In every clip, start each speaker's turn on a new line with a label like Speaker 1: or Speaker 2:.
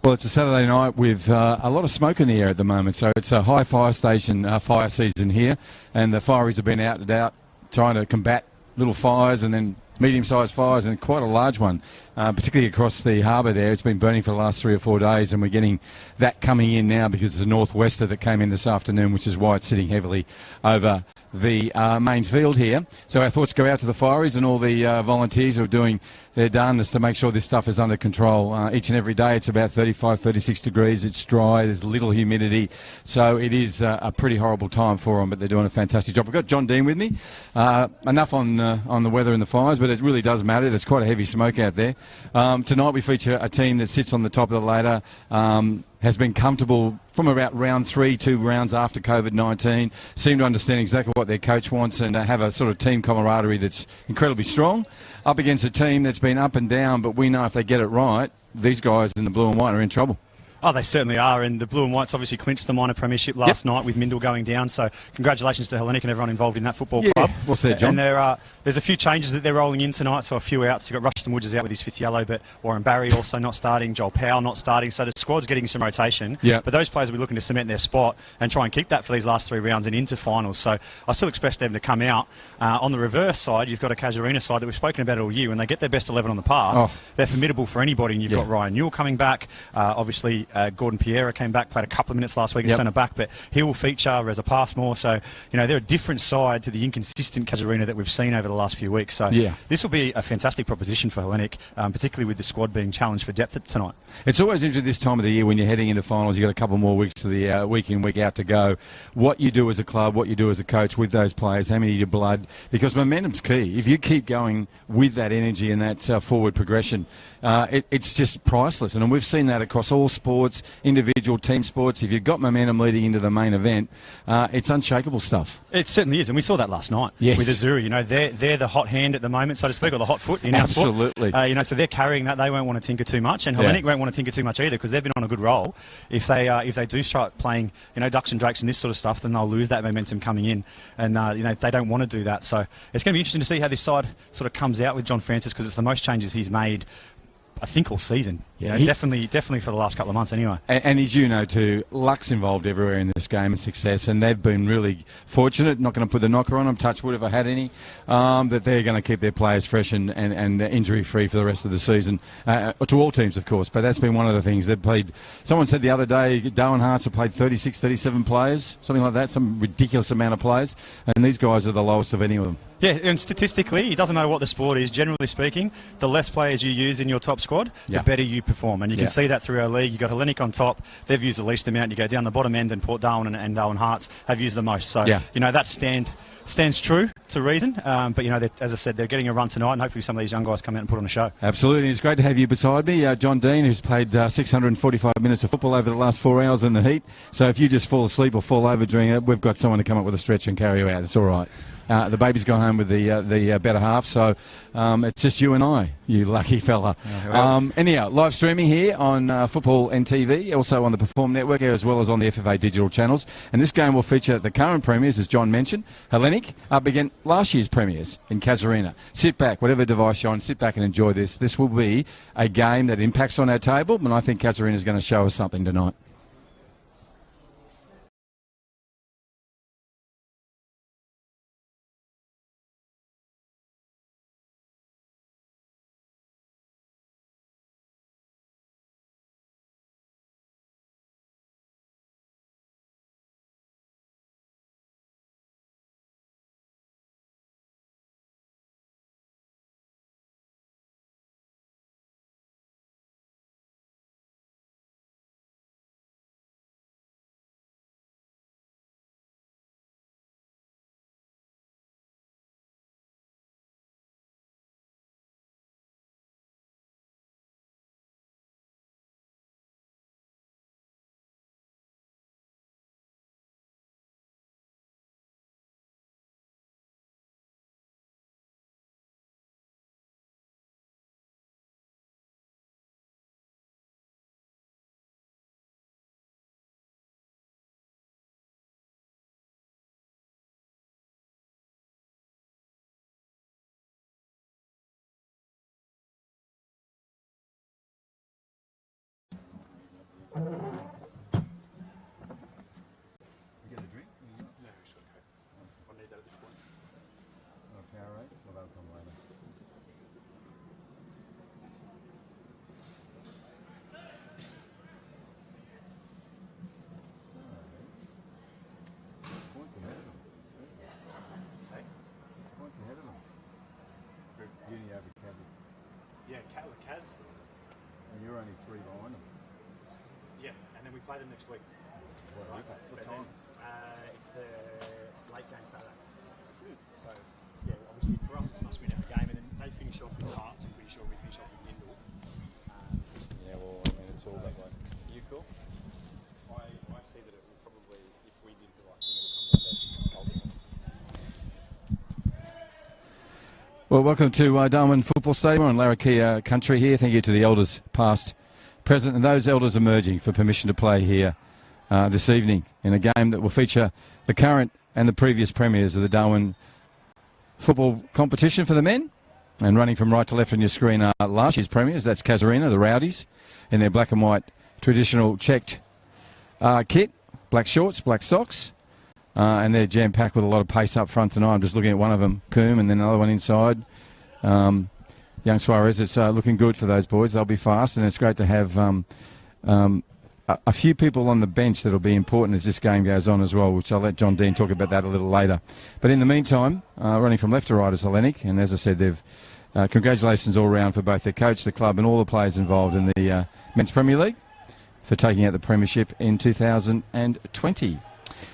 Speaker 1: Well, it's a Saturday night with a lot of smoke in the air at the moment, so it's a high fire station fire season here, and the fireys have been out and out trying to combat little fires and then medium-sized fires, and quite a large one, particularly across the harbour there. It's been burning for the last 3 or 4 days, and we're getting that coming in now because it's a northwester that came in this afternoon, which is why it's sitting heavily over the main field here. So our thoughts go out to the fireys and all the volunteers who are doing their darndest to make sure this stuff is under control. Each and every day it's about 35, 36 degrees. It's dry. There's little humidity. So it is a pretty horrible time for them, but they're doing a fantastic job. We've got John Dean with me. Enough on the weather and the fires, but it really does matter. There's quite a heavy smoke out there. Tonight we feature a team that sits on the top of the ladder, has been comfortable from about round 3, 2 rounds after COVID-19, seem to understand exactly what their coach wants and have a sort of team camaraderie that's incredibly strong, up against a team that's been up and down, but we know if they get it right, these guys in the blue and white are in trouble.
Speaker 2: Oh, they certainly are, and the Blue and Whites obviously clinched the minor premiership last night with Mindle going down, so congratulations to Hellenic and everyone involved in that football club.
Speaker 1: Well said, John.
Speaker 2: And there's a few changes that they're rolling in tonight, so a few outs. You've got Rushton Woods is out with his 5th yellow, but Warren Barry also not starting, Joel Powell not starting, so the squad's getting some rotation. But those players will be looking to cement their spot and try and keep that for these last 3 rounds and into finals, so I still expect them to come out. On the reverse side, you've got a Casuarina side that we've spoken about all year. When they get their best 11 on the park, they're formidable for anybody, and you've got Ryan Newell coming back, obviously Gordon Pierre came back, played a couple of minutes last week at centre back, but he will feature Reza Passmore. So, they're a different side to the inconsistent Casuarina that we've seen over the last few weeks. So this will be a fantastic proposition for Hellenic, particularly with the squad being challenged for depth tonight.
Speaker 1: It's always interesting this time of the year when you're heading into finals. You've got a couple more weeks to the week in, week out to go. What you do as a club, what you do as a coach with those players, how many of your blood, because momentum's key. If you keep going with that energy and that forward progression, it's just priceless. And we've seen that across all sports, individual team sports. If you've got momentum leading into the main event, it's unshakable stuff.
Speaker 2: It certainly is, and we saw that last night with Azuri. They're the hot hand at the moment, so to speak, or the hot foot in our sport.
Speaker 1: Absolutely.
Speaker 2: So they're carrying that. They won't want to tinker too much, and Hellenic won't want to tinker too much either, because they've been on a good roll. If they do start playing, ducks and drakes and this sort of stuff, then they'll lose that momentum coming in, and they don't want to do that. So it's going to be interesting to see how this side sort of comes out with John Francis, because it's the most changes he's made, I think, all season. Definitely for the last couple of months anyway.
Speaker 1: And as you know too, luck's involved everywhere in this game and success, and they've been really fortunate, not going to put the knocker on them, touch wood if I had any, that they're going to keep their players fresh and injury-free for the rest of the season, to all teams, of course, but that's been one of the things. They've played, someone said the other day, Darwin Hearts have played 36, 37 players, something like that, some ridiculous amount of players, and these guys are the lowest of any of them.
Speaker 2: Yeah, and statistically, it doesn't matter what the sport is, generally speaking, the less players you use in your top squad, the better you perform. And you can see that through our league. You've got Hellenic on top, they've used the least amount. You go down the bottom end, and Port Darwin and Darwin Hearts have used the most. So, that stands true to reason. But, as I said, they're getting a run tonight, and hopefully some of these young guys come out and put on a show.
Speaker 1: Absolutely. It's great to have you beside me. John Dean, who's played 645 minutes of football over the last 4 hours in the heat. So if you just fall asleep or fall over during it, we've got someone to come up with a stretch and carry you out. It's all right. The baby's gone home with the better half, so it's just you and I, you lucky fella. Anyhow, live streaming here on Football and TV, also on the Perform Network, as well as on the FFA digital channels. And this game will feature the current premiers, as John mentioned, Hellenic, up against last year's premiers in Casuarina. Sit back, whatever device you're on, sit back and enjoy this. This will be a game that impacts on our table, and I think Casuarina is going to show us something tonight. Get a drink?
Speaker 2: No, it's okay. I need that at this point.
Speaker 1: Powerade? Well, that'll come later. Points ahead of them.
Speaker 2: Hey?
Speaker 1: Points ahead of them. Uni over Caddy.
Speaker 2: Yeah, Kaz.
Speaker 1: And you're only 3 behind them.
Speaker 2: Yeah, and then we play them next week.
Speaker 1: What time?
Speaker 2: It's the late game Saturday. Good. So, yeah, obviously for us it's a must-win every game, and then they finish off with Hearts. I'm pretty sure we finish off with Tyndall.
Speaker 1: Yeah, well, I mean, it's all that way. You cool?
Speaker 2: I see that it will probably, if we did the right thing, it will come down to goal difference.
Speaker 1: Well, welcome to Darwin Football Stadium on Larrakia country here. Thank you to the elders past, present, and those elders emerging for permission to play here this evening in a game that will feature the current and the previous premiers of the Darwin football competition for the men. And running from right to left on your screen are last year's premiers. That's Casuarina, the Rowdies, in their black and white traditional checked kit, black shorts, black socks. And they're jam-packed with a lot of pace up front tonight. I'm just looking at one of them, Coombe, and then another one inside. Young Suarez, it's looking good for those boys. They'll be fast, and it's great to have a few people on the bench that will be important as this game goes on as well, which I'll let John Dean talk about that a little later. But in the meantime, running from left to right is Hellenic, and as I said, they've congratulations all round for both their coach, the club, and all the players involved in the Men's Premier League for taking out the premiership in 2020.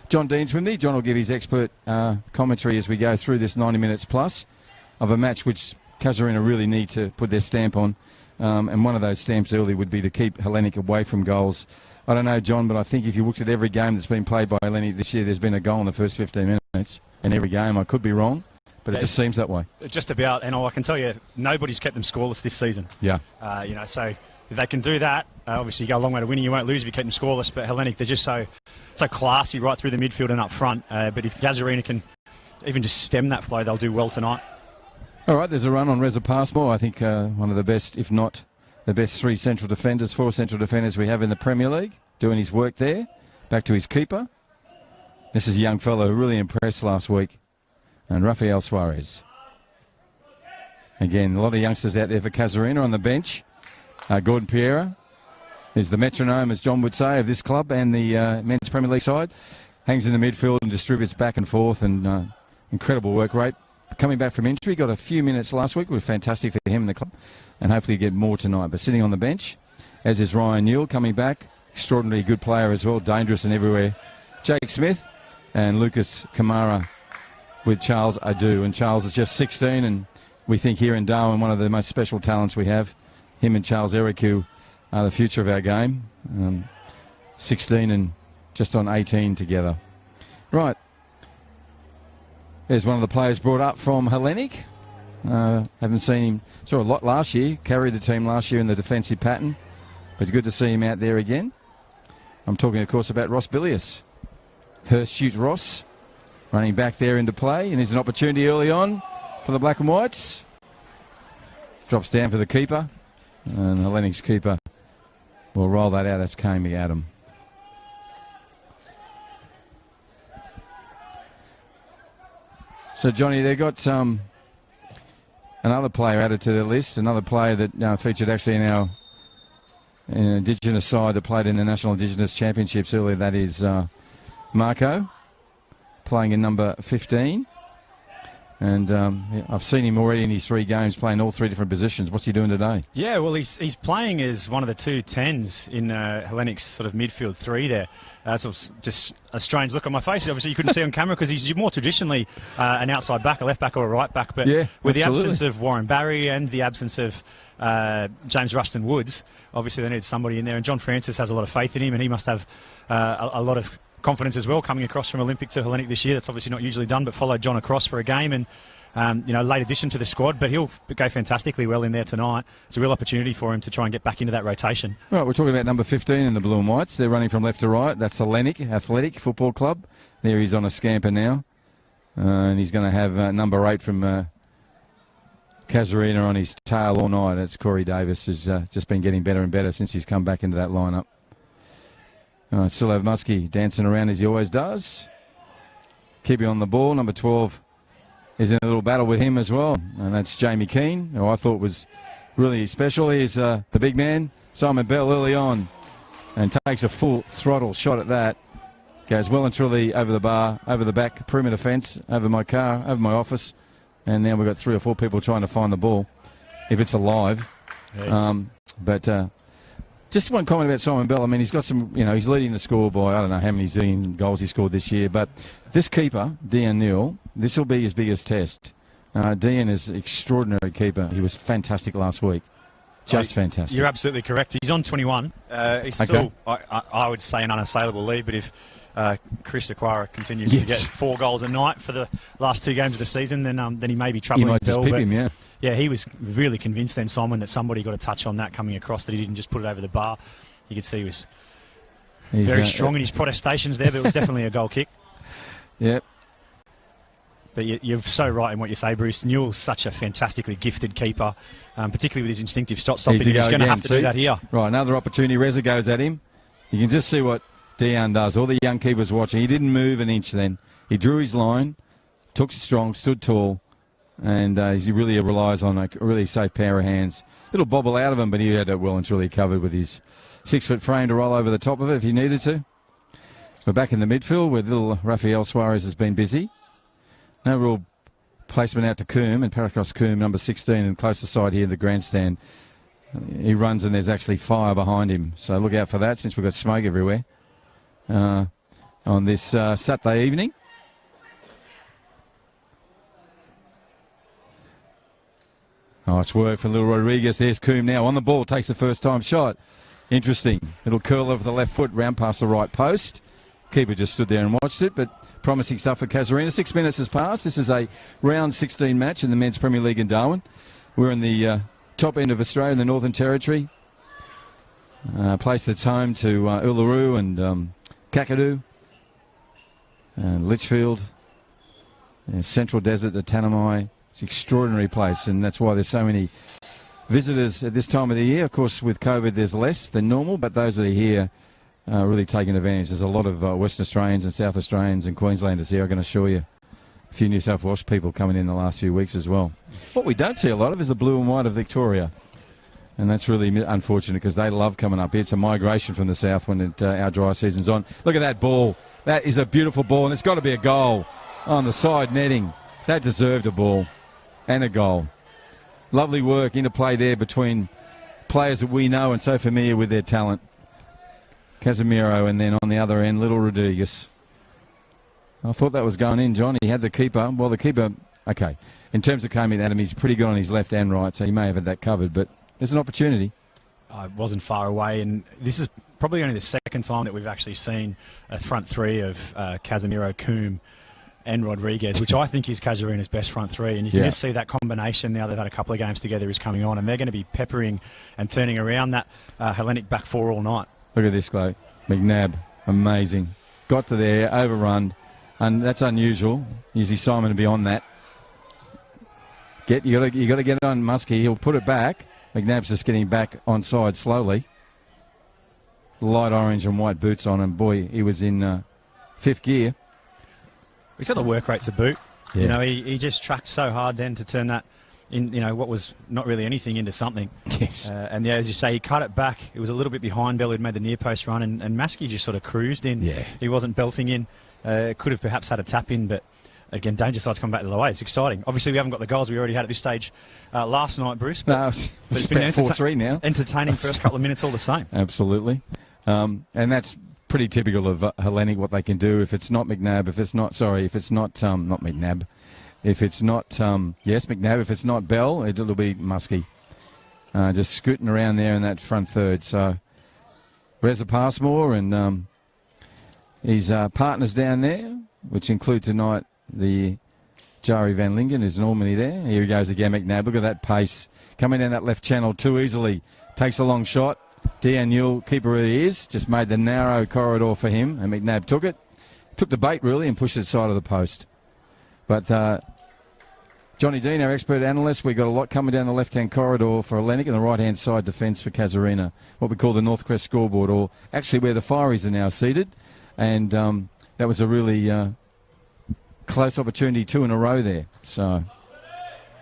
Speaker 1: John Dean's with me. John will give his expert commentary as we go through this 90 minutes plus of a match which Casuarina really need to put their stamp on. And one of those stamps early would be to keep Hellenic away from goals. I don't know, John, but I think if you looked at every game that's been played by Hellenic this year, there's been a goal in the first 15 minutes in every game. I could be wrong, but it just seems that way.
Speaker 2: Just about, and I can tell you, nobody's kept them scoreless this season.
Speaker 1: Yeah.
Speaker 2: So if they can do that, obviously you go a long way to winning. You won't lose if you keep them scoreless, but Hellenic, they're just so classy right through the midfield and up front. But if Casuarina can even just stem that flow, they'll do well tonight.
Speaker 1: All right, there's a run on Reza Passmore. I think one of the best, if not the best, 4 central defenders we have in the Premier League, doing his work there. Back to his keeper. This is a young fellow who really impressed last week. And Rafael Suarez. Again, a lot of youngsters out there for Casuarina on the bench. Gordon Piera is the metronome, as John would say, of this club and the Men's Premier League side. Hangs in the midfield and distributes back and forth, and incredible work rate. Coming back from injury, got a few minutes last week. It was fantastic for him and the club, and hopefully get more tonight. But sitting on the bench, as is Ryan Newell coming back. Extraordinarily good player as well, dangerous and everywhere. Jake Smith and Lucas Kamara with Charles Adu. And Charles is just 16, and we think here in Darwin, one of the most special talents we have. Him and Charles Ericu are the future of our game. 16 and just on 18 together. Right. There's one of the players brought up from Hellenic. Haven't seen him, saw a lot last year, carried the team last year in the defensive pattern. But good to see him out there again. I'm talking, of course, about Ross Billius. Hirsute Ross running back there into play, and there's an opportunity early on for the Black and Whites. Drops down for the keeper, and Hellenic's keeper will roll that out. That's Kami Adam. So, Johnny, they got another player added to the list, another player that featured actually in our Indigenous side that played in the National Indigenous Championships earlier. That is Marco, playing in number 15. And I've seen him already in his 3 games playing all 3 different positions. What's he doing today?
Speaker 2: Yeah, well, he's playing as one of the 2 10s in Hellenic's sort of midfield 3 there. So it's just a strange look on my face. Obviously, you couldn't see on camera because he's more traditionally an outside back, a left back or a right back. But
Speaker 1: yeah,
Speaker 2: with
Speaker 1: absolutely.
Speaker 2: The absence of Warren Barry and the absence of James Ruston Woods, obviously they needed somebody in there. And John Francis has a lot of faith in him, and he must have a lot of confidence as well, coming across from Olympic to Hellenic this year. That's obviously not usually done, but followed John across for a game, and late addition to the squad, but he'll go fantastically well in there tonight. It's a real opportunity for him to try and get back into that rotation.
Speaker 1: Right, we're talking about number 15 in the blue and whites. They're running from left to right. That's Hellenic Athletic Football Club. There he's on a scamper now, and he's going to have number 8 from Casuarina on his tail all night. That's Corey Davis, who's just been getting better and better since he's come back into that lineup. Still have Muskie dancing around as he always does. Keeping on the ball. Number 12 is in a little battle with him as well. And that's Jamie Keane, who I thought was really special. He's the big man, Simon Bell, early on. And takes a full throttle shot at that. Goes well and truly over the bar, over the back perimeter fence, over my car, over my office. And now we've got 3 or 4 people trying to find the ball, if it's alive. Yes. Just one comment about Simon Bell. I mean, he's got some, he's leading the score by, I don't know how many zillion goals he scored this year. But this keeper, Dean Neal, this will be his biggest test. Dean is an extraordinary keeper. He was fantastic last week. Just fantastic.
Speaker 2: You're absolutely correct. He's on 21. He's still, I would say, an unassailable lead. But if Chris Aquara continues to get 4 goals a night for the last 2 games of the season, then he may be troubling.
Speaker 1: You might just pick him, yeah.
Speaker 2: Yeah, he was really convinced then, Simon, that somebody got a touch on that coming across, that he didn't just put it over the bar. You could see he was very strong in his protestations there, but it was definitely a goal kick.
Speaker 1: Yep.
Speaker 2: But you're so right in what you say, Bruce. Newell's such a fantastically gifted keeper, particularly with his instinctive stopping. He's going to have to do that here.
Speaker 1: Right, another opportunity. Reza goes at him. You can just see what Dion does. All the young keepers watching. He didn't move an inch then. He drew his line, took strong, stood tall, and he really relies on a really safe pair of hands. Little bobble out of him, but he had it well and truly covered with his 6-foot frame to roll over the top of it if he needed to. We're back in the midfield where little Rafael Suarez has been busy. No real placement out to Coombe, and Paracos Coombe, number 16, and closer side here, the grandstand. He runs and there's actually fire behind him. So look out for that since we've got smoke everywhere on this Saturday evening. Nice work from little Rodriguez. There's Coombe now on the ball. Takes the first time shot. Interesting. Little curl over the left foot, round past the right post. Keeper just stood there and watched it, but promising stuff for Casuarina. 6 minutes has passed. This is a round 16 match in the Men's Premier League in Darwin. We're in the top end of Australia, in the Northern Territory. Place that's home to Uluru and Kakadu and Litchfield and Central Desert, the Tanami. It's an extraordinary place, and that's why there's so many visitors at this time of the year. Of course, with COVID, there's less than normal, but those that are here really taking advantage. There's a lot of Western Australians and South Australians and Queenslanders here, I can assure you. A few New South Wales people coming in the last few weeks as well. What we don't see a lot of is the blue and white of Victoria. And that's really unfortunate because they love coming up here. It's a migration from the south when our dry season's on. Look at that ball. That is a beautiful ball, and it's got to be a goal on the side netting. That deserved a ball and a goal. Lovely work, interplay there between players that we know and so familiar with their talent. Casemiro, and then on the other end, little Rodriguez. I thought that was going in, John. He had the keeper. Well, the keeper, okay. In terms of coming at him, he's pretty good on his left and right, so he may have had that covered, but there's an opportunity.
Speaker 2: It wasn't far away, and this is probably only the second time that we've actually seen a front three of Casemiro, Coombe and Rodriguez, which I think is Casuarina's best front three. And you can just see that combination now they've had a couple of games together is coming on, and they're going to be peppering and turning around that Hellenic back four all night.
Speaker 1: Look at this guy, McNabb, amazing. Got to there, overrun, and that's unusual. Usually Simon would be on that. You got to get it on Muskie. He'll put it back. McNabb's just getting back onside slowly. Light orange and white boots on him. Boy, he was in fifth gear.
Speaker 2: He's got the work rate to boot.
Speaker 1: Yeah.
Speaker 2: You know, he just tracked so hard then to turn that in, you know, what was not really anything into something.
Speaker 1: Yes.
Speaker 2: And yeah, as you say, he cut it back. It was a little bit behind Bell, who'd made the near post run, and Maskey just sort of cruised in.
Speaker 1: Yeah.
Speaker 2: He wasn't belting in. Could have perhaps had a tap in, but again, danger side's come back the other way. It's exciting. Obviously, we haven't got the goals we already had at this stage last night, Bruce. But,
Speaker 1: no, it's been 4-3 now.
Speaker 2: Entertaining first couple of minutes all the same.
Speaker 1: Absolutely. And that's pretty typical of Hellenic, what they can do. If it's not McNabb, if it's not McNabb, if it's not, McNabb, if it's not Bell, it'll be Muskie. Just scooting around there in that front third. So, Reza Passmore and his partners down there, which include tonight the Jari Van Lingen is normally there. Here he goes again, McNabb. Look at that pace. Coming down that left channel too easily. Takes a long shot. Dean Newell, keeper who he is, just made the narrow corridor for him, and McNabb took it. Took the bait, really, and pushed it side of the post. But Johnny Dean, our expert analyst, we've got a lot coming down the left-hand corridor for Hellenic and the right-hand side defence for Casuarina, what we call the Northcrest scoreboard, or actually where the Fireys are now seated. And that was a really close opportunity, 2 in a row there. So,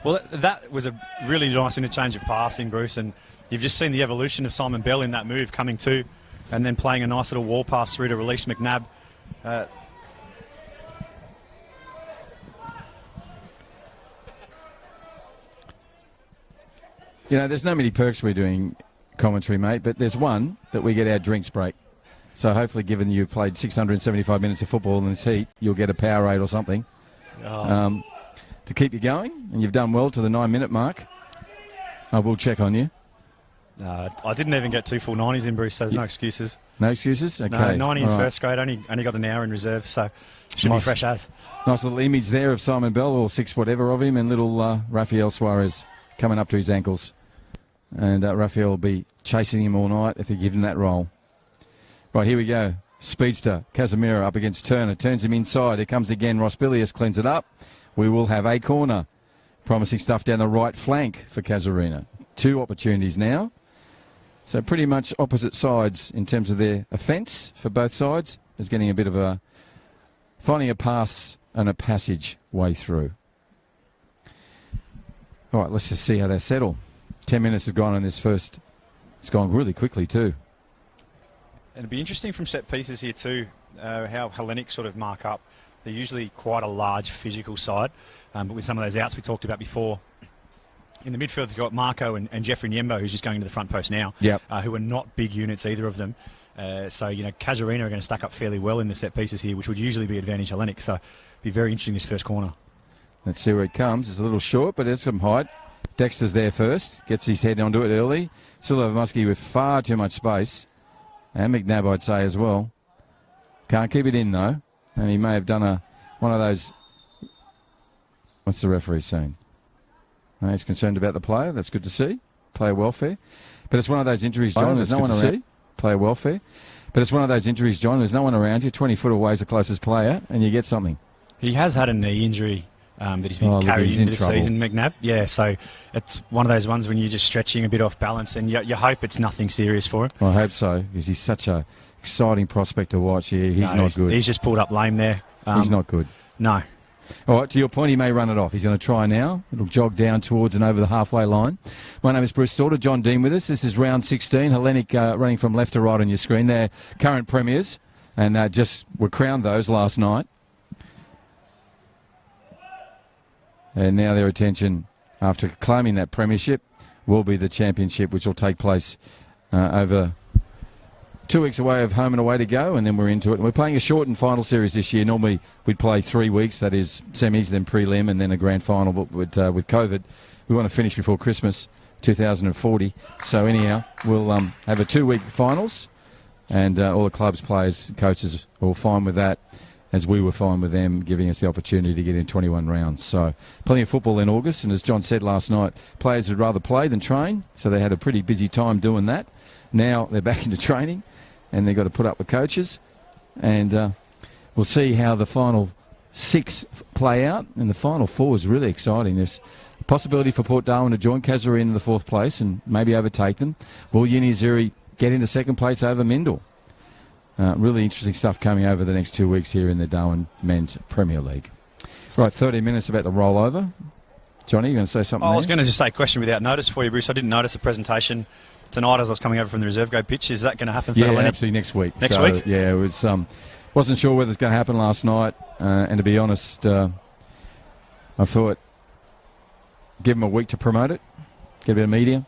Speaker 2: well, that was a really nice interchange of passing, Bruce, and you've just seen the evolution of Simon Bell in that move, coming to and then playing a nice little wall pass through to release McNabb.
Speaker 1: You know, there's no many perks we're doing commentary, mate, but there's one that we get our drinks break. So hopefully, given you've played 675 minutes of football in this heat, you'll get a Powerade or something to keep you going. And you've done well to the 9-minute mark. I will check on you.
Speaker 2: I didn't even get 2 full 90s in, Bruce, so there's no excuses.
Speaker 1: No excuses? Okay.
Speaker 2: No, 90 in first grade, only got an hour in reserve, so should be fresh as.
Speaker 1: Nice little image there of Simon Bell, or 6 whatever of him, and little Rafael Suarez coming up to his ankles. And Rafael will be chasing him all night if they give him that role. Right, here we go. Speedster, Casemiro up against Turner. Turns him inside. Here comes again. Rospilius cleans it up. We will have a corner. Promising stuff down the right flank for Casuarina. 2 opportunities now. So pretty much opposite sides in terms of their offence for both sides. Is getting a bit of finding a pass and a passage way through. All right, let's just see how they settle. 10 minutes have gone on this first. It's gone really quickly too.
Speaker 2: And it'd be interesting from set pieces here too, how Hellenic sort of mark up. They're usually quite a large physical side, but with some of those outs we talked about before. In the midfield, you've got Marco and Jeffrey Nyembo, who's just going to the front post now, who are not big units, either of them. So, you know, Casuarina are going to stack up fairly well in the set pieces here, which would usually be advantage Hellenic. So, it'd be very interesting this first corner. Let's
Speaker 1: see where it comes. It's a little short, but it's some height. Dexter's there first, gets his head onto it early. Silovmusky with far too much space. And McNabb, I'd say, as well. Can't keep it in, though. And he may have done one of those... What's the referee saying? No, he's concerned about the player. That's good to see. Player welfare. But it's one of those injuries, John. There's no one around. Player welfare. But it's one of those injuries, John. There's no one around you. 20 foot away is the closest player, and you get something.
Speaker 2: He has had a knee injury that he's been carried into the season, McNabb. Yeah, so it's one of those ones when you're just stretching a bit off balance, and you hope it's nothing serious for him.
Speaker 1: I hope so, because he's such a exciting prospect to watch. Yeah, he's not good.
Speaker 2: He's just pulled up lame there.
Speaker 1: He's not good.
Speaker 2: No.
Speaker 1: All right, to your point, he may run it off. He's going to try now. It'll jog down towards and over the halfway line. My name is Bruce Sauter. John Dean with us. This is round 16. Hellenic running from left to right on your screen. They're current premiers, and just were crowned those last night. And now their attention, after claiming that premiership, will be the championship, which will take place over 2 weeks away of home and away to go, and then we're into it. And we're playing a shortened final series this year. Normally we'd play 3 weeks, that is semis, then prelim, and then a grand final. But with COVID, we want to finish before Christmas 2040. So anyhow, we'll have a 2-week finals, and all the clubs, players, coaches are all fine with that, as we were fine with them giving us the opportunity to get in 21 rounds. So plenty of football in August, and as John said last night, players would rather play than train, so they had a pretty busy time doing that. Now they're back into training, and they've got to put up with coaches, and we'll see how the final 6 play out, and the final 4 is really exciting. There's a possibility for Port Darwin to join Casuarina in the 4th place and maybe overtake them. Will Unizuri get into 2nd place over Mindle? Really interesting stuff coming over the next 2 weeks here in the Darwin Men's Premier League. Right, 30 minutes about to roll over. Johnny, you going to say something?
Speaker 2: I was going to just say a question without notice for you, Bruce. I didn't notice the presentation tonight as I was coming over from the reserve grade pitch. Is that going to happen for Hellenic?
Speaker 1: Yeah, absolutely next week.
Speaker 2: Next week?
Speaker 1: Yeah, it was. Wasn't sure whether it's going to happen last night, and to be honest, I thought give them a week to promote it, get a bit of media,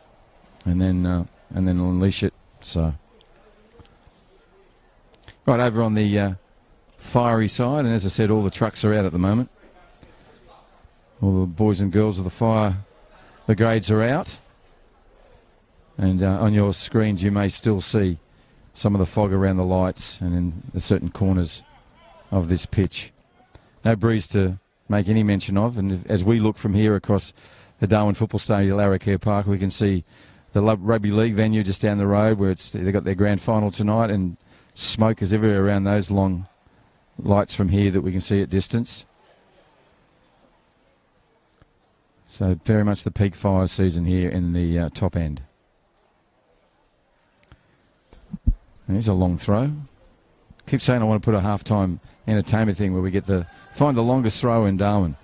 Speaker 1: and then unleash it. So. Right over on the fiery side, and as I said, all the trucks are out at the moment. All the boys and girls of the fire brigades are out. And on your screens you may still see some of the fog around the lights and in the certain corners of this pitch. No breeze to make any mention of, and as we look from here across the Darwin Football Stadium, Larrakia Park, we can see the rugby league venue just down the road where they've got their grand final tonight, and smoke is everywhere around those long lights from here that we can see at distance. So very much the peak fire season here in the top end. There's a long throw. Keep saying I want to put a halftime entertainment thing where we get find the longest throw in Darwin.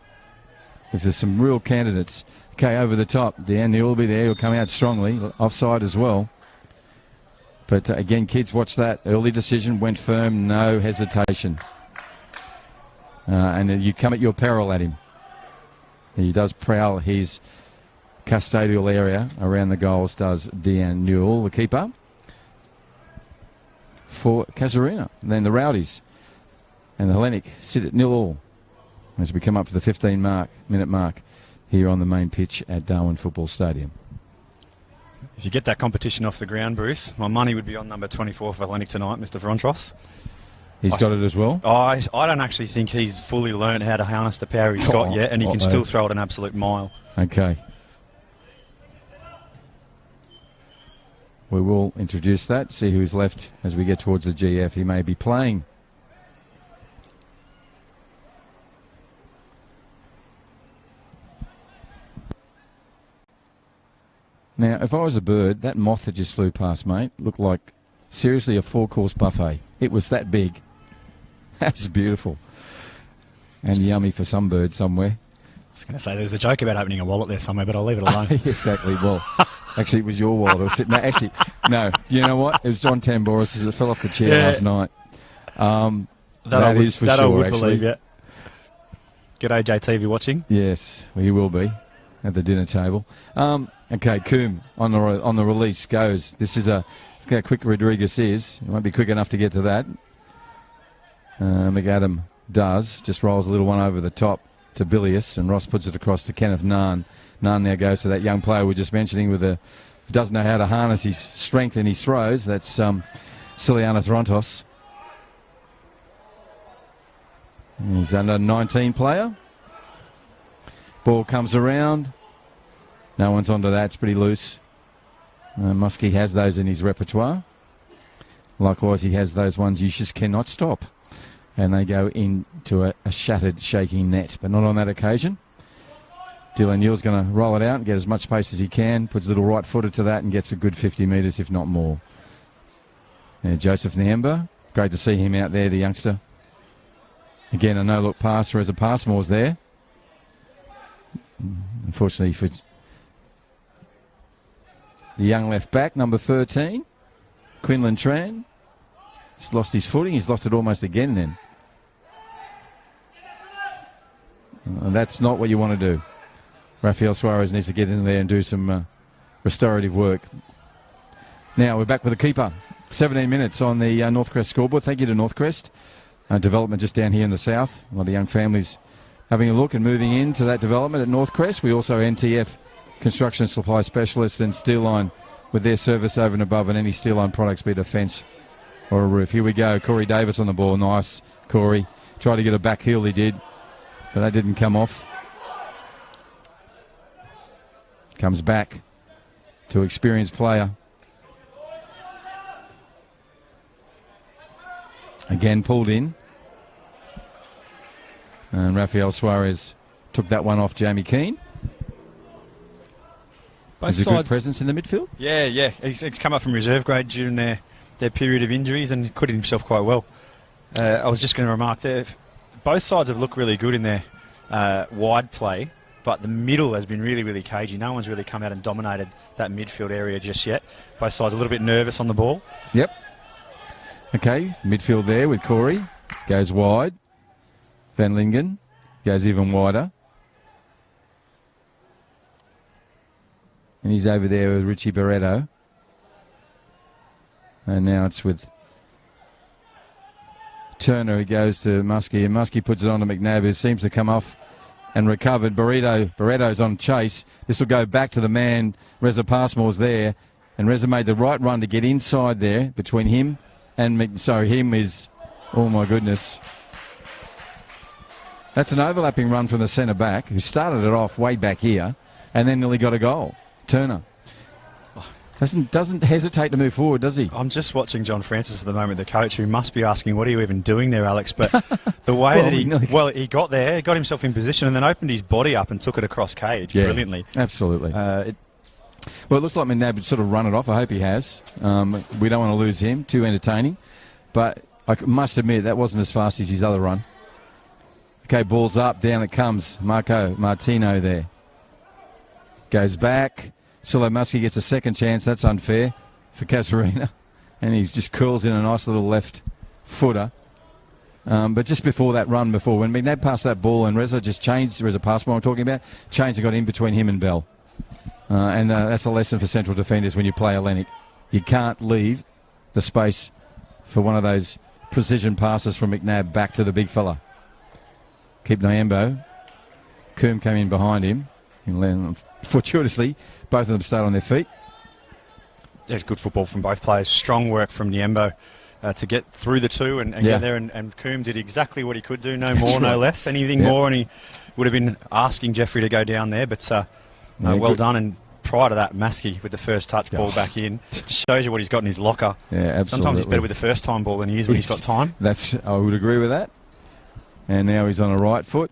Speaker 1: Because there's some real candidates. Okay, over the top. Deanne Newell will be there. He'll come out strongly. Offside as well. But again, kids, watch that. Early decision, went firm, no hesitation. And you come at your peril at him. He does prowl his custodial area around the goals, does Deanne Newell, the keeper, for Casuarina. And then the Rowdies and the Hellenic sit at 0-0 as we come up to the 15-minute mark here on the main pitch at Darwin Football Stadium.
Speaker 2: If you get that competition off the ground, Bruce, my money would be on number 24 for Hellenic tonight, Mr. Verontros.
Speaker 1: He's got it as well?
Speaker 2: I don't actually think he's fully learned how to harness the power he's got yet, and he can still throw it an absolute mile.
Speaker 1: Okay. We will introduce that, see who's left as we get towards the GF. He may be playing. Now, if I was a bird, that moth that just flew past, mate, looked like, seriously, a 4-course buffet. It was that big. That was beautiful. And yummy for some bird somewhere.
Speaker 2: I was going to say, there's a joke about opening a wallet there somewhere, but I'll leave it alone.
Speaker 1: Exactly. Well, actually, it was your wallet. It was sitting there. Actually, no. You know what? It was John Tamboris. It fell off the chair last night. That is for sure, I would believe, yeah.
Speaker 2: G'day, JT, if you're watching.
Speaker 1: Yes, well, he will be at the dinner table. Okay, Coombe on the release goes. This is look how quick Rodriguez is. He won't be quick enough to get to that. McAdam does. Just rolls a little one over the top to Bilius, and Ross puts it across to Kenneth Nahn. Nahn now goes to that young player we were just mentioning who doesn't know how to harness his strength in his throws. That's Cilianis Rontos. He's under 19 player. Ball comes around. No one's onto that. It's pretty loose. Muskie has those in his repertoire. Likewise, he has those ones you just cannot stop. And they go into a shattered, shaking net. But not on that occasion. Dylan Newell's going to roll it out and get as much space as he can. Puts a little right footer to that and gets a good 50 metres, if not more. Joseph Niamba. Great to see him out there, the youngster. Again, a no-look pass, whereas a Passmore's there. Unfortunately for the young left back, number 13, Quinlan Tran. He's lost his footing. He's lost it almost again then. And that's not what you want to do. Rafael Suarez needs to get in there and do some restorative work. Now we're back with the keeper. 17 minutes on the Northcrest scoreboard. Thank you to Northcrest. Development just down here in the south. A lot of young families having a look and moving into that development at Northcrest. We also NTF Construction Supply Specialists and Steel Line with their service over and above and any Steel Line products, be it a fence or a roof. Here we go. Corey Davis on the ball. Nice, Corey. Tried to get a back heel, he did, but that didn't come off. Comes back to experienced player. Again pulled in. And Rafael Suarez took that one off Jamie Keane. He's a good presence in the midfield.
Speaker 2: Yeah. He's come up from reserve grade during their period of injuries and acquitted himself quite well. I was just going to remark there, both sides have looked really good in their wide play, but the middle has been really, really cagey. No one's really come out and dominated that midfield area just yet. Both sides a little bit nervous on the ball.
Speaker 1: Yep. Okay, midfield there with Corey. Goes wide. Van Lingen goes even wider. And he's over there with Richie Barretto. And now it's with Turner who goes to Muskie. And Muskie puts it on to McNabb, who seems to come off and recovered. Barretto's on chase. This will go back to the man. Reza Passmore's there. And Reza made the right run to get inside there between him and him is, oh my goodness. That's an overlapping run from the centre back who started it off way back here and then nearly got a goal. Turner. Doesn't hesitate to move forward, does he?
Speaker 2: I'm just watching John Francis at the moment, the coach, who must be asking, what are you even doing there, Alex? But the way he got there, got himself in position and then opened his body up and took it across cage brilliantly.
Speaker 1: Absolutely. Well, it looks like McNabb would sort of run it off. I hope he has. We don't want to lose him. Too entertaining. But I must admit, that wasn't as fast as his other run. Okay, ball's up. Down it comes. Marco Martino there. Goes back. Silo Muskie gets a second chance. That's unfair for Casuarina. And he just curls in a nice little left footer. But just before that run, when McNabb passed that ball and Reza just changed, Reza Passmore I'm talking about, changed and got in between him and Bell. And that's a lesson for central defenders when you play Hellenic. You can't leave the space for one of those precision passes from McNabb back to the big fella. Keep Nyambo. Coombe came in behind him. And fortuitously, both of them stayed on their feet.
Speaker 2: There's good football from both players. Strong work from Nyambo to get through the two and get there. And Coombe did exactly what he could do, no more, no less. Anything more, and he would have been asking Jeffrey to go down there. But well done. And prior to that, Maskey with the first touch ball back in. Just shows you what he's got in his locker. Yeah, absolutely. Sometimes he's better with the first time ball than he is when he's got time.
Speaker 1: I would agree with that. And now he's on a right foot,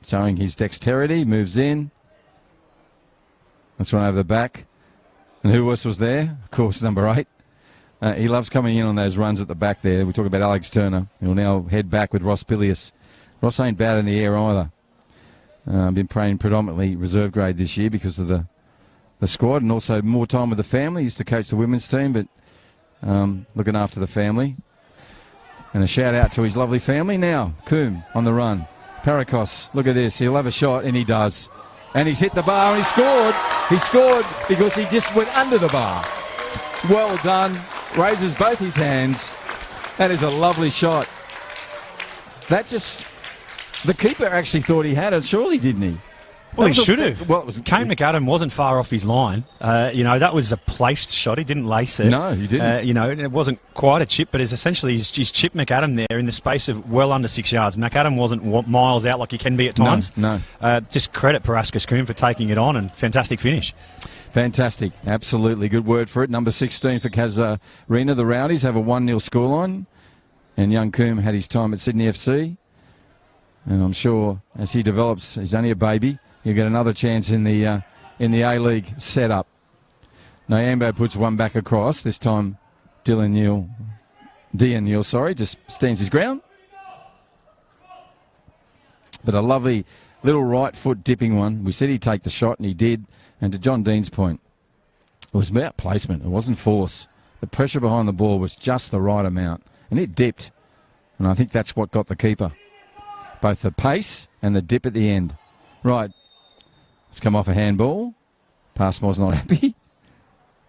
Speaker 1: showing his dexterity, moves in. Let's run over the back. And who else was there? Of course, number 8. He loves coming in on those runs at the back there. We talk about Alex Turner. He'll now head back with Ross Pilius. Ross ain't bad in the air either. Been playing predominantly reserve grade this year because of the squad and also more time with the family. Used to coach the women's team, but looking after the family. And a shout out to his lovely family. Now, Coombe on the run. Paracos, look at this. He'll have a shot, and he does. And he's hit the bar and he scored. He scored because he just went under the bar. Well done. Raises both his hands. That is a lovely shot. That just... The keeper actually thought he had it, surely, didn't he?
Speaker 2: Well, he should have. Well, Kane McAdam wasn't far off his line. That was a placed shot. He didn't lace it.
Speaker 1: No, he didn't.
Speaker 2: It wasn't quite a chip, but it's essentially he's chipped McAdam there in the space of well under 6 yards. McAdam wasn't miles out like he can be at times.
Speaker 1: No.
Speaker 2: Just credit Parascus Coombe for taking it on, and fantastic finish.
Speaker 1: Fantastic. Absolutely. Good word for it. Number 16 for Casuarina. The Rowdies have a 1-0 scoreline. And young Coombe had his time at Sydney FC. And I'm sure as he develops, he's only a baby, he'll get another chance in the A-League setup. Nyambo puts one back across. This time, Dian Neal, just stands his ground. But a lovely little right foot dipping one. We said he'd take the shot, and he did. And to John Dean's point, it was about placement. It wasn't force. The pressure behind the ball was just the right amount. And it dipped. And I think that's what got the keeper. Both the pace and the dip at the end. Right. It's come off a handball. Passmore's not happy.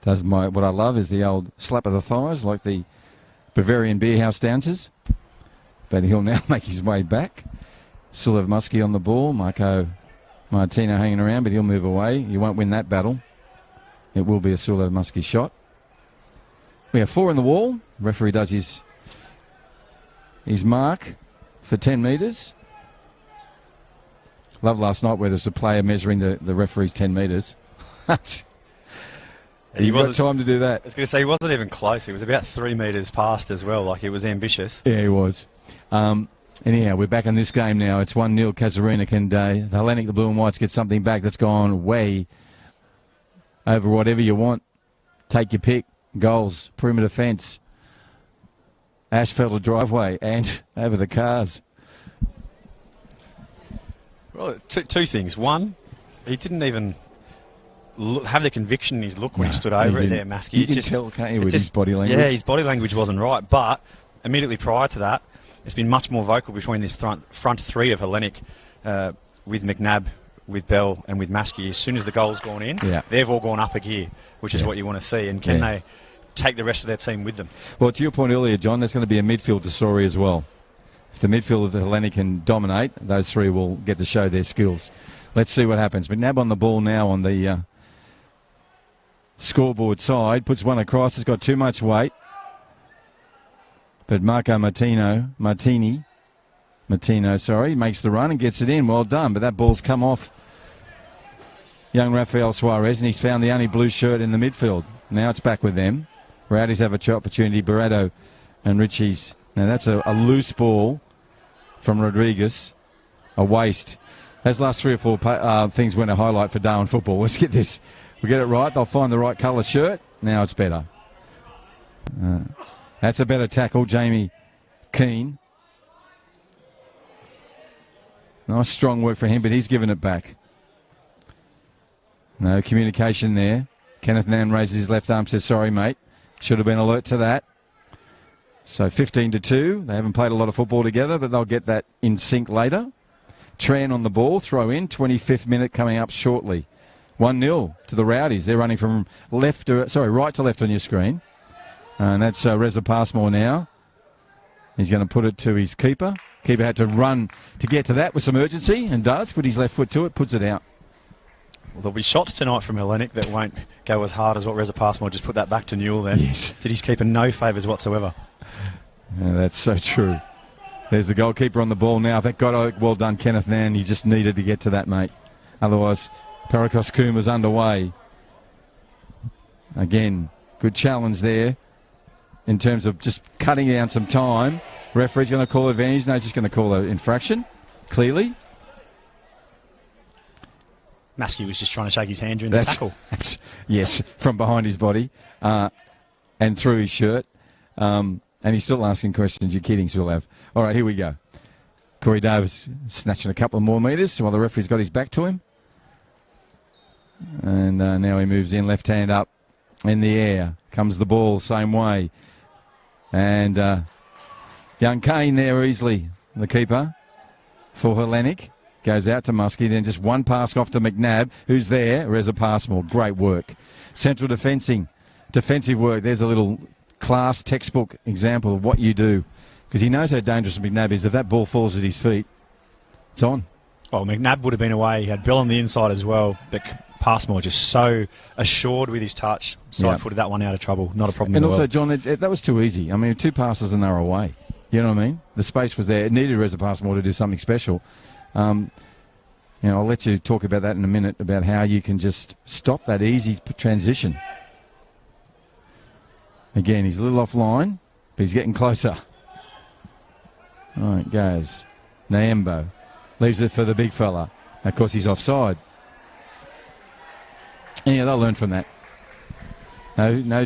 Speaker 1: What I love is the old slap of the thighs like the Bavarian beer house dancers. But he'll now make his way back. Silo Muskie on the ball. Marco Martino hanging around, but he'll move away. You won't win that battle. It will be a Silo Muskie shot. We have 4 in the wall. Referee does his mark for 10 metres. Love last night where there's a player measuring the referee's 10 metres. He got time to do that.
Speaker 2: I was going to say, he wasn't even close. He was about 3 metres past as well. Like, he was ambitious.
Speaker 1: Yeah, he was. Anyhow, we're back in this game now. It's 1-0 Casuarina. Can the Hellenic, the Blue and Whites, get something back that's gone way over whatever you want? Take your pick. Goals, perimeter fence, asphalt driveway, and over the cars.
Speaker 2: Well, two things. One, he didn't even have the conviction in his look when he stood over it there, Maskey.
Speaker 1: You can tell, can't you, with his body language?
Speaker 2: Yeah, his body language wasn't right. But immediately prior to that, it's been much more vocal between this front three of Hellenic with McNabb, with Bell, and with Maskey. As soon as the goal's gone in, they've all gone up a gear, which is what you want to see. And can they take the rest of their team with them?
Speaker 1: Well, to your point earlier, John, there's going to be a midfielder story as well. If the midfield of the Hellenic can dominate, those three will get to show their skills. Let's see what happens. McNabb on the ball now on the scoreboard side. Puts one across. It's got too much weight. But Marco Martino, makes the run and gets it in. Well done. But that ball's come off young Rafael Suarez, and he's found the only blue shirt in the midfield. Now it's back with them. Rowdies have a opportunity. Barretto and Ritchie's. Now that's a loose ball from Rodriguez. A waste. Those last 3 or 4 things went a highlight for Darwin football. Let's get this. We'll get it right. They'll find the right colour shirt. Now it's better. That's a better tackle, Jamie Keane. Nice strong work for him, but he's given it back. No communication there. Kenneth Nan raises his left arm, says, sorry, mate. Should have been alert to that. So 15-2. They haven't played a lot of football together, but they'll get that in sync later. Tran on the ball, throw in. 25th minute coming up shortly. 1-0 to the Rowdies. They're running from right to left on your screen. And that's Reza Passmore now. He's going to put it to his keeper. Keeper had to run to get to that with some urgency, and does. Put his left foot to it, puts it out.
Speaker 2: Well, there'll be shots tonight from Hellenic that won't go as hard as what Reza Passmore just put that back to Newell then.
Speaker 1: Yes.
Speaker 2: Did his keeper no favours whatsoever.
Speaker 1: Yeah, that's so true. There's the goalkeeper on the ball now. Thank God, well done, Kenneth Nan. You just needed to get to that, mate. Otherwise, Paracos Coombe was underway. Again, good challenge there in terms of just cutting down some time. Referee's going to call advantage. No, he's just going to call an infraction, clearly.
Speaker 2: Maskey was just trying to shake his hand during the tackle.
Speaker 1: Yes, from behind his body and through his shirt. And he's still asking questions. You're kidding, still have. All right, here we go. Corey Davis snatching a couple of more metres while the referee's got his back to him. And now he moves in, left hand up in the air. Comes the ball, same way. And young Kane there easily, the keeper for Hellenic. Goes out to Muskie, then just one pass off to McNabb, who's there. Reza Passmore, great work. Central defensive work. There's a little class textbook example of what you do. Because he knows how dangerous McNabb is. If that ball falls at his feet, it's on.
Speaker 2: Well, McNabb would have been away. He had Bill on the inside as well. But Passmore just so assured with his touch. Side-footed that one out of trouble. Not a problem
Speaker 1: and
Speaker 2: in the
Speaker 1: also,
Speaker 2: world.
Speaker 1: John, that was too easy. I mean, 2 passes and they were away. You know what I mean? The space was there. It needed Reza Passmore to do something special. I'll let you talk about that in a minute, about how you can just stop that easy transition. Again, he's a little offline, but he's getting closer. All right, goes. Nyambo leaves it for the big fella. Of course, he's offside. Yeah, they'll learn from that. No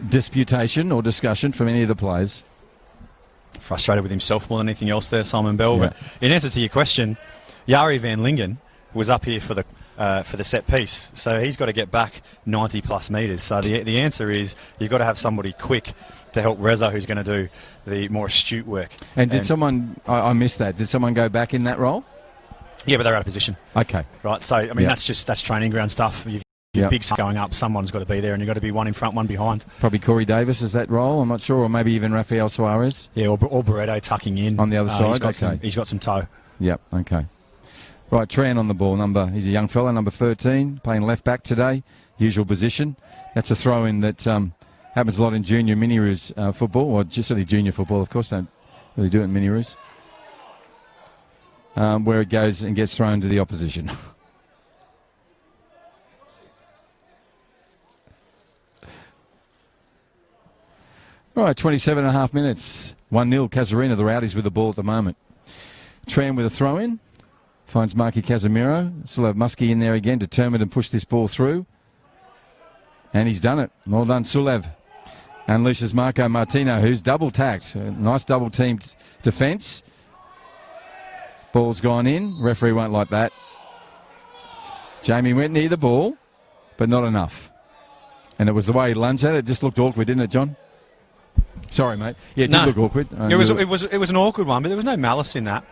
Speaker 1: disputation or discussion from any of the players.
Speaker 2: Frustrated with himself more than anything else there, Simon Bell.
Speaker 1: Yeah.
Speaker 2: But in answer to your question, Jari van Lingen was up here for the set piece, so he's got to get back 90 plus metres. So the answer is you've got to have somebody quick to help Reza, who's going to do the more astute work.
Speaker 1: And did someone? I missed that. Did someone go back in that role?
Speaker 2: Yeah, but they're out of position.
Speaker 1: Okay.
Speaker 2: Right. So I mean, that's training ground stuff. Your big going up, someone's got to be there, and you've got to be one in front, one behind.
Speaker 1: Probably Corey Davis is that role, I'm not sure, or maybe even Rafael Suarez.
Speaker 2: Yeah, or Barretto tucking in.
Speaker 1: On the other side,
Speaker 2: he's got some toe.
Speaker 1: Yep, okay. Right, Tran on the ball, he's a young fella, number 13, playing left back today, usual position. That's a throw-in that happens a lot in junior mini-roos football, or just really junior football, of course, don't really do it in mini-roos, where it goes and gets thrown to the opposition. All right, 27.5 minutes. 1-0, Casuarina, the Rowdies with the ball at the moment. Tran with a throw-in. Finds Marky Casemiro. Still have Muskie in there again, determined to push this ball through. And he's done it. Well done, Sulev. Unleashes Marco Martino, who's double-tacked. Nice double-teamed defence. Ball's gone in. Referee won't like that. Jamie went near the ball, but not enough. And it was the way he lunged at it. It just looked awkward, didn't it, John? Sorry, mate. Yeah, it did look awkward.
Speaker 2: It was an awkward one, but there was no malice in that.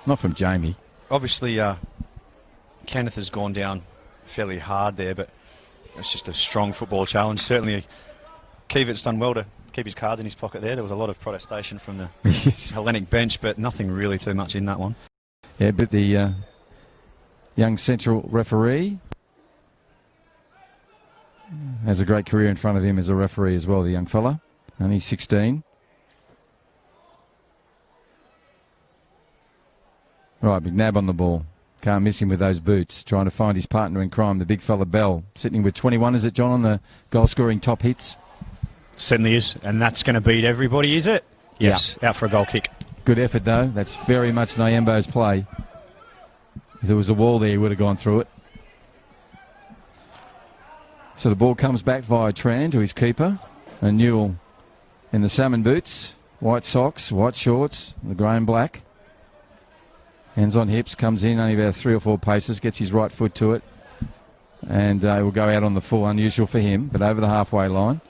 Speaker 1: Not from Jamie.
Speaker 2: Obviously, Kenneth has gone down fairly hard there, but it's just a strong football challenge. Certainly, Kievert's done well to keep his cards in his pocket there. There was a lot of protestation from the Hellenic bench, but nothing really too much in that one.
Speaker 1: Yeah, but the young central referee has a great career in front of him as a referee as well, the young fella. Only 16. Right, McNabb on the ball. Can't miss him with those boots. Trying to find his partner in crime, the big fella Bell. Sitting with 21, is it, John, on the goal-scoring top hits?
Speaker 2: Certainly is, and that's going to beat everybody, is it? Yes, out for a goal kick.
Speaker 1: Good effort, though. That's very much Nyembo's play. If there was a wall there, he would have gone through it. So the ball comes back via Tran to his keeper. And Newell in the salmon boots, white socks, white shorts, the grey and black. Hands on hips, comes in only about 3 or 4 paces, gets his right foot to it. And will go out on the full, unusual for him, but over the halfway line.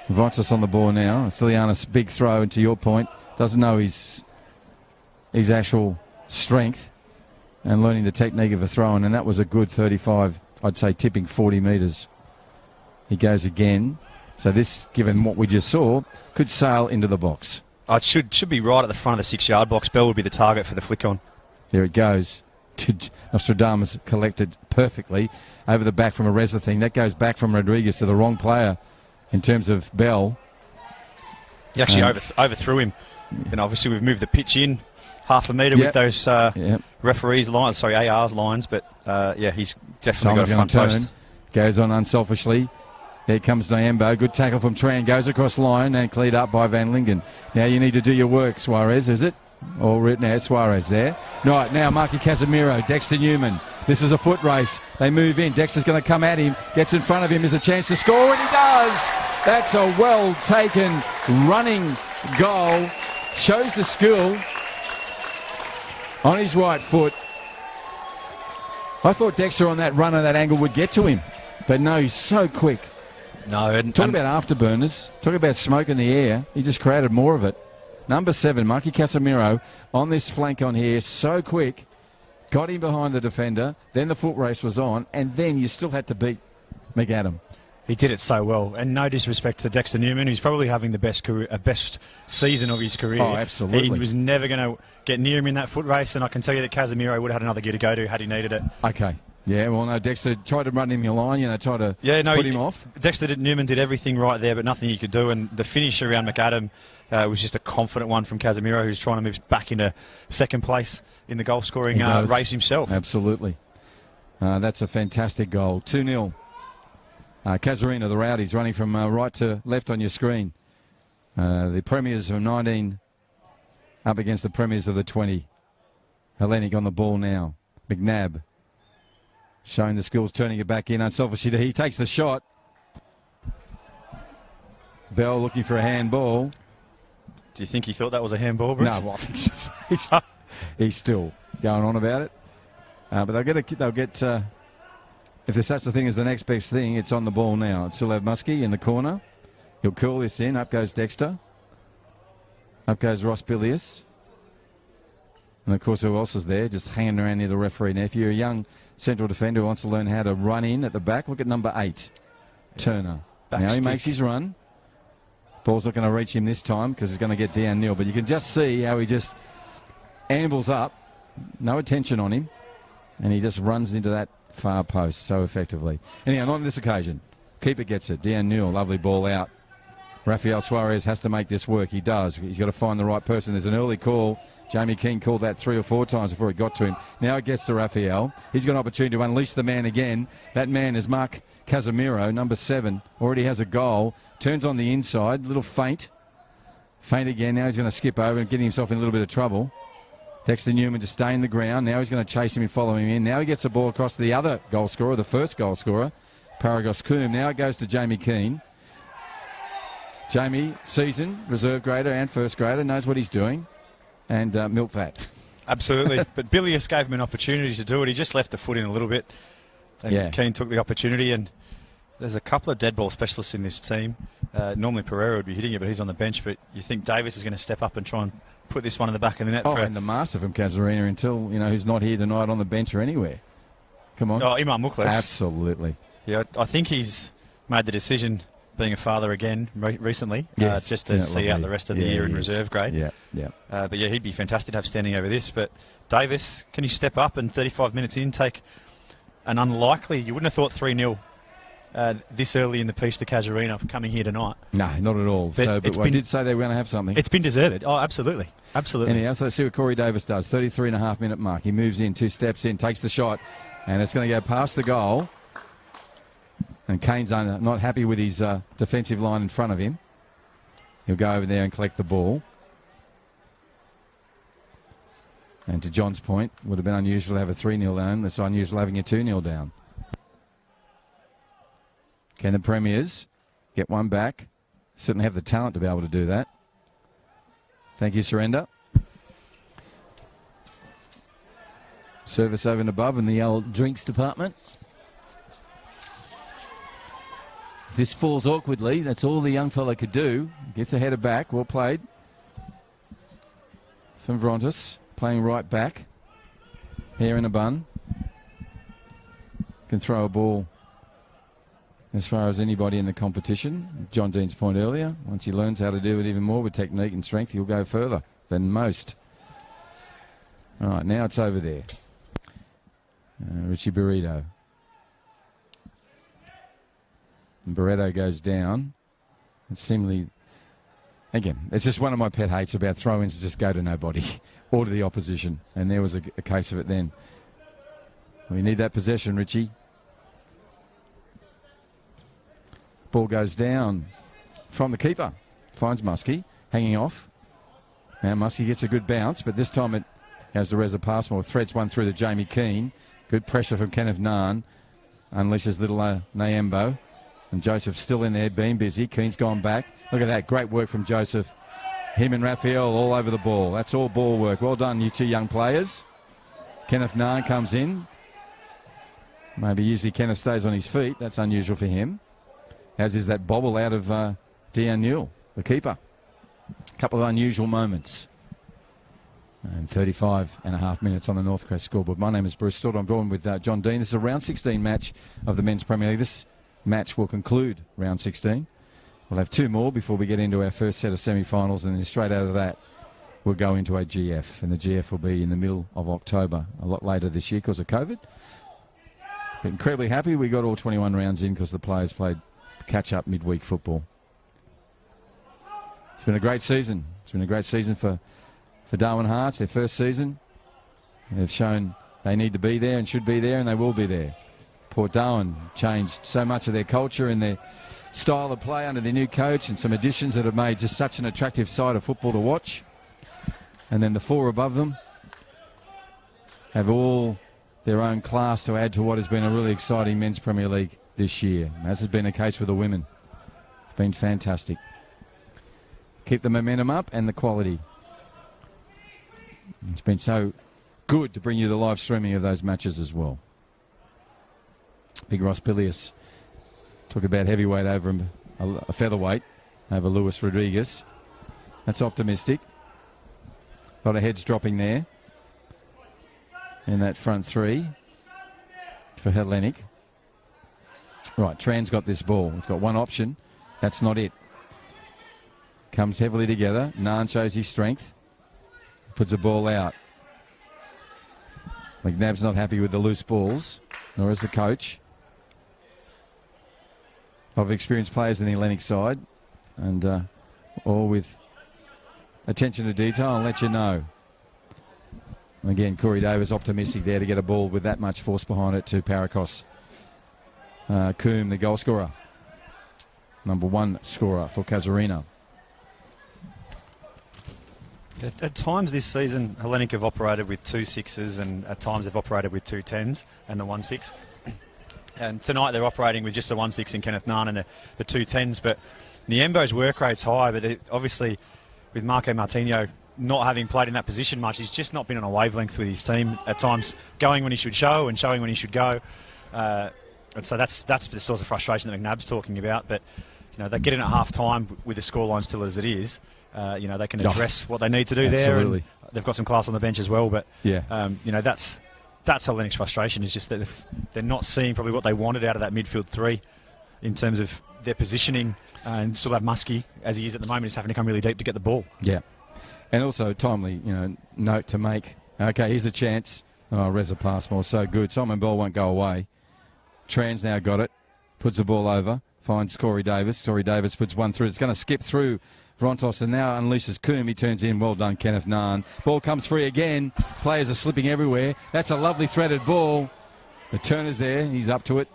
Speaker 1: Vontas on the ball now. Stylianis, big throw, and to your point, doesn't know his actual strength and learning the technique of a throw-in, and that was a good 35, I'd say tipping 40 metres. He goes again. So this, given what we just saw, could sail into the box.
Speaker 2: Oh, it should be right at the front of the 6-yard box. Bell would be the target for the flick on.
Speaker 1: There it goes. Nostradamus collected perfectly over the back from a Reza thing. That goes back from Rodriguez to the wrong player in terms of Bell.
Speaker 2: He actually overthrew him. And obviously we've moved the pitch in half a metre with those referees' lines, AR's lines, but he's definitely got a front post.
Speaker 1: Goes on unselfishly. There comes Nyembo. Good tackle from Tran. Goes across the line and cleared up by Van Lingen. Now you need to do your work, Suarez, is it? Or now Suarez there. Right, now Marky Casemiro, Dexter Newman. This is a foot race. They move in. Dexter's going to come at him. Gets in front of him. There's a chance to score, and he does. That's a well-taken running goal. Shows the skill on his right foot. I thought Dexter on that run at that angle would get to him. But no, he's so quick.
Speaker 2: No,
Speaker 1: Talk about afterburners. Talk about smoke in the air. He just created more of it. Number 7, Marky Casemiro, on this flank on here, so quick. Got him behind the defender. Then the foot race was on. And then you still had to beat McAdam.
Speaker 2: He did it so well. And no disrespect to Dexter Newman, who's probably having the best season of his career.
Speaker 1: Oh, absolutely.
Speaker 2: He was never going to get near him in that foot race. And I can tell you that Casemiro would have had another gear to go to had he needed it.
Speaker 1: Okay. Yeah, well, no, Dexter tried to run him your line, tried to put him off.
Speaker 2: Newman did everything right there, but nothing he could do. And the finish around McAdam was just a confident one from Casemiro, who's trying to move back into second place in the goal-scoring race himself.
Speaker 1: Absolutely. That's a fantastic goal. 2-0. Casuarina, the Rowdies, running from right to left on your screen. The premiers of 19 up against the premiers of the 20. Hellenic on the ball now. McNabb. Showing the skills, turning it back in. Unselfishly, he takes the shot. Bell looking for a handball.
Speaker 2: Do you think he thought that was a handball, Bruce?
Speaker 1: No, well, I think so. He's still going on about it. But they'll get if there's such a thing as the next best thing, it's on the ball now. It's still have Muskie in the corner. He'll curl this in. Up goes Dexter. Up goes Ross Bilius. And, of course, who else is there? Just hanging around near the referee. Now, if you're a young central defender who wants to learn how to run in at the back, look at number 8, Turner. Now he makes his run. Ball's not going to reach him this time because he's going to get downhill. But you can just see how he just ambles up. No attention on him. And he just runs into that far post so effectively. Anyhow, not on this occasion. Keeper gets it. Downhill, lovely ball out. Rafael Suarez has to make this work. He does. He's got to find the right person. There's an early call. Jamie King called that 3 or 4 times before he got to him. Now it gets to Rafael. He's got an opportunity to unleash the man again. That man is Mark Casemiro, number 7. Already has a goal. Turns on the inside. Little feint. Feint again. Now he's going to skip over and get himself in a little bit of trouble. Dexter Newman to stay in the ground. Now he's going to chase him and follow him in. Now he gets the ball across to the other goal scorer, the first goal scorer, Paragos Coombe. Now it goes to Jamie Keane. Jamie, seasoned, reserve grader and first grader, knows what he's doing. And milk that.
Speaker 2: Absolutely. But Bilius gave him an opportunity to do it. He just left the foot in a little bit. And Keane took the opportunity. And there's a couple of dead ball specialists in this team. Normally Pereira would be hitting it, but he's on the bench. But you think Davis is going to step up and try and put this one in the back of the net.
Speaker 1: And the master from Casuarina until, who's not here tonight on the bench or anywhere. Come on.
Speaker 2: Oh, Imam Mukhlis.
Speaker 1: Absolutely.
Speaker 2: Yeah, I think he's made the decision, being a father again recently,
Speaker 1: yes,
Speaker 2: just to see out the rest of the year in reserve grade. But he'd be fantastic to have standing over this. But Davis, can he step up and 35 minutes in take an unlikely, you wouldn't have thought 3-0 this early in the piece to Casuarina coming here tonight.
Speaker 1: No, not at all. But I did say they were going to have something.
Speaker 2: It's been deserved. Oh, absolutely. Absolutely.
Speaker 1: Anyhow, so let's see what Corey Davis does. 33.5-minute mark. He moves in, 2 steps in, takes the shot, and it's going to go past the goal. And Kane's not happy with his defensive line in front of him. He'll go over there and collect the ball. And to John's point, it would have been unusual to have a 3-0 down. It's unusual having a 2-0 down. Can the Premiers get one back? Certainly have the talent to be able to do that. Thank you, Surrender. Service over and above in the old drinks department. If this falls awkwardly, that's all the young fella could do. Gets a header back. Well played from Vrontis. Playing right back. Hair in a bun. Can throw a ball as far as anybody in the competition. John Dean's point earlier, once he learns how to do it even more with technique and strength, he'll go further than most. All right, now it's over there. Richie Burrito. And Barreto goes down. And seemingly, again, it's just one of my pet hates about throw-ins to just go to nobody or to the opposition. And there was a case of it then. We need that possession, Richie. Ball goes down from the keeper. Finds Muskie, hanging off. Now Muskie gets a good bounce, but this time it has the Reza Passmore. Threads one through to Jamie Keane. Good pressure from Kenneth Naan. Unleashes little Nyambo. And Joseph still in there, being busy. Keane's gone back. Look at that, great work from Joseph. Him and Raphael all over the ball. That's all ball work. Well done, you two young players. Kenneth Naan comes in. Maybe usually Kenneth stays on his feet. That's unusual for him. As is that bobble out of Dean Newell, the keeper. A couple of unusual moments. And 35.5 minutes on the Northcrest scoreboard. My name is Bruce Stewart. I'm joined with John Dean. This is a round 16 match of the Men's Premier League. This match will conclude round 16. We'll have 2 more before we get into our first set of semi-finals, and then straight out of that we'll go into a GF. And the GF will be in the middle of October, a lot later this year because of COVID. But incredibly happy we got all 21 rounds in because the players played catch-up midweek football. It's been a great season. It's been a great season for Darwin Hearts, their first season. They've shown they need to be there and should be there, and they will be there. Port Darwin changed so much of their culture and their style of play under their new coach, and some additions that have made just such an attractive side of football to watch. And then the 4 above them have all their own class to add to what has been a really exciting Men's Premier League this year, as has been the case with the women. It's been fantastic. Keep the momentum up and the quality. It's been so good to bring you the live streaming of those matches as well. Big Ross Pilius took about heavyweight over him, a featherweight over Luis Rodriguez. That's optimistic. A lot of heads dropping there in that front 3 for Hellenic. Right, Tran's got this ball. It's got one option. That's not it. Comes heavily together. Naan shows his strength. Puts the ball out. McNabb's not happy with the loose balls, nor is the coach. Of experienced players in the Hellenic side, and all with attention to detail. I'll let you know. And again, Corey Davis optimistic there to get a ball with that much force behind it to Parakos. Coombe, the goal scorer. Number 1 scorer for Casuarina.
Speaker 2: At times this season, Hellenic have operated with 2 6s, and at times they've operated with 2 10s and the 1 6. And tonight they're operating with just the 1 6 in Kenneth Naan and the 2 10s. But Nyembo's work rate's high, but obviously with Marco Martino not having played in that position much, he's just not been on a wavelength with his team at times, going when he should show and showing when he should go. And so that's the sort of frustration that McNabb's talking about. But they get in at half time with the scoreline still as it is. They can address what they need to do there. And they've got some class on the bench as well. But that's Hellenic's frustration, is just that they're not seeing probably what they wanted out of that midfield 3 in terms of their positioning, and still have Muskie, as he is at the moment, is having to come really deep to get the ball. Yeah.
Speaker 1: And also timely, note to make. Okay, here's a chance. Oh, Reza Passmore, so good. Simon Bell won't go away. Tran's now got it. puts the ball over, finds Corey Davis. Corey Davis puts one through. It's going to skip through Rontos and now unleashes Coombe. He turns in. Well done, Kenneth Nahn. Ball comes free again. Players are slipping everywhere. That's a lovely threaded ball. The Turner's there. He's up to it.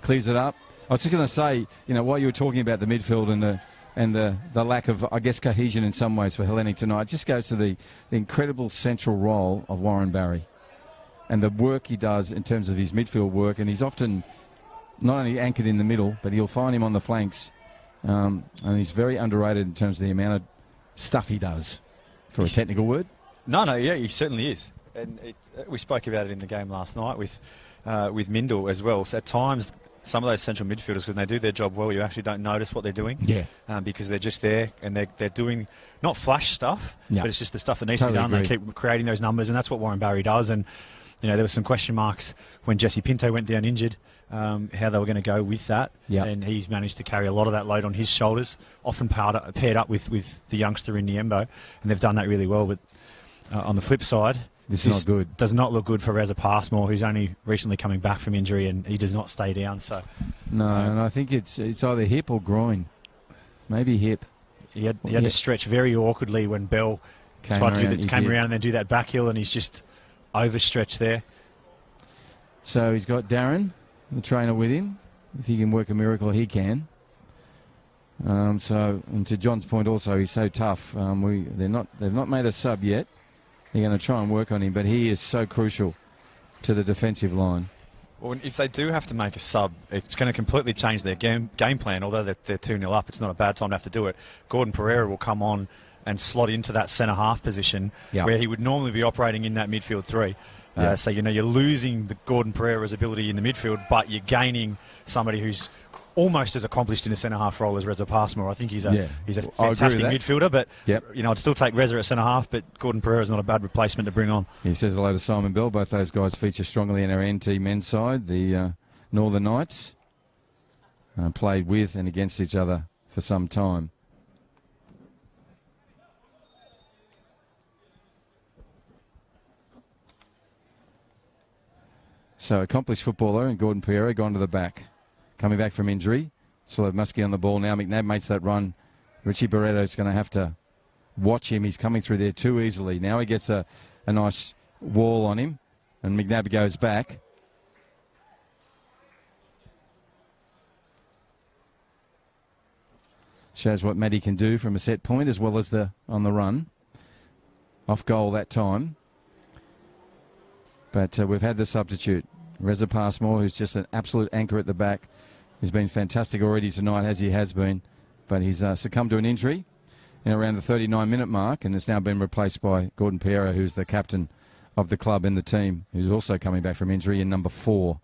Speaker 1: Clears it up. I was just going to say, while you were talking about the midfield and the lack of, I guess, cohesion in some ways for Hellenic tonight, it just goes to the incredible central role of Warren Barry and the work he does in terms of his midfield work. And he's often not only anchored in the middle, but you'll find him on the flanks. And he's very underrated in terms of the amount of stuff he does, for a technical word.
Speaker 2: No, yeah, he certainly is. And we spoke about it in the game last night with Mindel as well. So at times, some of those central midfielders, when they do their job well, you actually don't notice what they're doing.
Speaker 1: Yeah.
Speaker 2: Because they're just there and they're doing not flash stuff, but it's just the stuff that needs to be done.
Speaker 1: Agree.
Speaker 2: They keep creating those numbers, and that's what Warren Barry does. And there were some question marks when Jesse Pinto went down injured, how they were going to go with that.
Speaker 1: Yep.
Speaker 2: And he's managed to carry a lot of that load on his shoulders, often paired up with the youngster in Niembo, and they've done that really well. But on the flip side,
Speaker 1: this is not good.
Speaker 2: Does not look good for Reza Passmore, who's only recently coming back from injury, and he does not stay down. So
Speaker 1: no, and I think it's either hip or groin, maybe hip.
Speaker 2: He had to stretch very awkwardly when Bell came around and then do that back heel, and he's just overstretched there.
Speaker 1: So he's got Darren, the trainer, with him. If he can work a miracle, he can. And to John's point also, he's so tough. They've not made a sub yet. They're going to try and work on him, but he is so crucial to the defensive line.
Speaker 2: Well, if they do have to make a sub, it's going to completely change their game plan. Although they're 2-0 up, it's not a bad time to have to do it. Gordon Pereira will come on and slot into that centre-half position where he would normally be operating in that midfield three. So, you're losing the Gordon Pereira's ability in the midfield, but you're gaining somebody who's almost as accomplished in the centre-half role as Reza Passmore. I think he's a fantastic midfielder, but I'd still take Reza at centre-half, but Gordon Pereira is not a bad replacement to bring on.
Speaker 1: He says hello to Simon Bell. Both those guys feature strongly in our NT men's side. The Northern Knights played with and against each other for some time. So accomplished footballer and Gordon Pereira gone to the back. Coming back from injury. Still have Muskie on the ball now. McNabb makes that run. Richie Barretto's going to have to watch him. He's coming through there too easily. Now he gets a nice wall on him. And McNabb goes back. Shows what Matty can do from a set point as well as on the run. Off goal that time. But we've had the substitute. Reza Passmore, who's just an absolute anchor at the back. He's been fantastic already tonight, as he has been. But he's succumbed to an injury in around the 39-minute mark and has now been replaced by Gordon Pereira, who's the captain of the club and the team, who's also coming back from injury in number 4.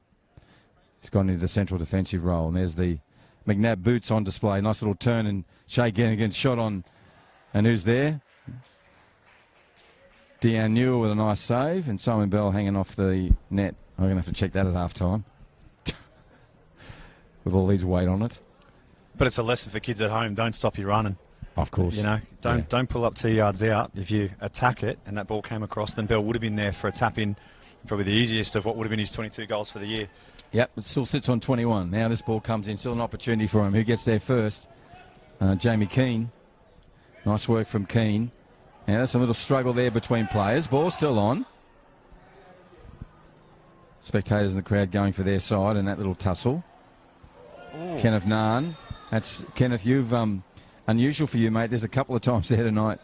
Speaker 1: He's gone into the central defensive role. And there's the McNabb boots on display. Nice little turn and Shea Gannigan shot on. And who's there? Deanne Newell with a nice save, and Simon Bell hanging off the net. I'm going to have to check that at half-time with all these weight on it.
Speaker 2: But it's a lesson for kids at home. Don't stop your running.
Speaker 1: Of course.
Speaker 2: Don't pull up 2 yards out. If you attack it and that ball came across, then Bell would have been there for a tap-in. Probably the easiest of what would have been his 22 goals for the year.
Speaker 1: Yep, it still sits on 21. Now this ball comes in. Still an opportunity for him. Who gets there first? Jamie Keane. Nice work from Keane. Now there's a little struggle there between players. Ball still on. Spectators in the crowd going for their side in that little tussle. Ooh. Kenneth Nahn. That's Kenneth. You've unusual for you, mate. There's a couple of times there tonight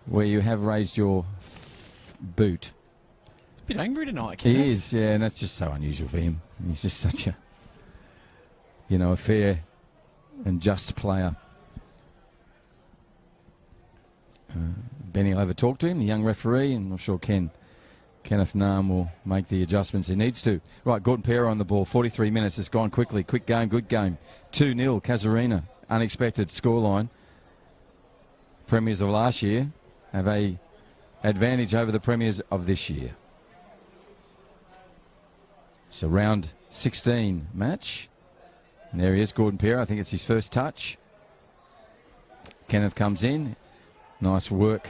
Speaker 1: where you have raised your boot.
Speaker 2: He's a bit angry tonight, Kenneth.
Speaker 1: He is, yeah, and that's just so unusual for him. He's just such a fair and just player. Benny will have a talk to him, the young referee, and I'm sure Kenneth Nahn will make the adjustments he needs to. Right, Gordon Pereira on the ball. 43 minutes. It's gone quickly. Quick game, good game. 2-0, Casuarina. Unexpected scoreline. Premiers of last year have a advantage over the premiers of this year. It's a round 16 match. And there he is, Gordon Pereira. I think it's his first touch. Kenneth comes in. Nice work.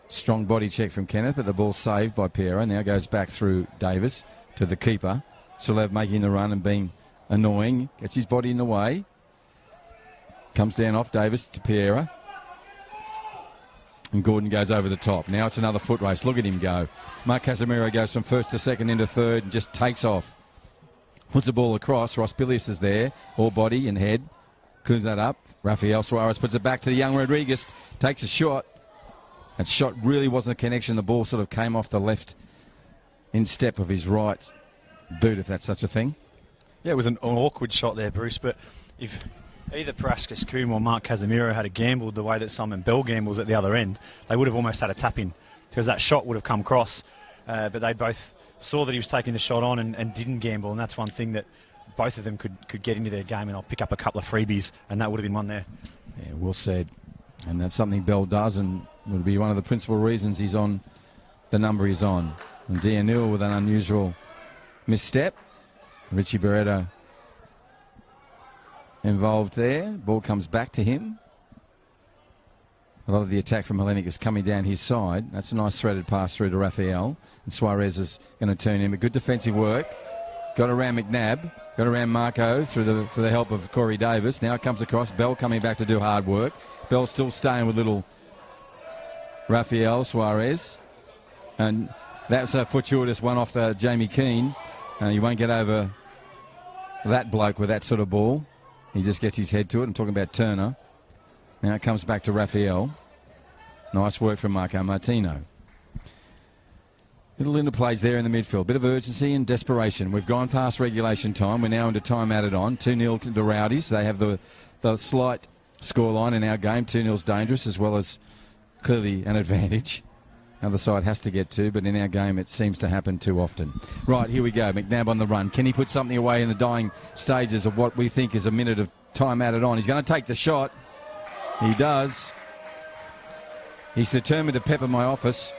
Speaker 1: Strong body check from Kenneth, but the ball saved by Pereira. Now goes back through Davis to the keeper. Solev making the run and being annoying. Gets his body in the way. Comes down off Davis to Piera. And Gordon goes over the top. Now it's another foot race. Look at him go. Mark Casemiro goes from first to second into third and just takes off. Puts the ball across. Ross Bilius is there. All body and head. Cleans that up. Rafael Suarez puts it back to the young Rodriguez. Takes a shot. That shot really wasn't a connection. The ball sort of came off the left instep of his right boot, if that's such a thing.
Speaker 2: Yeah, it was an awkward shot there, Bruce, but if either Parascus Coombe or Mark Casemiro had gambled the way that Simon Bell gambles at the other end, they would have almost had a tap-in because that shot would have come cross. But they both saw that he was taking the shot on and didn't gamble, and that's one thing that both of them could get into their game, and I'll pick up a couple of freebies, and that would have been one there.
Speaker 1: Yeah, well said. And that's something Bell does, and would be one of the principal reasons he's on the number he's on. And D'Anil with an unusual misstep. Richie Beretta involved there. Ball comes back to him. A lot of the attack from Hellenic is coming down his side. That's a nice threaded pass through to Rafael. And Suarez is going to turn him. A good defensive work. Got around McNabb. Got around Marco for the help of Corey Davis. Now it comes across. Bell coming back to do hard work. Bell still staying with little Rafael Suarez. And that's a fortuitous one off the Jamie Keane. You won't get over that bloke with that sort of ball. He just gets his head to it. I'm talking about Turner. Now it comes back to Rafael. Nice work from Marco Martino. Little interplays there in the midfield. Bit of urgency and desperation. We've gone past regulation time. We're now into time added on. 2-0 to Rowdies. They have the slight scoreline in our game. 2-0's dangerous as well as clearly an advantage. Other side has to get to, but in our game it seems to happen too often. Right, here we go. McNabb on the run. Can he put something away in the dying stages of what we think is a minute of time added on? He's going to take the shot. He does. He's determined to pepper my office.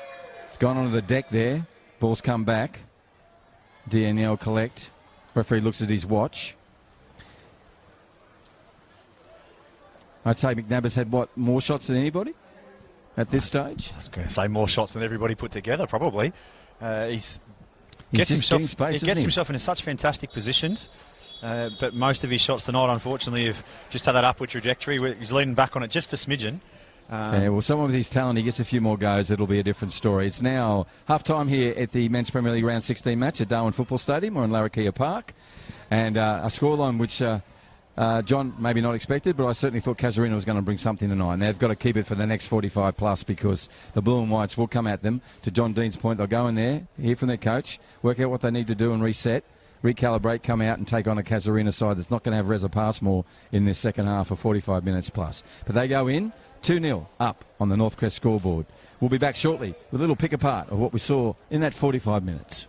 Speaker 1: He's gone onto the deck there. Ball's come back. DNL collect. Referee looks at his watch. I'd say McNabb has had, what, more shots than anybody at this stage?
Speaker 2: I was going to say more shots than everybody put together, probably. He gets himself in such fantastic positions, but most of his shots tonight, unfortunately, have just had that upward trajectory. He's leaning back on it just a smidgen.
Speaker 1: Yeah, well, someone with his talent, he gets a few more goes, it'll be a different story. It's now half-time here at the Men's Premier League Round 16 match at Darwin Football Stadium or in Larrakia Park. And a scoreline which... John, maybe not expected, but I certainly thought Casuarina was going to bring something tonight. And they've got to keep it for the next 45 plus because the Blue and Whites will come at them. To John Dean's point, they'll go in there, hear from their coach, work out what they need to do and reset, recalibrate, come out and take on a Casuarina side that's not going to have Reza Passmore in this second half for 45 minutes plus. But they go in, 2-0 up on the Northcrest scoreboard. We'll be back shortly with a little pick apart of what we saw in that 45 minutes.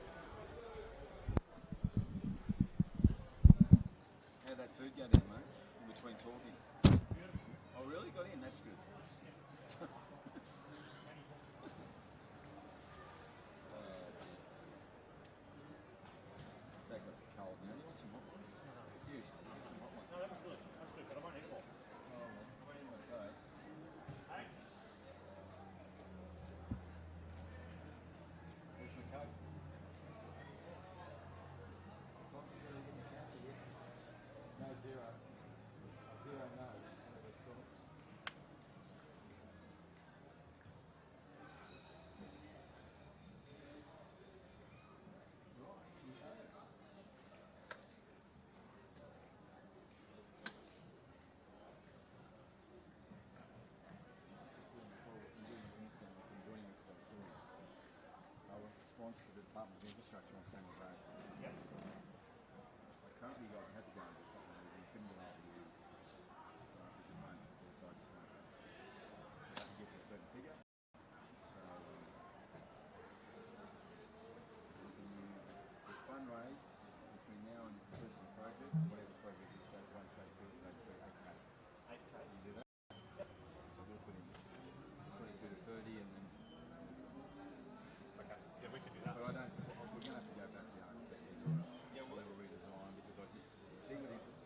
Speaker 1: To the Department of Infrastructure on Samuel Road. Yes. I currently had to go and do something that we couldn't get able to use. At the moment, so I just have to get to a certain figure. So we can use the fundraise between now and the completion of the project, whatever project is stage 1, stage 2, stage 3, 8K. 8K, you do that? Yep. So we'll put in 22 to 30 and then.
Speaker 2: Yeah, we can do that.
Speaker 1: But I don't. We're going to have to go back to the architect and do a redesign because I just think with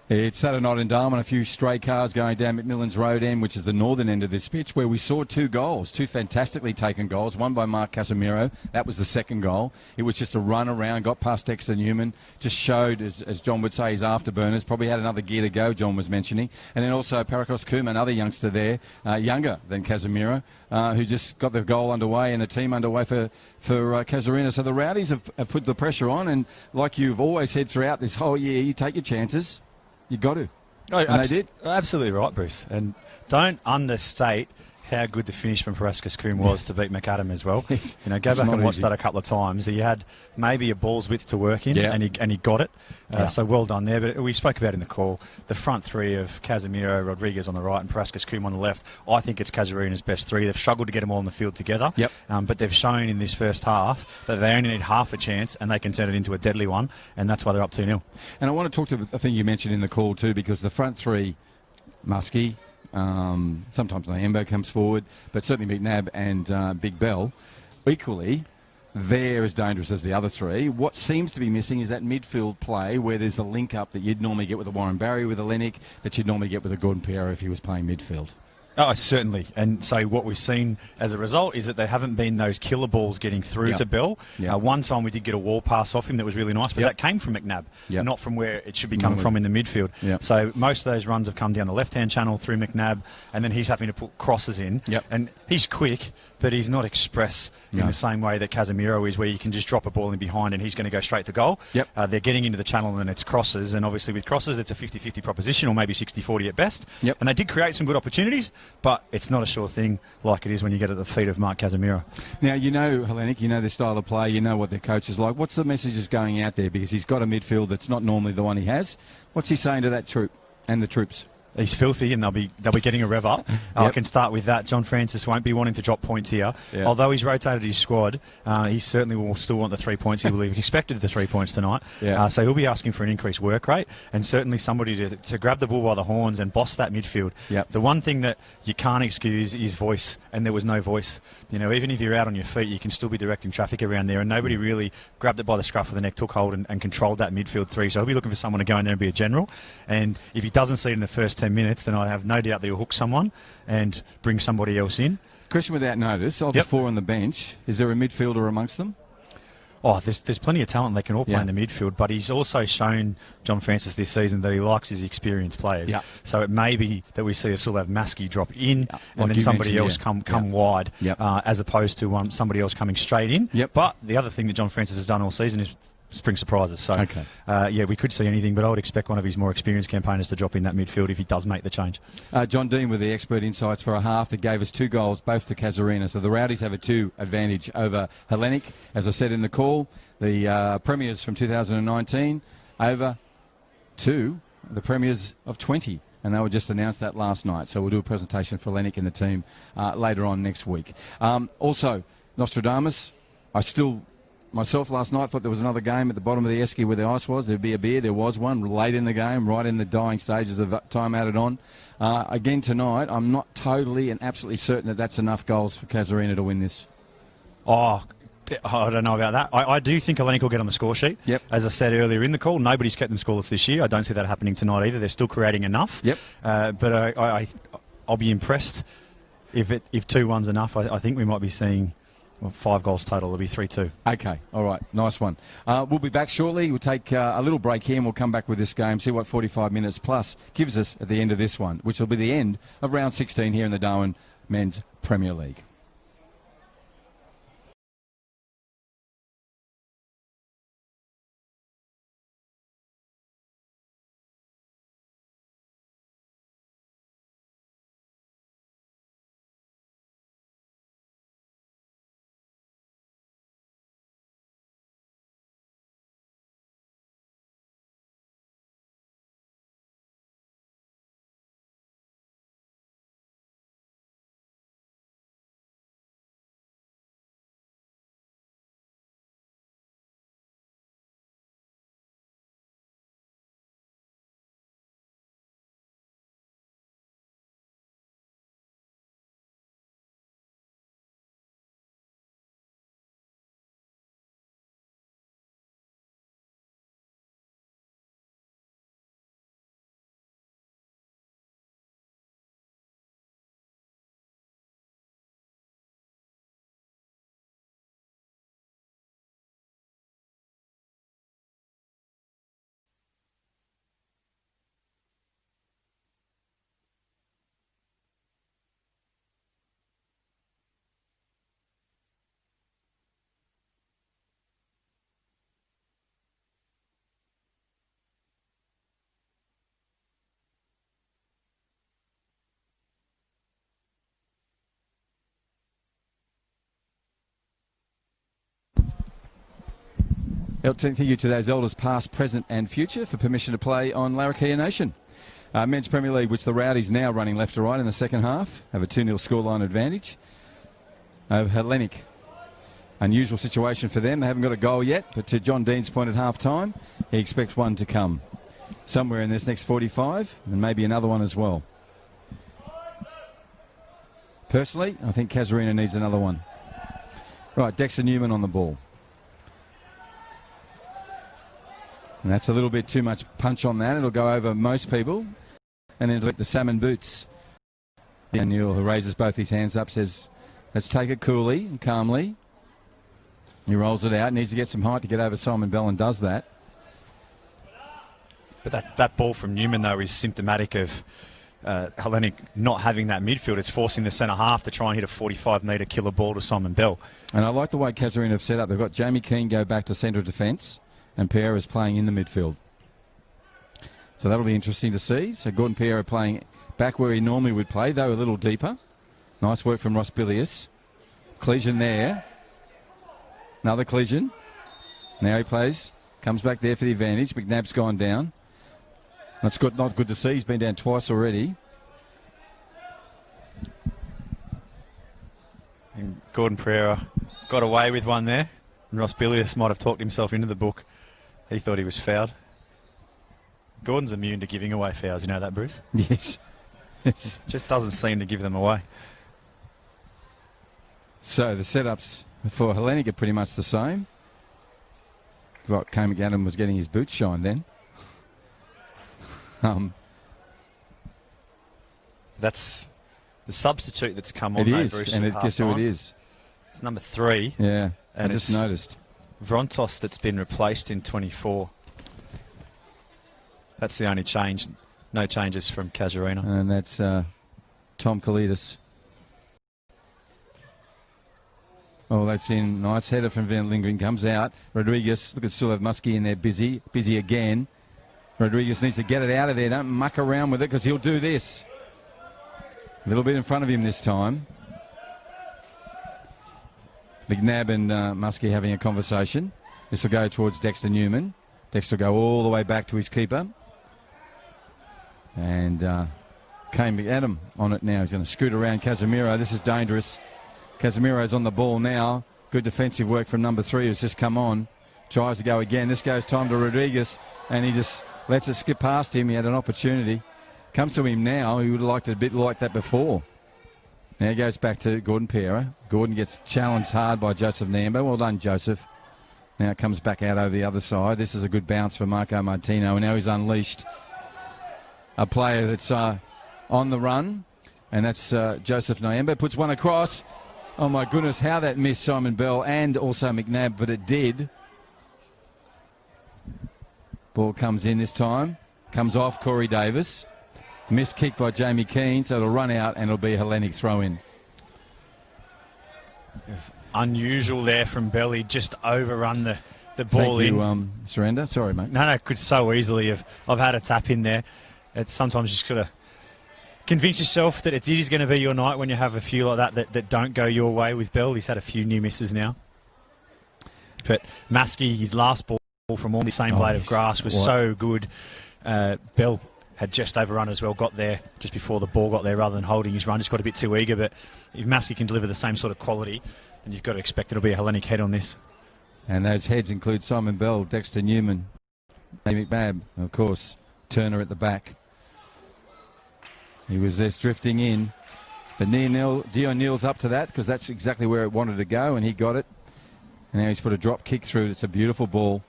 Speaker 1: It's Saturday night in Darwin, a few stray cars going down McMillan's Road end, which is the northern end of this pitch, where we saw two goals, two fantastically taken goals, one by Mark Casemiro. That was the second goal. It was just a run around, got past Dexter Newman, just showed, as John would say, his afterburners. Probably had another gear to go, John was mentioning. And then also Parakos Kuma, another youngster there, younger than Casemiro, who just got the goal underway and the team underway for Casuarina. So the Rowdies have put the pressure on, and like you've always said throughout this whole year, you take your chances. You got to.
Speaker 2: Oh,
Speaker 1: and they did.
Speaker 2: Absolutely right, Bruce. And don't understate how good the finish from Parascus Coombe was to beat McAdam as well. Go back and watch that a couple of times. He had maybe a ball's width to work in, and he got it. So well done there. But we spoke about in the call, the front three of Casemiro, Rodriguez on the right and Parascus Coombe on the left. I think it's Casuarina's best three. They've struggled to get them all on the field together. But they've shown in this first half that they only need half a chance and they can turn it into a deadly one, and that's why they're up 2-0.
Speaker 1: And I want to talk to the thing you mentioned in the call too, because the front three, Muskie, sometimes Lambo comes forward, but certainly McNabb and Big Bell, equally, they're as dangerous as the other three. What seems to be missing is that midfield play where there's the link-up that you'd normally get with a Warren Barry, with a Hellenic, that you'd normally get with a Gordon Pierre if he was playing midfield.
Speaker 2: Oh, certainly. And so what we've seen as a result is that there haven't been those killer balls getting through to Bell. One time we did get a wall pass off him that was really nice, but that came from McNabb, not from where it should be coming from in the midfield. So most of those runs have come down the left-hand channel through McNabb, and then he's having to put crosses in. And he's quick, but he's not express in the same way that Casemiro is, where you can just drop a ball in behind and he's going to go straight to goal. They're getting into the channel and it's crosses, and obviously with crosses it's a 50-50 proposition, or maybe 60-40 at best. And they did create some good opportunities, but it's not a sure thing like it is when you get at the feet of Mark Casemiro.
Speaker 1: Now, you know Hellenic, you know their style of play, you know what their coach is like. What's the messages going out there? Because he's got a midfield that's not normally the one he has. What's he saying to that troop and the troops?
Speaker 2: He's filthy, and they'll be getting a rev up. I can start with that. John Francis won't be wanting to drop points here. Although he's rotated his squad, he certainly will still want the 3 points. He will have expected the 3 points tonight. So he'll be asking for an increased work rate, and certainly somebody to grab the bull by the horns and boss that midfield. The one thing that you can't excuse is voice, and there was no voice. You know, even if you're out on your feet, you can still be directing traffic around there, and nobody really grabbed it by the scruff of the neck, took hold and controlled that midfield three. So he'll be looking for someone to go in there and be a general, and if he doesn't see it in the first 10 minutes, then I have no doubt that he'll hook someone and bring somebody else in.
Speaker 1: Question without notice, of the four on the bench, is there a midfielder amongst them?
Speaker 2: Oh, there's plenty of talent. They can all play in the midfield, but he's also shown, John Francis, this season that he likes his experienced players. So it may be that we see a sort of Maskey drop in and then somebody else come wide, as opposed to somebody else coming straight in. But the other thing that John Francis has done all season is spring surprises. So, we could see anything, but I would expect one of his more experienced campaigners to drop in that midfield if he does make the change.
Speaker 1: John Dean with the expert insights for a half that gave us 2 goals, both to Casuarina. So the Rowdies have a 2 advantage over Hellenic. As I said in the call, the Premiers from 2019 over to the Premiers of 20. And they were just announced that last night. So we'll do a presentation for Hellenic and the team later on next week. Also, Nostradamus, myself last night thought there was another game at the bottom of the esky where the ice was. There'd be a beer. There was one late in the game, right in the dying stages of time added on. Again tonight, I'm not totally and absolutely certain that that's enough goals for Casuarina to win this.
Speaker 2: Oh, I don't know about that. I do think Hellenic will get on the score sheet. As I said earlier in the call, nobody's kept them scoreless this year. I don't see that happening tonight either. They're still creating enough. But I'll be impressed if 2-1's enough. I think we might be seeing 5 goals total. It'll be 3-2.
Speaker 1: Okay, all right, nice one. We'll be back shortly. We'll take a little break here and we'll come back with this game, see what 45 minutes plus gives us at the end of this one, which will be the end of round 16 here in the Darwin Men's Premier League. Thank you to those elders past, present and future for permission to play on Larrakia Nation. Men's Premier League, which the Rowdies now running left to right in the second half, have a 2-0 scoreline advantage over Hellenic. Unusual situation for them. They haven't got a goal yet, but to John Dean's point at half-time, he expects one to come somewhere in this next 45 and maybe another one as well. Personally, I think Casuarina needs another one. Right, Dexter Newman on the ball. And that's a little bit too much punch on that. It'll go over most people. And then the salmon boots. Newell, who raises both his hands up, says, let's take it coolly and calmly. He rolls it out. Needs to get some height to get over Simon Bell and does that.
Speaker 2: But that ball from Newman, though, is symptomatic of Hellenic not having that midfield. It's forcing the centre half to try and hit a 45-metre killer ball to Simon Bell. And
Speaker 1: I like the way Casuarina have set up. They've got Jamie Keane go back to centre of defence, and Pierre is playing in the midfield. So that'll be interesting to see. So Gordon Pierre playing back where he normally would play, though a little deeper. Nice work from Ross Bilius. Collision there. Another collision. Now he plays. Comes back there for the advantage. McNabb's gone down. That's good. Not good to see. He's been down twice already.
Speaker 2: And Gordon Pereira got away with one there. And Ross Bilius might have talked himself into the book. He thought he was fouled. Gordon's immune to giving away fouls. You know that, Bruce?
Speaker 1: Yes. Yes.
Speaker 2: Just doesn't seem to give them away.
Speaker 1: So the setups for Hellenic are pretty much the same. Like Kane McAdam was getting his boots shined then.
Speaker 2: That's the substitute that's come on.
Speaker 1: It is, and guess who it is?
Speaker 2: It's number 3.
Speaker 1: Yeah,
Speaker 2: and
Speaker 1: I just noticed.
Speaker 2: Vrontos that's been replaced in 24. That's the only change. No changes from Casuarina.
Speaker 1: And that's Tom Kalidas. Oh, that's in. Nice header from Van Lindgren. Comes out. Rodriguez. Look at still have Muskie in there. Busy again. Rodriguez needs to get it out of there. Don't muck around with it because he'll do this. A little bit in front of him this time. McNabb and Muskie having a conversation. This will go towards Dexter Newman. Dexter will go all the way back to his keeper. And Kane McAdam on it now. He's going to scoot around Casemiro. This is dangerous. Casemiro's on the ball now. Good defensive work from number 3 who's just come on. Tries to go again. This goes time to Rodriguez. And he just lets it skip past him. He had an opportunity. Comes to him now. He would have liked it a bit like that before. Now he goes back to Gordon Pereira. Gordon gets challenged hard by Joseph Nambo. Well done, Joseph. Now it comes back out over the other side. This is a good bounce for Marco Martino. And now he's unleashed a player that's on the run. And that's Joseph Nyemba. Puts one across. Oh, my goodness, how that missed Simon Bell and also McNabb, but it did. Ball comes in this time. Comes off Corey Davis. Missed kick by Jamie Keane, so it'll run out and it'll be a Hellenic throw-in.
Speaker 2: It's unusual there from Bell. He just overrun the ball in.
Speaker 1: Thank you, Surrender. Sorry, mate.
Speaker 2: No, could so easily have. I've had a tap in there. It's sometimes you just got to convince yourself that it is going to be your night when you have a few like that don't go your way with Bell. He's had a few new misses now. But Maskey, his last ball from on the same blade of grass was so good. Bell had just overrun as well, got there just before the ball got there rather than holding his run. Just got a bit too eager, but if Maskey can deliver the same sort of quality, then you've got to expect it'll be a Hellenic head on this.
Speaker 1: And those heads include Simon Bell, Dexter Newman, Amy McNabb, of course, Turner at the back. He was there drifting in. But Dion Neal's up to that because that's exactly where it wanted to go, and he got it. And now he's put a drop kick through. It's a beautiful ball.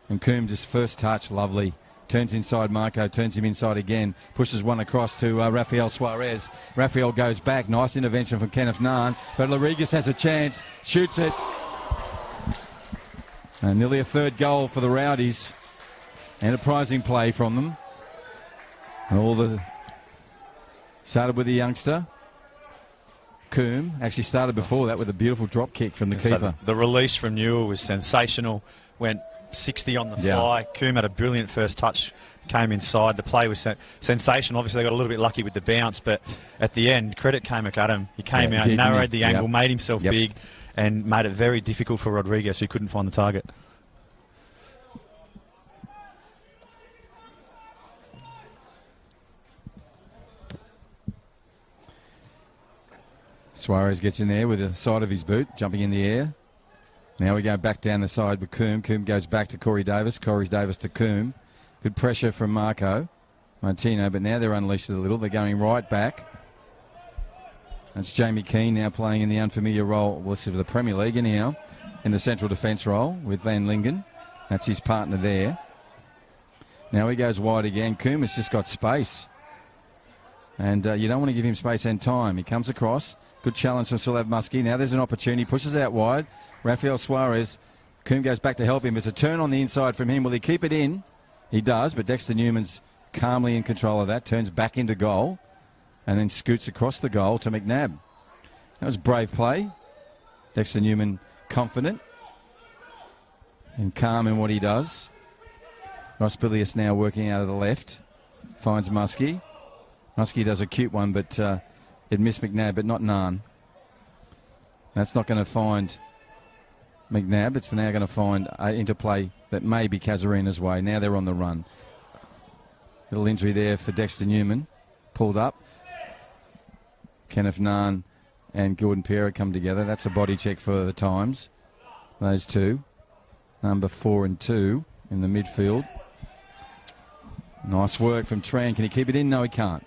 Speaker 1: And Coombs, his first touch, lovely. Turns inside Marco, turns him inside again. Pushes one across to Rafael Suarez. Rafael goes back. Nice intervention from Kenneth Nahn. But Rodriguez has a chance. Shoots it. And nearly a third goal for the Rowdies. Enterprising play from them. And started with the youngster. Coombe actually started before that with a beautiful drop kick from the keeper.
Speaker 2: The release from Newell was sensational. Went 60 on the fly. Coombe had a brilliant first touch. Came inside. The play was sensational. Obviously, they got a little bit lucky with the bounce, but at the end, credit Kane McAdam. He came out, narrowed the angle, made himself big, and made it very difficult for Rodriguez, who couldn't find the target.
Speaker 1: Suarez gets in there with the side of his boot, jumping in the air. Now we go back down the side with Coombe. Coombe goes back to Corey Davis. Corey Davis to Coombe. Good pressure from Marco Martino, but now they're unleashed a little. They're going right back. That's Jamie Keane now playing in the unfamiliar role, of the Premier League anyhow, in the central defence role with Van Lingen. That's his partner there. Now he goes wide again. Kuma's just got space. And you don't want to give him space and time. He comes across. Good challenge from Sulav Muskie. Now there's an opportunity. Pushes out wide. Rafael Suarez. Coombe goes back to help him. It's a turn on the inside from him. Will he keep it in? He does, but Dexter Newman's calmly in control of that. Turns back into goal and then scoots across the goal to McNabb. That was brave play. Dexter Newman confident and calm in what he does. Ross Bilius now working out of the left. Finds Muskie. Muskie does a cute one, but it missed McNabb, but not Naan. That's not going to find McNabb. It's now going to find interplay that may be Casuarina's way. Now they're on the run. Little injury there for Dexter Newman. Pulled up. Kenneth Naan and Gordon Pereira come together. That's a body check for the Times. Those two. Number 4 and 2 in the midfield. Nice work from Tran. Can he keep it in? No, he can't.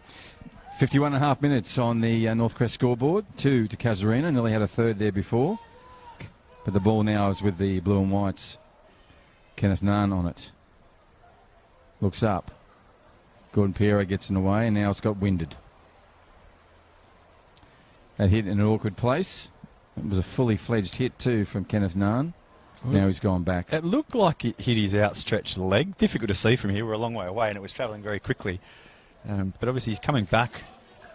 Speaker 1: 51.5 minutes on the Northcrest scoreboard. 2 to Casuarina. Nearly had a third there before. But the ball now is with the blue and whites. Kenneth Naan on it. Looks up. Gordon Pereira gets in the way, and now it's got winded. That hit in an awkward place. It was a fully fledged hit too from Kenneth Naan. Now he's gone back.
Speaker 2: It looked like it hit his outstretched leg. Difficult to see from here. We're a long way away, and it was travelling very quickly. But obviously he's coming back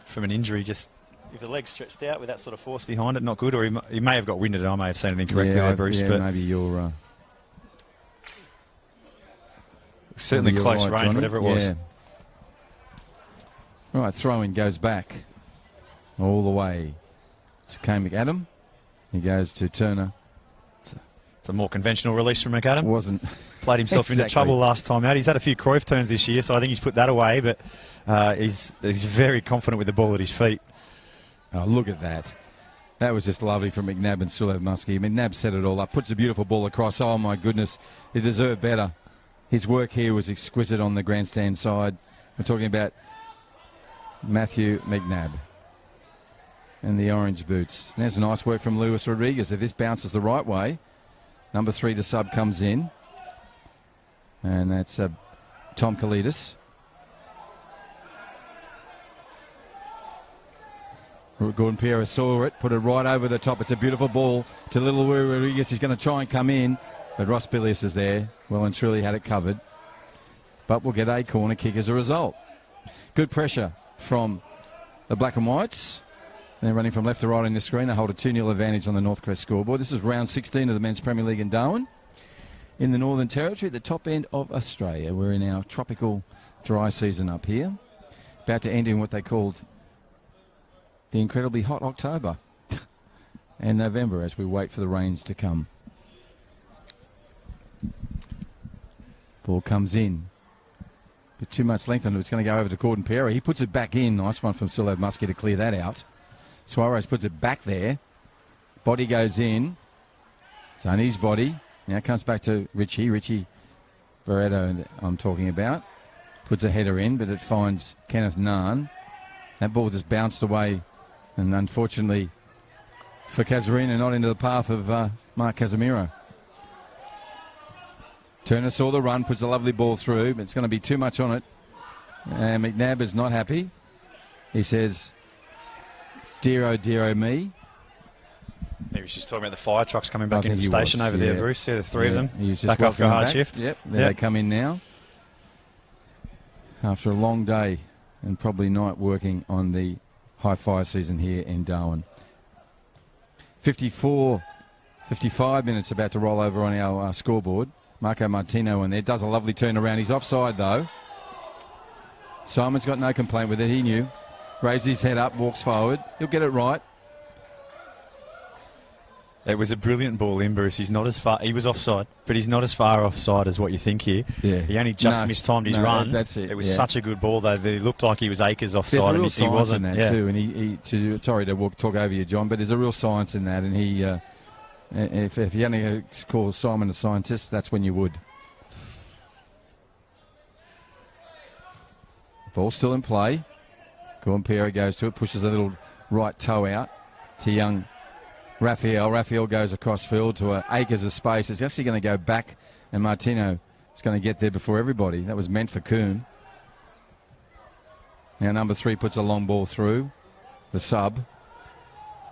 Speaker 2: from an injury. Just if the leg's stretched out with that sort of force behind it, not good. Or he may have got winded, and I may have seen it incorrectly there, Bruce.
Speaker 1: Yeah,
Speaker 2: but
Speaker 1: maybe you're...
Speaker 2: certainly close
Speaker 1: right,
Speaker 2: range,
Speaker 1: Johnny.
Speaker 2: whatever it was.
Speaker 1: Yeah. All right, throw-in goes back all the way to Kane McAdam. He goes to Turner.
Speaker 2: It's a more conventional release from McAdam.
Speaker 1: Wasn't.
Speaker 2: Played himself into trouble last time out. He's had a few Cruyff turns this year, so I think he's put that away, but he's very confident with the ball at his feet.
Speaker 1: Oh, look at that. That was just lovely from McNabb and Sulav Muskie. I mean, Nab set it all up, puts a beautiful ball across. Oh, my goodness. He deserved better. His work here was exquisite on the grandstand side. We're talking about Matthew McNabb and the orange boots. There's a nice work from Luis Rodriguez. If this bounces the right way, number 3 to sub comes in. And that's Tom Kalidas. Gordon Pereira saw it, put it right over the top. It's a beautiful ball to little Rodriguez. He's going to try and come in, but Ross Bilius is there. Well and truly had it covered. But we'll get a corner kick as a result. Good pressure from the black and whites. They're running from left to right on the screen. They hold a 2-0 advantage on the Northcrest scoreboard. This is round 16 of the Men's Premier League in Darwin. In the Northern Territory, at the top end of Australia. We're in our tropical dry season up here. About to end in what they called the incredibly hot October and November as we wait for the rains to come. Ball comes in. Bit too much length on it. It's going to go over to Gordon Pereira. He puts it back in. Nice one from Sulav Muskie to clear that out. Suarez puts it back there. Body goes in. It's on his body. Now it comes back to Richie Barreto I'm talking about. Puts a header in, but it finds Kenneth Naan. That ball just bounced away, and unfortunately for Casuarina, not into the path of Mark Casemiro. Turner saw the run, puts a lovely ball through, but it's going to be too much on it. And McNabb is not happy. He says, dear oh me.
Speaker 2: He was just talking about the fire trucks coming back into the station over there, Bruce. Yeah, the three of them.
Speaker 1: He's just
Speaker 2: back after a hard shift.
Speaker 1: Yep, there they come in now. After a long day and probably night working on the high fire season here in Darwin. 55 minutes about to roll over on our scoreboard. Marco Martino in there. Does a lovely turnaround. He's offside, though. Simon's got no complaint with it. He knew. Raises his head up, walks forward. He'll get it right.
Speaker 2: It was a brilliant ball in, Bruce. He's not as far. He was offside, but he's not as far offside as what you think here.
Speaker 1: Yeah.
Speaker 2: He only just mistimed his run.
Speaker 1: That's it.
Speaker 2: It was such a good ball, though. It looked like he was acres offside,
Speaker 1: and
Speaker 2: he wasn't.
Speaker 1: In that too. And sorry to talk over you, John, but there's a real science in that. And he, if you only call Simon a scientist, that's when you would. Ball still in play. Gordon Pereira goes to it, pushes a little right toe out to young Raphael. Raphael goes across field to acres of space. It's actually going to go back, and Martino It's going to get there before everybody. That was meant for Coombe. Now number 3 puts a long ball through the sub.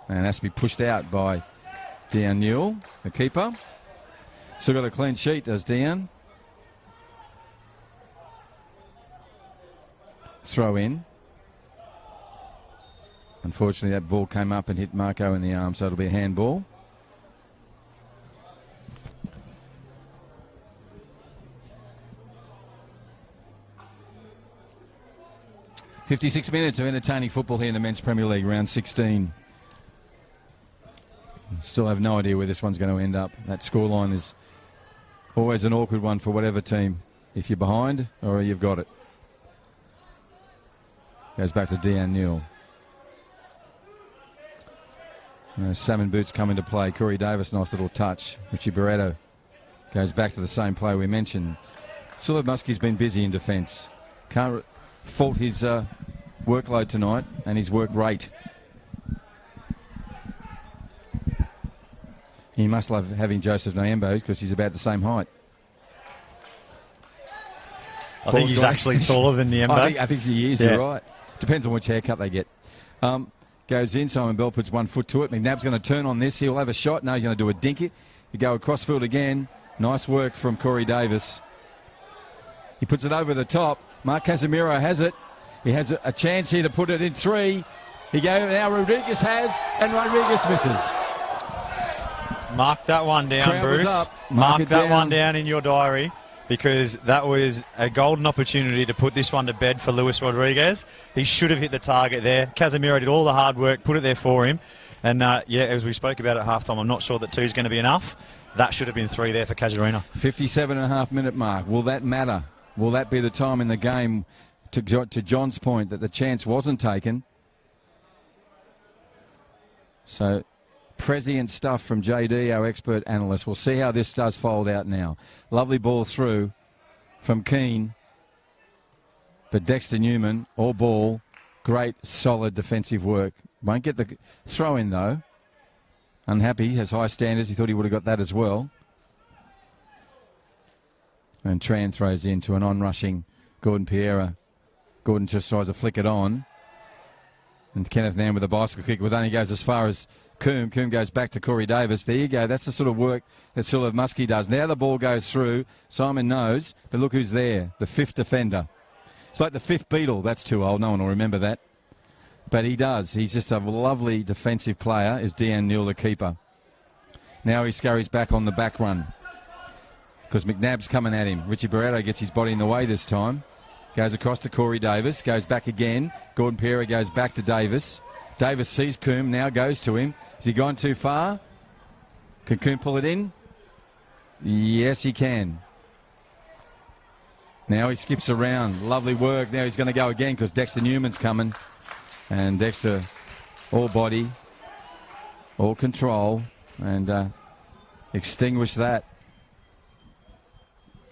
Speaker 1: And has to be pushed out by Dean Newell, the keeper. Still got a clean sheet, does Dean. Throw in. Unfortunately, that ball came up and hit Marco in the arm, so it'll be a handball. "56 minutes of entertaining football here in the Men's Premier League, round 16. Still have no idea where this one's going to end up. That scoreline is always an awkward one for whatever team. If you're behind or you've got it. Goes back to Dean Newell. Salmon boots come into play. Corey Davis, nice little touch. Richie Barretto goes back to the same play we mentioned. Sullivan Muskie's been busy in defence. Can't fault his workload tonight and his work rate. He must love having Joseph Nyambo because he's about the same height.
Speaker 2: I think he's actually taller than Nyambo.
Speaker 1: I think he is, you're right. Depends on which haircut they get. Goes in, Simon Bell puts one foot to it. McNabb's going to turn on this. He'll have a shot. No, he's going to do a dinky. He go across field again. Nice work from Corey Davis. He puts it over the top. Mark Casemiro has it. He has a chance here to put it in 3. He goes, now Rodriguez has, and Rodriguez misses.
Speaker 2: Mark that one down,
Speaker 1: Crowd was
Speaker 2: Bruce.
Speaker 1: up.
Speaker 2: Mark that one down in your diary, because that was a golden opportunity to put this one to bed for Luis Rodriguez. He should have hit the target there. Casemiro did all the hard work, put it there for him. And, as we spoke about at halftime, I'm not sure that 2 is going to be enough. That should have been 3 there for Casuarina.
Speaker 1: 57.5-minute mark. Will that matter? Will that be the time in the game, to John's point, that the chance wasn't taken? So, prescient stuff from JD, our expert analyst. We'll see how this does fold out now. Lovely ball through from Keane. But Dexter Newman, all ball, great, solid defensive work. Won't get the throw in, though. Unhappy, has high standards. He thought he would have got that as well. And Tran throws into an on-rushing Gordon Piera. Gordon just tries to flick it on. And Kenneth Nam with a bicycle kick, but only goes as far as Coombe. Coombe goes back to Corey Davis. There you go. That's the sort of work that Sullivan Muskie does. Now the ball goes through. Simon knows, but look who's there. The 5th defender. It's like the 5th Beatle. That's too old. No one will remember that. But he does. He's just a lovely defensive player, is Dean Newell, the keeper. Now he scurries back on the back run because McNabb's coming at him. Richie Barretto gets his body in the way this time. Goes across to Corey Davis. Goes back again. Gordon Piera goes back to Davis. Davis sees Coombe, now goes to him. Has he gone too far? Can Coombe pull it in? Yes, he can. Now he skips around. Lovely work. Now he's going to go again because Dexter Newman's coming. And Dexter, all body, all control, and extinguish that.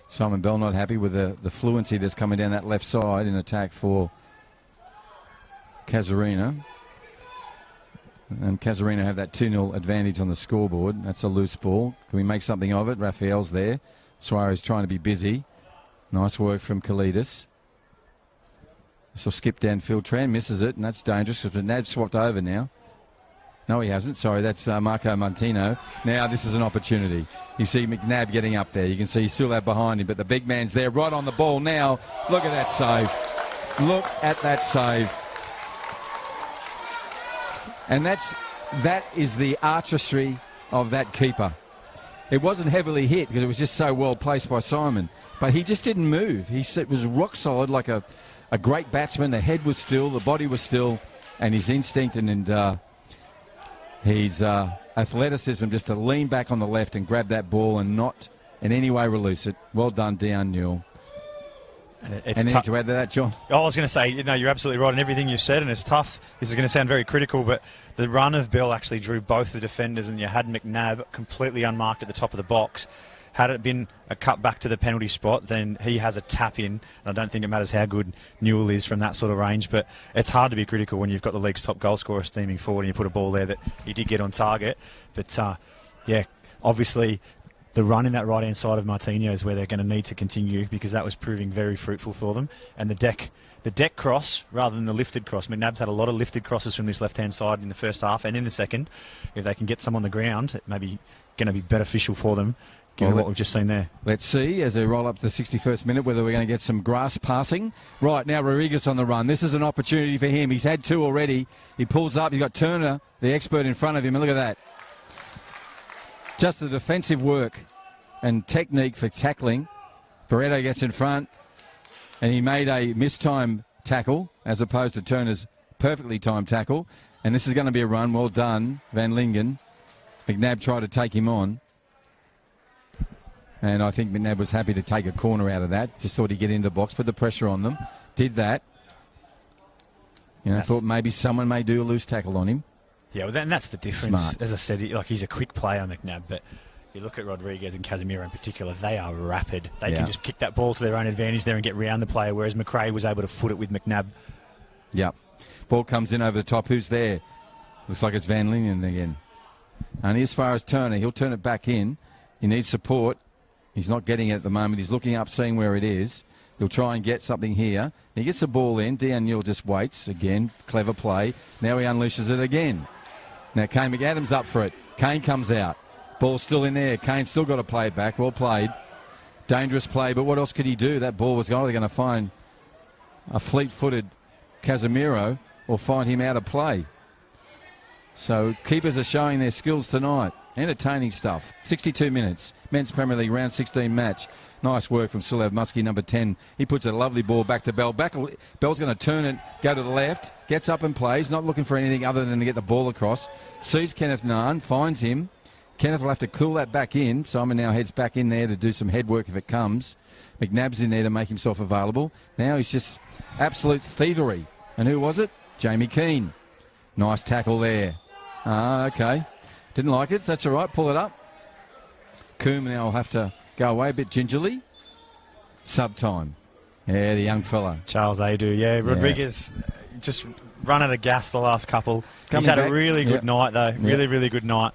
Speaker 1: Simon Bell not happy with the fluency that's coming down that left side in attack for Casuarina. And Casuarina have that 2-0 advantage on the scoreboard. That's a loose ball. Can we make something of it? Raphael's there. Suarez trying to be busy. Nice work from Kalidas. This will skip downfield. Tran misses it, and that's dangerous because McNabb swapped over now. No, he hasn't. Sorry, that's Marco Montino. Now this is an opportunity. You see McNabb getting up there. You can see he's still out behind him, but the big man's there right on the ball now. Look at that save. Look at that save. And that is the artistry of that keeper. It wasn't heavily hit because it was just so well placed by Simon, but he just didn't move. It was rock solid like a great batsman. The head was still, the body was still, and his instinct and his athleticism just to lean back on the left and grab that ball and not in any way release it. Well done, Dean Newell. Anything to add to that, John?
Speaker 2: I was going to say, you're absolutely right in everything you said, and it's tough. This is going to sound very critical, but the run of Bell actually drew both the defenders, and you had McNabb completely unmarked at the top of the box. Had it been a cut back to the penalty spot, then he has a tap in. And I don't think it matters how good Newell is from that sort of range, but it's hard to be critical when you've got the league's top goal scorer steaming forward and you put a ball there that he did get on target. But, obviously the run in that right-hand side of Martinho is where they're going to need to continue, because that was proving very fruitful for them. And the deck cross rather than the lifted cross. McNabb's had a lot of lifted crosses from this left-hand side in the first half and in the second. If they can get some on the ground, it may be going to be beneficial for them, given what we've just seen there.
Speaker 1: Let's see as they roll up to the 61st minute whether we're going to get some grass passing. Right, now Rodriguez on the run. This is an opportunity for him. He's had 2 already. He pulls up. You've got Turner, the expert, in front of him. And look at that. Just the defensive work and technique for tackling. Barreto gets in front, and he made a mistimed tackle as opposed to Turner's perfectly timed tackle. And this is going to be a run. Well done, Van Lingen. McNabb tried to take him on. And I think McNabb was happy to take a corner out of that. Just thought he'd get into the box, put the pressure on them. Did that. Thought maybe someone may do a loose tackle on him.
Speaker 2: Yeah, well, and that's the difference.
Speaker 1: Smart.
Speaker 2: As I said, he's a quick player, McNabb, but you look at Rodriguez and Casemiro in particular, they are rapid. They can just kick that ball to their own advantage there and get round the player, whereas McRae was able to foot it with McNabb.
Speaker 1: Yep. Ball comes in over the top. Who's there? Looks like it's Van Lingen again. Only as far as Turner. He'll turn it back in. He needs support. He's not getting it at the moment. He's looking up, seeing where it is. He'll try and get something here. He gets the ball in. Daniel just waits. Again, clever play. Now he unleashes it again. Now Kane McAdams up for it. Kane comes out. Ball's still in there. Kane's still got to play it back. Well played. Dangerous play, but what else could he do? That ball was either going to find a fleet-footed Casemiro or find him out of play. So keepers are showing their skills tonight. Entertaining stuff. 62 minutes. Men's Premier League round 16 match. Nice work from Sulev Muskie, number 10. He puts a lovely ball back to Bell. Bell's going to turn it, go to the left, gets up and plays, not looking for anything other than to get the ball across. Sees Kenneth Nahn, finds him. Kenneth will have to cool that back in. Simon now heads back in there to do some head work if it comes. McNabb's in there to make himself available. Now he's just absolute thievery. And who was it? Jamie Keane. Nice tackle there. Okay. Didn't like it. So that's all right. Pull it up. Coombe now will have to go away a bit gingerly. Sub time. Yeah, the young fella.
Speaker 2: Charles Adu. Yeah, Rodriguez just run out of gas the last couple. He's had a really good night, though. Really, really good night.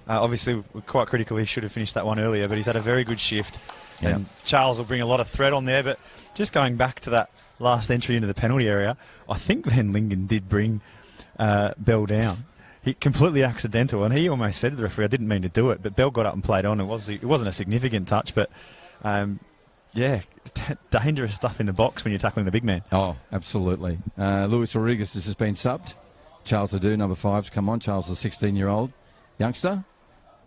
Speaker 2: Obviously, we're quite critical. He should have finished that one earlier, but he's had a very good shift. And Charles will bring a lot of threat on there. But just going back to that last entry into the penalty area, I think Van Lingen did bring Bell down. He completely accidental, and he almost said to the referee, "I didn't mean to do it," but Bell got up and played on. It wasn't a significant touch, but dangerous stuff in the box when you're tackling the big man.
Speaker 1: Oh, absolutely. Luis Rodriguez has just been subbed. Charles Adu, number 5's come on. Charles, a 16-year-old youngster.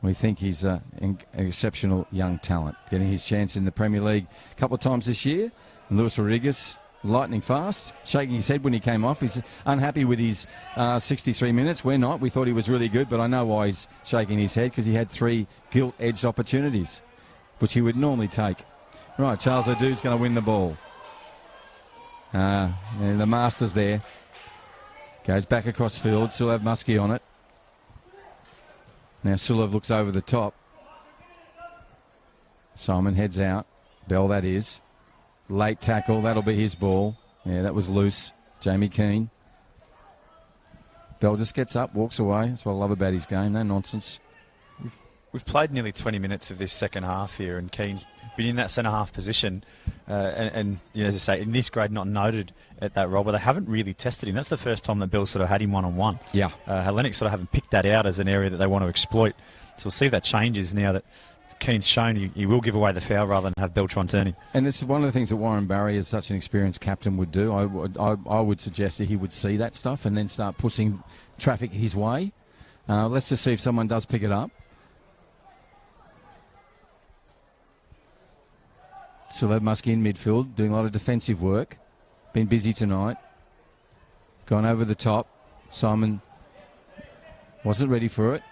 Speaker 1: We think he's an exceptional young talent, getting his chance in the Premier League a couple of times this year. And Luis Rodriguez, lightning fast, shaking his head when he came off. He's unhappy with his 63 minutes. We're not. We thought he was really good, but I know why he's shaking his head, because he had 3 gilt-edged opportunities, which he would normally take. Right, Charles Adu's going to win the ball. And the Master's there. Goes back across field. Sulev Muskie on it. Now Sulev looks over the top. Simon heads out. Bell, that is. Late tackle. That'll be his ball. Yeah, that was loose. Jamie Keane. Bell just gets up, walks away. That's what I love about his game. No nonsense.
Speaker 2: We've played nearly 20 minutes of this second half here, and Keane's been in that centre-half position. And as I say, in this grade, not noted at that role, but they haven't really tested him. That's the first time that Bill sort of had him one-on-one.
Speaker 1: Yeah.
Speaker 2: Hellenic sort of haven't picked that out as an area that they want to exploit. So we'll see if that changes now that Keane's shown he will give away the foul rather than have Beltran turning. And
Speaker 1: this is one of the things that Warren Barry, as such an experienced captain, would do. I would suggest that he would see that stuff and then start pushing traffic his way. Let's just see if someone does pick it up. Sulev Muskie in midfield, doing a lot of defensive work. Been busy tonight. Gone over the top. Simon wasn't ready for it.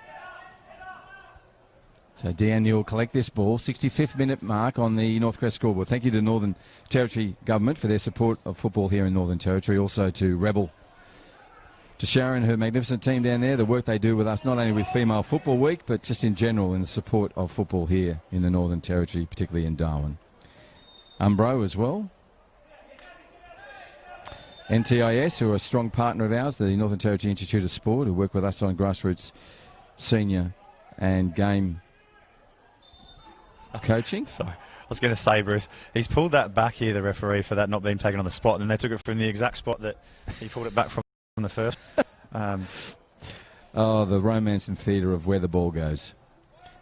Speaker 1: So Deanne will collect this ball. 65th minute mark on the North Crest scoreboard. Thank you to Northern Territory Government for their support of football here in Northern Territory. Also to Rebel, to Sharon, her magnificent team down there. The work they do with us, not only with Female Football Week, but just in general in the support of football here in the Northern Territory, particularly in Darwin. Umbro as well. NTIS, who are a strong partner of ours, the Northern Territory Institute of Sport, who work with us on grassroots, senior and game coaching.
Speaker 2: Sorry. I was going to say, Bruce, he's pulled that back here, the referee, for that not being taken on the spot, and then they took it from the exact spot that he pulled it back from the first.
Speaker 1: Oh, the romance and theatre of where the ball goes.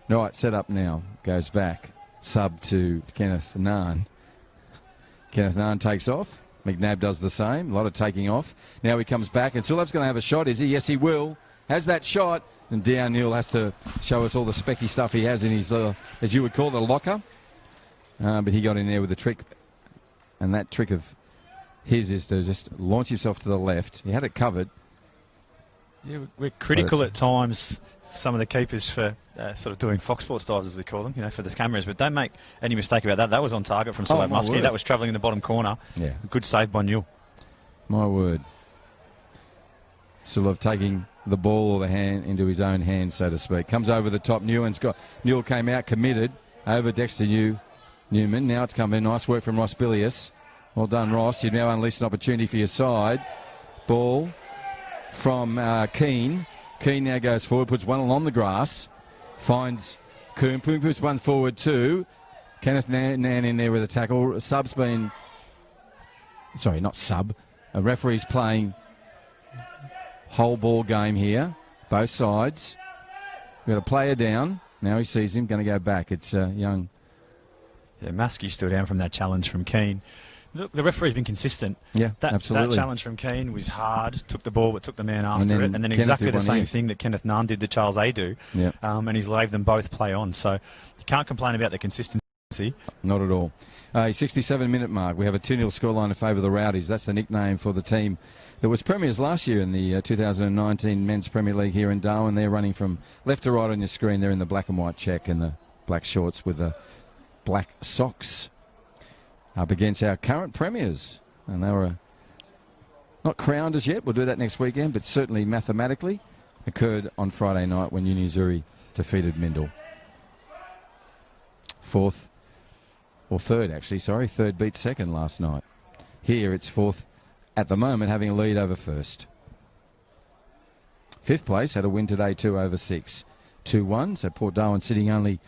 Speaker 1: Right, set up now. Goes back. Sub to Kenneth Naan. Kenneth Naan takes off. McNabb does the same. A lot of taking off. Now he comes back, and Sulev's going to have a shot, is he? Yes, he will. Has that shot. And Dean Neal has to show us all the specky stuff he has in his, as you would call it, a locker. But he got in there with a trick. And that trick of his is to just launch himself to the left. He had it covered.
Speaker 2: Yeah, we're critical at times, some of the keepers, for sort of doing Fox Sports dives, as we call them, for the cameras. But don't make any mistake about that. That was on target from Sulev Muskie. That was travelling in the bottom corner.
Speaker 1: Yeah.
Speaker 2: Good save by Newell.
Speaker 1: My word. Sulev taking the ball or the hand into his own hands, so to speak. Comes over the top. Newell came out committed over Dexter Newman. Now it's come in. Nice work from Ross Bilius. Well done, Ross. You've now unleashed an opportunity for your side. Ball from Keane. Keane now goes forward, puts one along the grass, finds Coombe. Coombe puts one forward too. Kenneth Nan in there with a tackle. Sub's been... Sorry, not sub. A referee's playing whole ball game here. Both sides. We've got a player down. Now he sees him. Going to go back. It's Young.
Speaker 2: Yeah, Maskey's still down from that challenge from Keane. Look, the referee's been consistent.
Speaker 1: Yeah, absolutely.
Speaker 2: That challenge from Keane was hard, took the ball but took the man after it. And then exactly the same thing that Kenneth Nunn did to Charles Adu.
Speaker 1: Yeah.
Speaker 2: And he's let them both play on. So you can't complain about the consistency.
Speaker 1: Not at all. 67-minute mark. We have a 2-0 scoreline in favour of the Rowdies. That's the nickname for the team that was premiers last year in the 2019 Men's Premier League here in Darwin. They're running from left to right on your screen. They're in the black and white check and the black shorts with the black socks. Up against our current premiers. And they were not crowned as yet. We'll do that next weekend, but certainly mathematically occurred on Friday night when Unizuri defeated Mindle. Third beat second last night. Here it's fourth at the moment, having a lead over first. Fifth place had a win today, 2 over 6. 2-1, so Port Darwin sitting only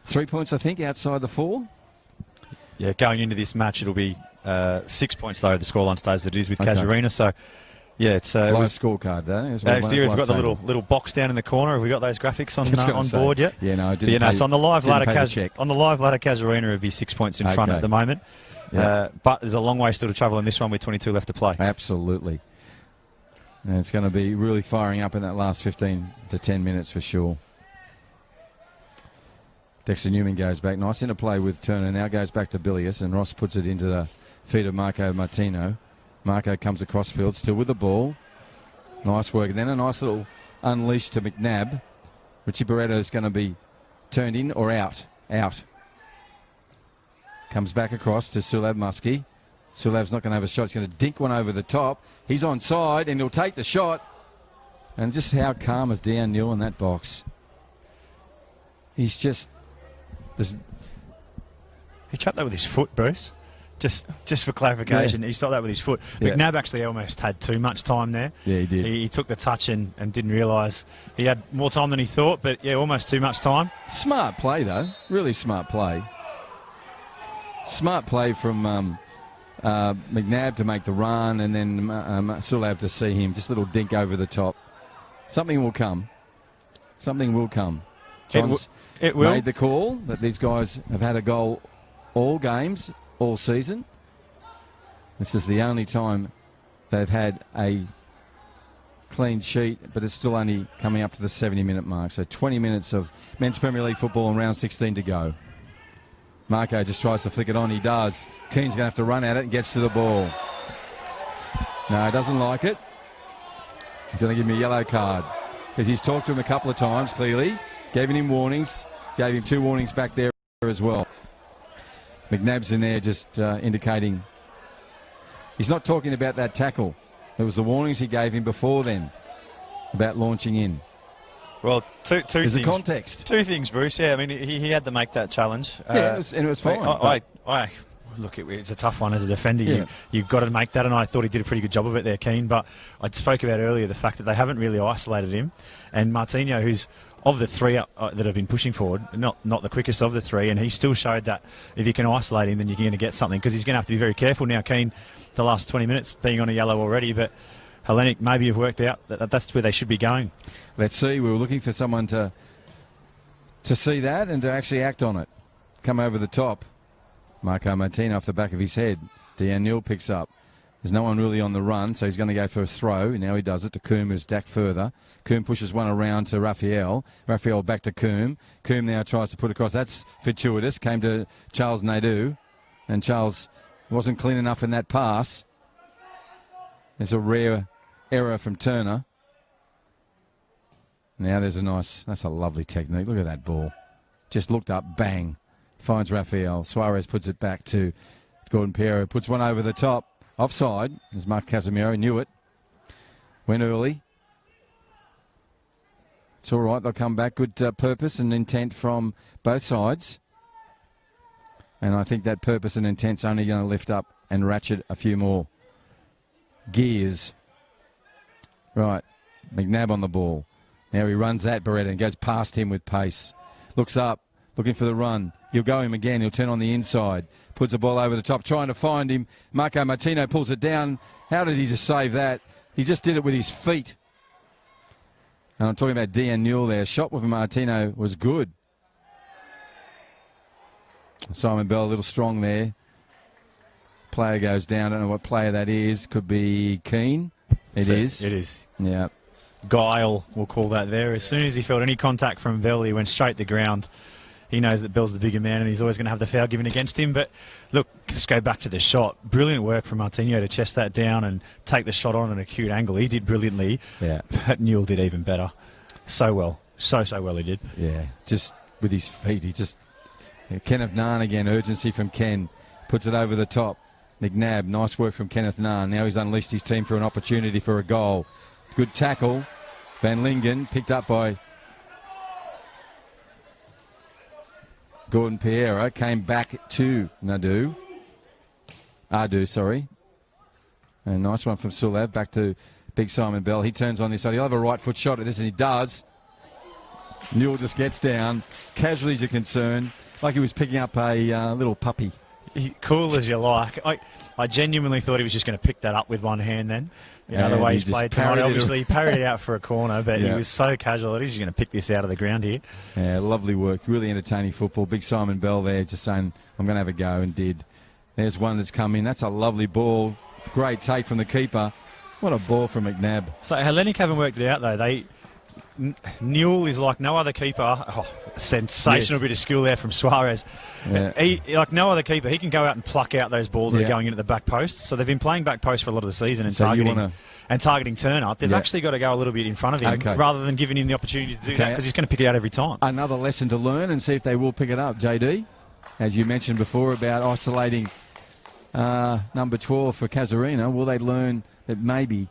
Speaker 1: 3 points, I think, outside the 4.
Speaker 2: Yeah, going into this match, it'll be 6 points, though, the scoreline stays as it is with Casuarina. So, yeah, it's
Speaker 1: live scorecard, though.
Speaker 2: Here we've got the little box down in the corner. Have we got those graphics on board yet?
Speaker 1: Yeah, no, I didn't.
Speaker 2: So on the live ladder, Casuarina would be 6 points in front at the moment. Yeah. But there's a long way still to travel in this one with 22 left to play.
Speaker 1: Absolutely. And it's going to be really firing up in that last 15 to 10 minutes for sure. Dexter Newman goes back. Nice interplay with Turner. Now goes back to Bilius, and Ross puts it into the feet of Marco Martino. Marco comes across field, still with the ball. Nice work. And then a nice little unleash to McNabb. Richie Barreto is going to be turned in or out. Out. Comes back across to Sulev Muskie. Sulev's not going to have a shot. He's going to dink one over the top. He's onside, and he'll take the shot. And just how calm is Dan Newell in that box. He's just...
Speaker 2: He chopped that with his foot, Bruce. Just for clarification, he stopped that with his foot.
Speaker 1: Yeah.
Speaker 2: McNabb actually almost had too much time there.
Speaker 1: Yeah, he did.
Speaker 2: He took the touch and didn't realise he had more time than he thought, but yeah, almost too much time.
Speaker 1: Smart play, though. Really smart play. Smart play from McNabb to make the run, and then Sulev to see him. Just a little dink over the top. Something will come. Something will come. John's
Speaker 2: it will.
Speaker 1: Made the call that these guys have had a goal all games, all season. This is the only time they've had a clean sheet, but it's still only coming up to the 70-minute mark. So 20 minutes of Men's Premier League football in round 16 to go. Marco just tries to flick it on. He does. Keane's going to have to run at it and gets to the ball. No, he doesn't like it. He's going to give him a yellow card because he's talked to him a couple of times, clearly. Gave him warnings. Gave him 2 warnings back there as well. McNabb's in there just indicating he's not talking about that tackle. It was the warnings he gave him before then about launching in.
Speaker 2: Well, two
Speaker 1: There's
Speaker 2: things.
Speaker 1: a context.
Speaker 2: 2 things, Bruce. Yeah, I mean, he had to make that challenge.
Speaker 1: Yeah, it was fine.
Speaker 2: Look, it's a tough one as a defender.
Speaker 1: Yeah.
Speaker 2: You've got to make that, and I thought he did a pretty good job of it there, Keane. But I spoke about earlier the fact that they haven't really isolated him. And Martino, who's of the three that have been pushing forward, not the quickest of the three, and he still showed that if you can isolate him, then you're going to get something, because he's going to have to be very careful now, Keane, the last 20 minutes being on a yellow already, but Hellenic maybe have worked out that that's where they should be going.
Speaker 1: Let's see. We were looking for someone to see that and to actually act on it. Come over the top. Marco Martino off the back of his head. Daniel picks up. There's no one really on the run, so he's going to go for a throw. Now he does it to Coombe, who's dacked further. Coombe pushes one around to Raphael. Raphael back to Coombe. Coombe now tries to put across. That's fortuitous. Came to Charles Nadeau, and Charles wasn't clean enough in that pass. There's a rare error from Turner. Now there's that's a lovely technique. Look at that ball. Just looked up, bang. Finds Raphael. Suarez puts it back to Gordon Piero. Puts one over the top. Offside, as Mark Casemiro knew it. Went early. It's all right, they'll come back. Good purpose and intent from both sides. And I think that purpose and intent's only going to lift up and ratchet a few more gears. Right, McNabb on the ball. Now he runs at Beretta and goes past him with pace. Looks up, looking for the run. He'll go him again. He'll turn on the inside. Puts the ball over the top, trying to find him. Marco Martino pulls it down. How did he just save that? He just did it with his feet. And I'm talking about Dean Newell there. Shot with Martino was good. Simon Bell a little strong there. Player goes down. I don't know what player that is. Could be Keane. It is. Yeah.
Speaker 2: Guile, we'll call that there. As soon as he felt any contact from Bell, he went straight to the ground. He knows that Bell's the bigger man and he's always going to have the foul given against him. But look, let's go back to the shot. Brilliant work from Martino to chest that down and take the shot on an acute angle. He did brilliantly.
Speaker 1: Yeah.
Speaker 2: But Newell did even better. So well. So well he did.
Speaker 1: Yeah. Just with his feet. Kenneth Nahn again. Urgency from Ken. Puts it over the top. McNabb. Nice work from Kenneth Nahn. Now he's unleashed his team for an opportunity for a goal. Good tackle. Van Lingen picked up by Gordon Piero. Came back to Adu, sorry. And a nice one from Sulav. Back to Big Simon Bell. He turns on this side. He'll have a right foot shot at this, and he does. Newell just gets down. Casualties are concerned. Like he was picking up a little puppy.
Speaker 2: Cool as you like. I genuinely thought he was just going to pick that up with one hand then. The way he's played tonight. Obviously, he parried it out for a corner, but he was so casual that he's just going to pick this out of the ground here. Yeah,
Speaker 1: lovely work. Really entertaining football. Big Simon Bell there just saying, I'm going to have a go, and did. There's one that's come in. That's a lovely ball. Great take from the keeper. What a ball from McNabb.
Speaker 2: So Hellenic haven't worked it out, though. Newell is like no other keeper. Sensational bit of skill there from Suarez. Yeah. He, like no other keeper, he can go out and pluck out those balls that are going in at the back post. So they've been playing back post for a lot of the season and targeting Turner. They've actually got to go a little bit in front of him rather than giving him the opportunity to do that, because he's going to pick it out every time.
Speaker 1: Another lesson to learn and see if they will pick it up, JD. As you mentioned before about isolating number 12 for Casuarina, will they learn that maybe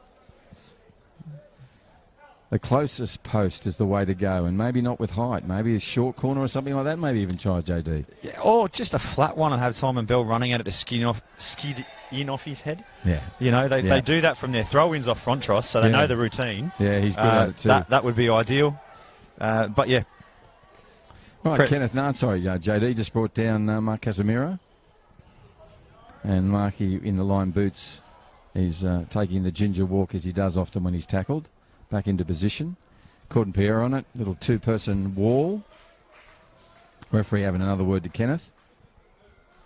Speaker 1: the closest post is the way to go, and maybe not with height. Maybe a short corner or something like that. Maybe even try JD.
Speaker 2: Yeah, or just a flat one and have Simon Bell running at it to skid in off his head.
Speaker 1: Yeah.
Speaker 2: They do that from their throw-ins off front tross, so they know the routine.
Speaker 1: Yeah, he's good at it too.
Speaker 2: That would be ideal. But yeah.
Speaker 1: Right, Kenneth Nahn, JD just brought down Mark Casemiro. And Marky in the line boots. He's taking the ginger walk as he does often when he's tackled. Back into position. Gordon Piero on it. Little two-person wall. Referee having another word to Kenneth.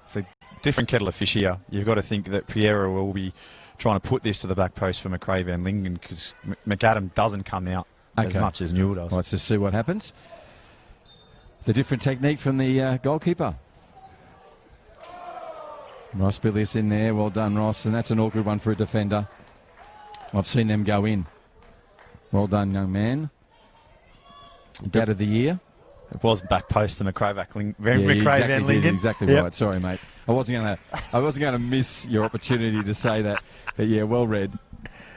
Speaker 2: So different kettle of fish here. You've got to think that Piero will be trying to put this to the back post for McRae Van Lingen, because McAdam doesn't come out as much as Newell does.
Speaker 1: Let's just see what happens. The different technique from the goalkeeper. Ross Billius in there. Well done, Ross. And that's an awkward one for a defender. I've seen them go in. Well done, young man. Dad of the year.
Speaker 2: It was back post to McRae Van Lingen.
Speaker 1: Exactly right. Sorry, mate. I wasn't gonna miss your opportunity to say that. But yeah, well read.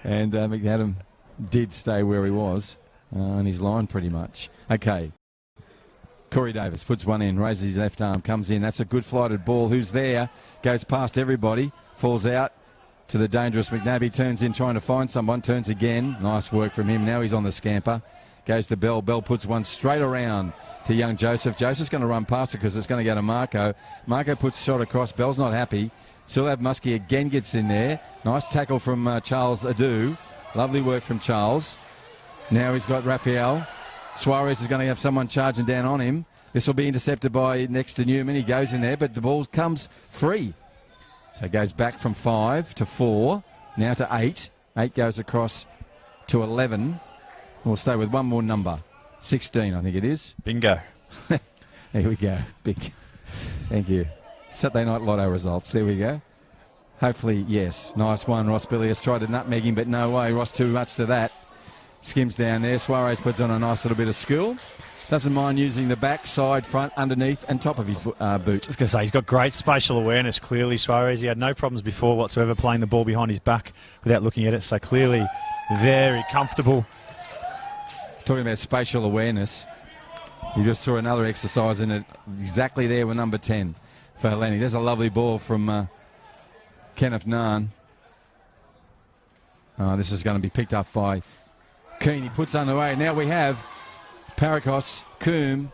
Speaker 1: And McAdam did stay where he was on his line pretty much. Okay. Corey Davis puts one in, raises his left arm, comes in. That's a good flighted ball. Who's there? Goes past everybody, falls out to the dangerous McNabb. He turns in trying to find someone, turns again. Nice work from him. Now he's on the scamper. Goes to Bell. Bell puts one straight around to young Joseph. Joseph's going to run past it because it's going to go to Marco. Marco puts a shot across. Bell's not happy. Still have Muskie again gets in there. Nice tackle from Charles Adu. Lovely work from Charles. Now he's got Raphael. Suarez is going to have someone charging down on him. This will be intercepted by next to Newman. He goes in there, but the ball comes free. So it goes back from 5 to 4, now to 8. 8 goes across to 11. We'll stay with one more number. 16, I think it is.
Speaker 2: Bingo.
Speaker 1: There we go. Big. Thank you. Saturday Night Lotto results. There we go. Hopefully, yes. Nice one. Ross Billius tried to nutmeg him, but no way. Ross too much to that. Skims down there. Suarez puts on a nice little bit of skill. Doesn't mind using the back, side, front, underneath, and top of his boot.
Speaker 2: I was going to say, he's got great spatial awareness, clearly, Suarez. He had no problems before whatsoever playing the ball behind his back without looking at it, so clearly very comfortable.
Speaker 1: Talking about spatial awareness, you just saw another exercise in it exactly there with number 10 for Hellenic. There's a lovely ball from Kenneth Nahn. This is going to be picked up by Keane. He puts underway. Now we have Parakos, Coombe,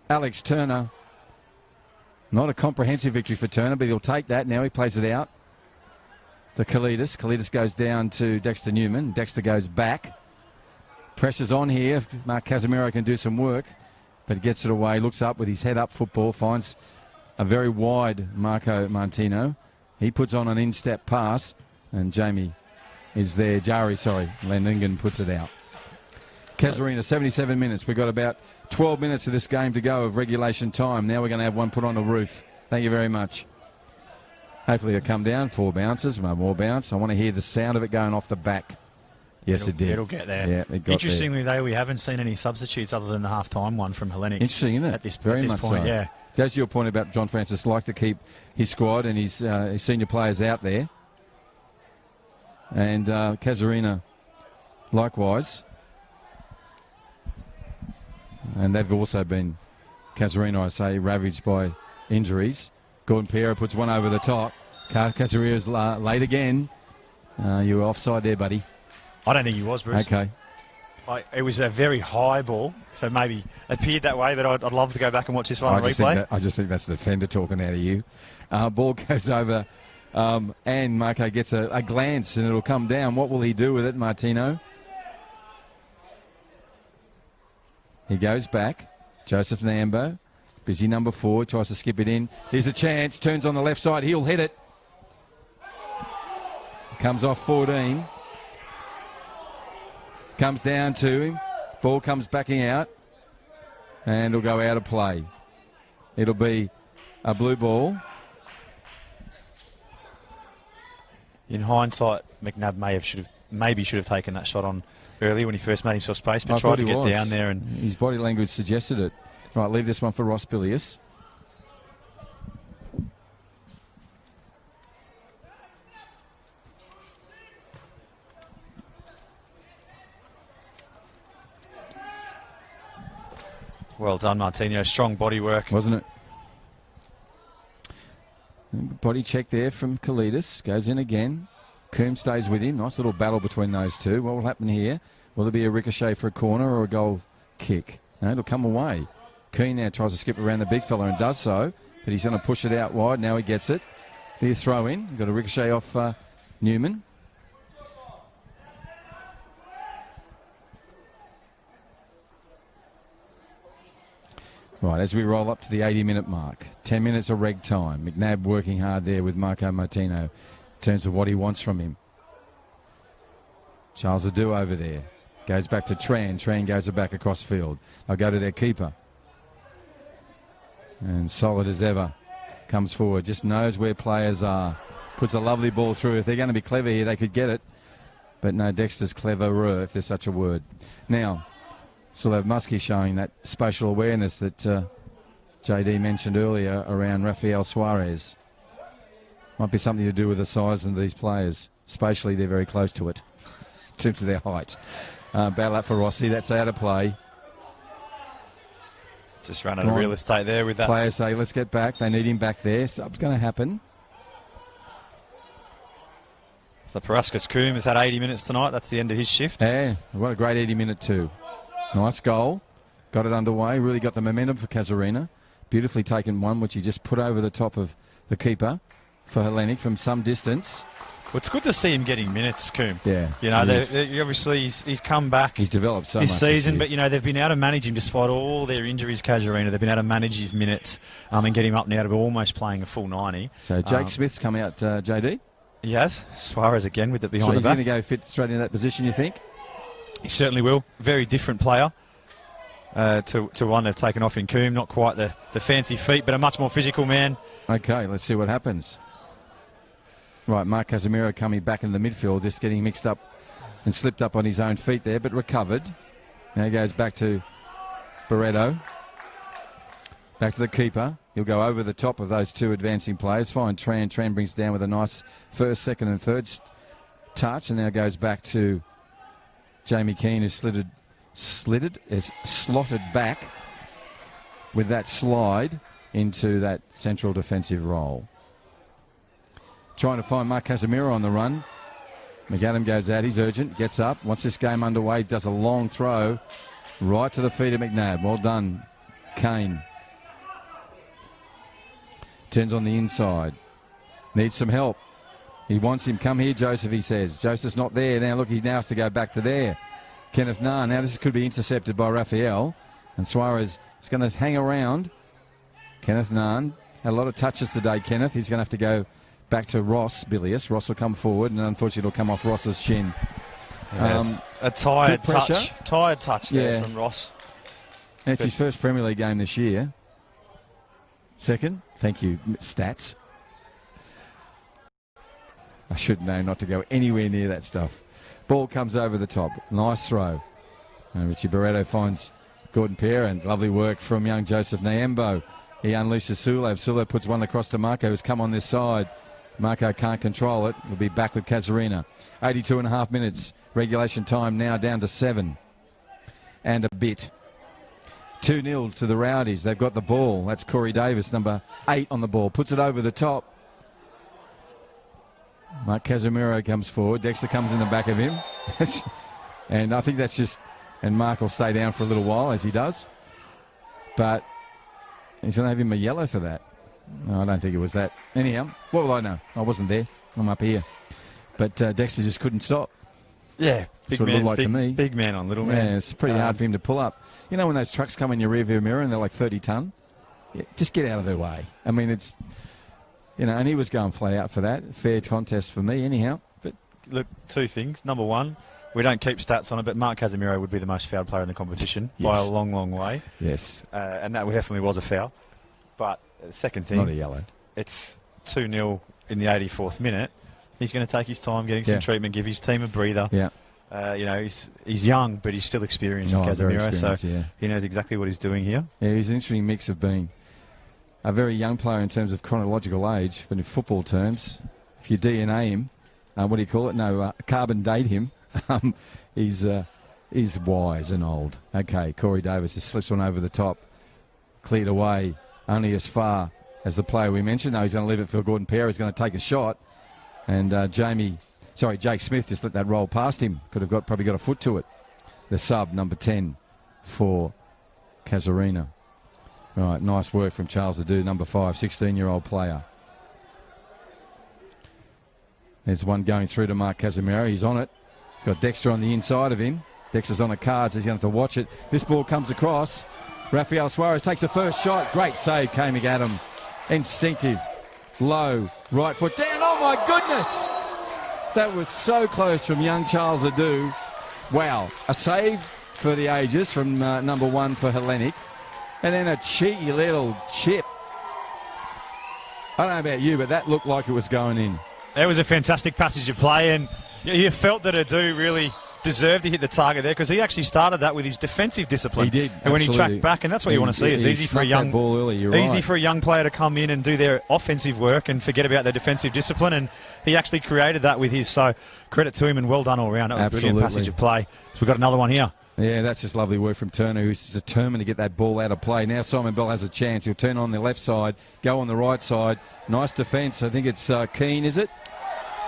Speaker 1: Alex Turner. Not a comprehensive victory for Turner, but he'll take that. Now he plays it out. The Kalidas. Kalidas goes down to Dexter Newman. Dexter goes back. Pressure's on here. Mark Casemiro can do some work, but gets it away. Looks up with his head up football. Finds a very wide Marco Martino. He puts on an in-step pass, and Jamie is there. Lendingen puts it out. Casuarina, 77 minutes. We've got about 12 minutes of this game to go of regulation time. Now we're going to have one put on the roof. Thank you very much. Hopefully it'll come down. 4 bounces, more bounce. I want to hear the sound of it going off the back. Yes, it did.
Speaker 2: It'll get there.
Speaker 1: Yeah, it got
Speaker 2: Interestingly, though, we haven't seen any substitutes other than the half-time one from Hellenic.
Speaker 1: Interesting, isn't it?
Speaker 2: At this
Speaker 1: very
Speaker 2: point,
Speaker 1: much so.
Speaker 2: Yeah.
Speaker 1: Goes to your point about John Francis like to keep his squad and his senior players out there. And Casuarina likewise. And they've also been, Casuarina, I say, ravaged by injuries. Gordon Piero puts one over the top. Casuarina's late again. You were offside there, buddy.
Speaker 2: I don't think he was, Bruce.
Speaker 1: Okay.
Speaker 2: It was a very high ball, so maybe it appeared that way, but I'd love to go back and watch this one on replay.
Speaker 1: I just think that's the defender talking out of you. Ball goes over, and Marco gets a glance, and it'll come down. What will he do with it, Martino? He goes back. Joseph Nambo, busy number 4, tries to skip it in. Here's a chance, turns on the left side, he'll hit it. Comes off 14. Comes down to him. Ball comes backing out. And it'll go out of play. It'll be a blue ball.
Speaker 2: In hindsight, McNabb maybe should have taken that shot on earlier when he first made himself space, but tried to get down there. And
Speaker 1: his body language suggested it. Right, leave this one for Ross Billius.
Speaker 2: Well done, Martino. Strong body work.
Speaker 1: Wasn't it? Body check there from Kalidas. Goes in again. Coombe stays with him. Nice little battle between those two. What will happen here? Will there be a ricochet for a corner or a goal kick? No, it'll come away. Keane now tries to skip around the big fella and does so, but he's going to push it out wide. Now he gets it. Be a throw in. Got a ricochet off Newman. Right, as we roll up to the 80-minute mark, 10 minutes of reg time. McNabb working hard there with Marco Martino in terms of what he wants from him. Charles Adu over there. Goes back to Tran. Tran goes back across field. They'll go to their keeper. And solid as ever. Comes forward. Just knows where players are. Puts a lovely ball through. If they're going to be clever here, they could get it. But no, Dexter's cleverer, if there's such a word. Now, still have Muskie showing that spatial awareness that JD mentioned earlier around Rafael Suarez. Might be something to do with the size of these players. Spatially, they're very close to it in terms of their height. Battle up for Rossi. That's out of play.
Speaker 2: Just run out of real estate there with that.
Speaker 1: Players say, let's get back. They need him back there. Sub's going to happen.
Speaker 2: So Parascus Coombe has had 80 minutes tonight. That's the end of his shift.
Speaker 1: Yeah, what a great 80-minute too. Nice goal. Got it underway. Really got the momentum for Casuarina. Beautifully taken one, which he just put over the top of the keeper for Hellenic from some distance.
Speaker 2: Well, it's good to see him getting minutes, Coombe.
Speaker 1: Yeah.
Speaker 2: You know, obviously he's come back.
Speaker 1: He's developed so much
Speaker 2: this season, but, you know, they've been able to manage him despite all their injuries, Casuarina. They've been able to manage his minutes and get him up now to almost playing a full 90.
Speaker 1: So Jake Smith's come out, JD?
Speaker 2: He has. Suarez again with it behind the back.
Speaker 1: So he's going to go fit straight into that position, you think?
Speaker 2: He certainly will. Very different player to one they've taken off in Coombe. Not quite the fancy feet, but a much more physical man.
Speaker 1: Okay, let's see what happens. Right, Mark Casemiro coming back in the midfield, just getting mixed up and slipped up on his own feet there, but recovered. Now he goes back to Barreto. Back to the keeper. He'll go over the top of those two advancing players. Fine, Tran. Tran brings down with a nice first, second and third touch, and now goes back to Jamie Keane, who's slotted back with that slide into that central defensive role. Trying to find Mark Casemiro on the run. McAdam goes out. He's urgent. Gets up. Wants this game underway. Does a long throw right to the feet of McNabb. Well done, Kane. Turns on the inside. Needs some help. He wants him. Come here, Joseph, he says. Joseph's not there. Now, look, he now has to go back to there. Kenneth Nahn. Now, this could be intercepted by Raphael. And Suarez is going to hang around. Kenneth Nahn had a lot of touches today, Kenneth. He's going to have to go back to Ross Bilius. Ross will come forward, and unfortunately it'll come off Ross's shin.
Speaker 2: Yes, a tired touch. Tired touch there from Ross.
Speaker 1: And it's his first Premier League game this year. Second. Thank you, stats. I should know not to go anywhere near that stuff. Ball comes over the top. Nice throw. And Richie Barreto finds Gordon Pierre, and lovely work from young Joseph Nyambo. He unleashes Sulev. Sulev puts one across to Marco, who's come on this side. Marco can't control it. We'll be back with Casuarina. 82 and a half minutes. Regulation time now down to 7 and a bit. 2-0 to the Rowdies. They've got the ball. That's Corey Davis, number 8 on the ball. Puts it over the top. Mark Casemiro comes forward. Dexter comes in the back of him. And I think that's just... And Mark will stay down for a little while, as he does. But he's going to have him a yellow for that. No, I don't think it was that. Anyhow, what will I know? I wasn't there. I'm up here. But Dexter just couldn't stop.
Speaker 2: Yeah,
Speaker 1: that's what it looked like to me.
Speaker 2: Big man on little man.
Speaker 1: Yeah, it's pretty hard for him to pull up. You know when those trucks come in your rearview mirror and they're like 30 tonne? Yeah, just get out of their way. I mean, it's... You know, and he was going flat out for that. Fair contest for me, anyhow.
Speaker 2: But, look, two things. Number one, we don't keep stats on it, but Mark Casemiro would be the most fouled player in the competition by a long, long way.
Speaker 1: Yes.
Speaker 2: And that definitely was a foul. But the second thing...
Speaker 1: Not a yellow.
Speaker 2: It's 2-0 in the 84th minute. He's going to take his time getting some treatment, give his team a breather.
Speaker 1: Yeah.
Speaker 2: You know, he's young, but he's still experienced, Casemiro, so he knows exactly what he's doing here.
Speaker 1: Yeah, he's an interesting mix of being a very young player in terms of chronological age, but in football terms, if you DNA him, what do you call it? No, carbon date him, he's wise and old. Okay, Corey Davis just slips one over the top, cleared away, only as far as the player we mentioned. No, he's going to leave it for Gordon Pierre, who's going to take a shot, and Jake Smith just let that roll past him. Could have probably got a foot to it. The sub, number 10 for Casuarina. Right, nice work from Charles Adu, number 5, 16-year-old player. There's one going through to Mark Casemiro. He's on it. He's got Dexter on the inside of him. Dexter's on the cards. He's going to have to watch it. This ball comes across. Rafael Suarez takes the first shot. Great save, Kane McAdam. Instinctive. Low. Right foot down. Oh, my goodness. That was so close from young Charles Adu. Wow. A save for the ages from number 1 for Hellenic. And then a cheeky little chip. I don't know about you, but that looked like it was going in.
Speaker 2: It was a fantastic passage of play, and you felt that Adu really deserved to hit the target there because he actually started that with his defensive discipline.
Speaker 1: He did,
Speaker 2: and when he tracked back, and that's what you want to see. It's easy for a young
Speaker 1: ball early,
Speaker 2: for a young player to come in and do their offensive work and forget about their defensive discipline, and he actually created that with his. So credit to him and well done all around. That was a brilliant passage of play. So we've got another one here.
Speaker 1: Yeah, that's just lovely work from Turner, who's determined to get that ball out of play. Now Simon Bell has a chance. He'll turn on the left side, go on the right side. Nice defence. I think it's Keane, is it?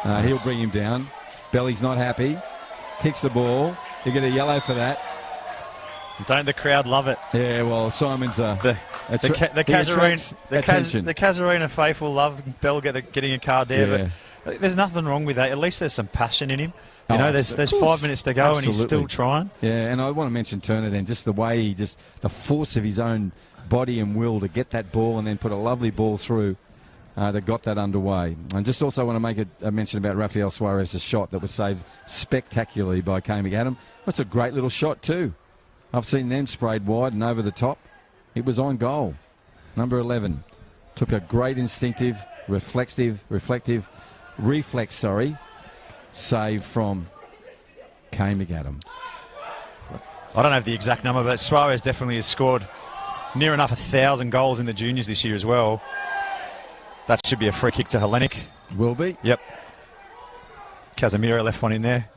Speaker 1: He'll bring him down. Belly's not happy. Kicks the ball. You get a yellow for that.
Speaker 2: Don't the crowd love it?
Speaker 1: Yeah, well, Simon's
Speaker 2: the Casuarina faithful love Bell getting a card there,
Speaker 1: Yeah.
Speaker 2: but there's nothing wrong with that. At least there's some passion in him. You know, there's 5 minutes to go and he's still trying.
Speaker 1: Yeah, and I want to mention Turner then, just the way the force of his own body and will to get that ball and then put a lovely ball through that got that underway. And just also want to make a mention about Rafael Suarez's shot that was saved spectacularly by Kane McAdam. That's a great little shot too. I've seen them sprayed wide and over the top. It was on goal. Number 11 took a great instinctive, reflex save from Kane McAdam.
Speaker 2: I don't have the exact number, but Suarez definitely has scored near enough 1,000 goals in the juniors this year as well. That should be a free kick to Hellenic.
Speaker 1: Will be.
Speaker 2: Yep. Casemiro left one in there,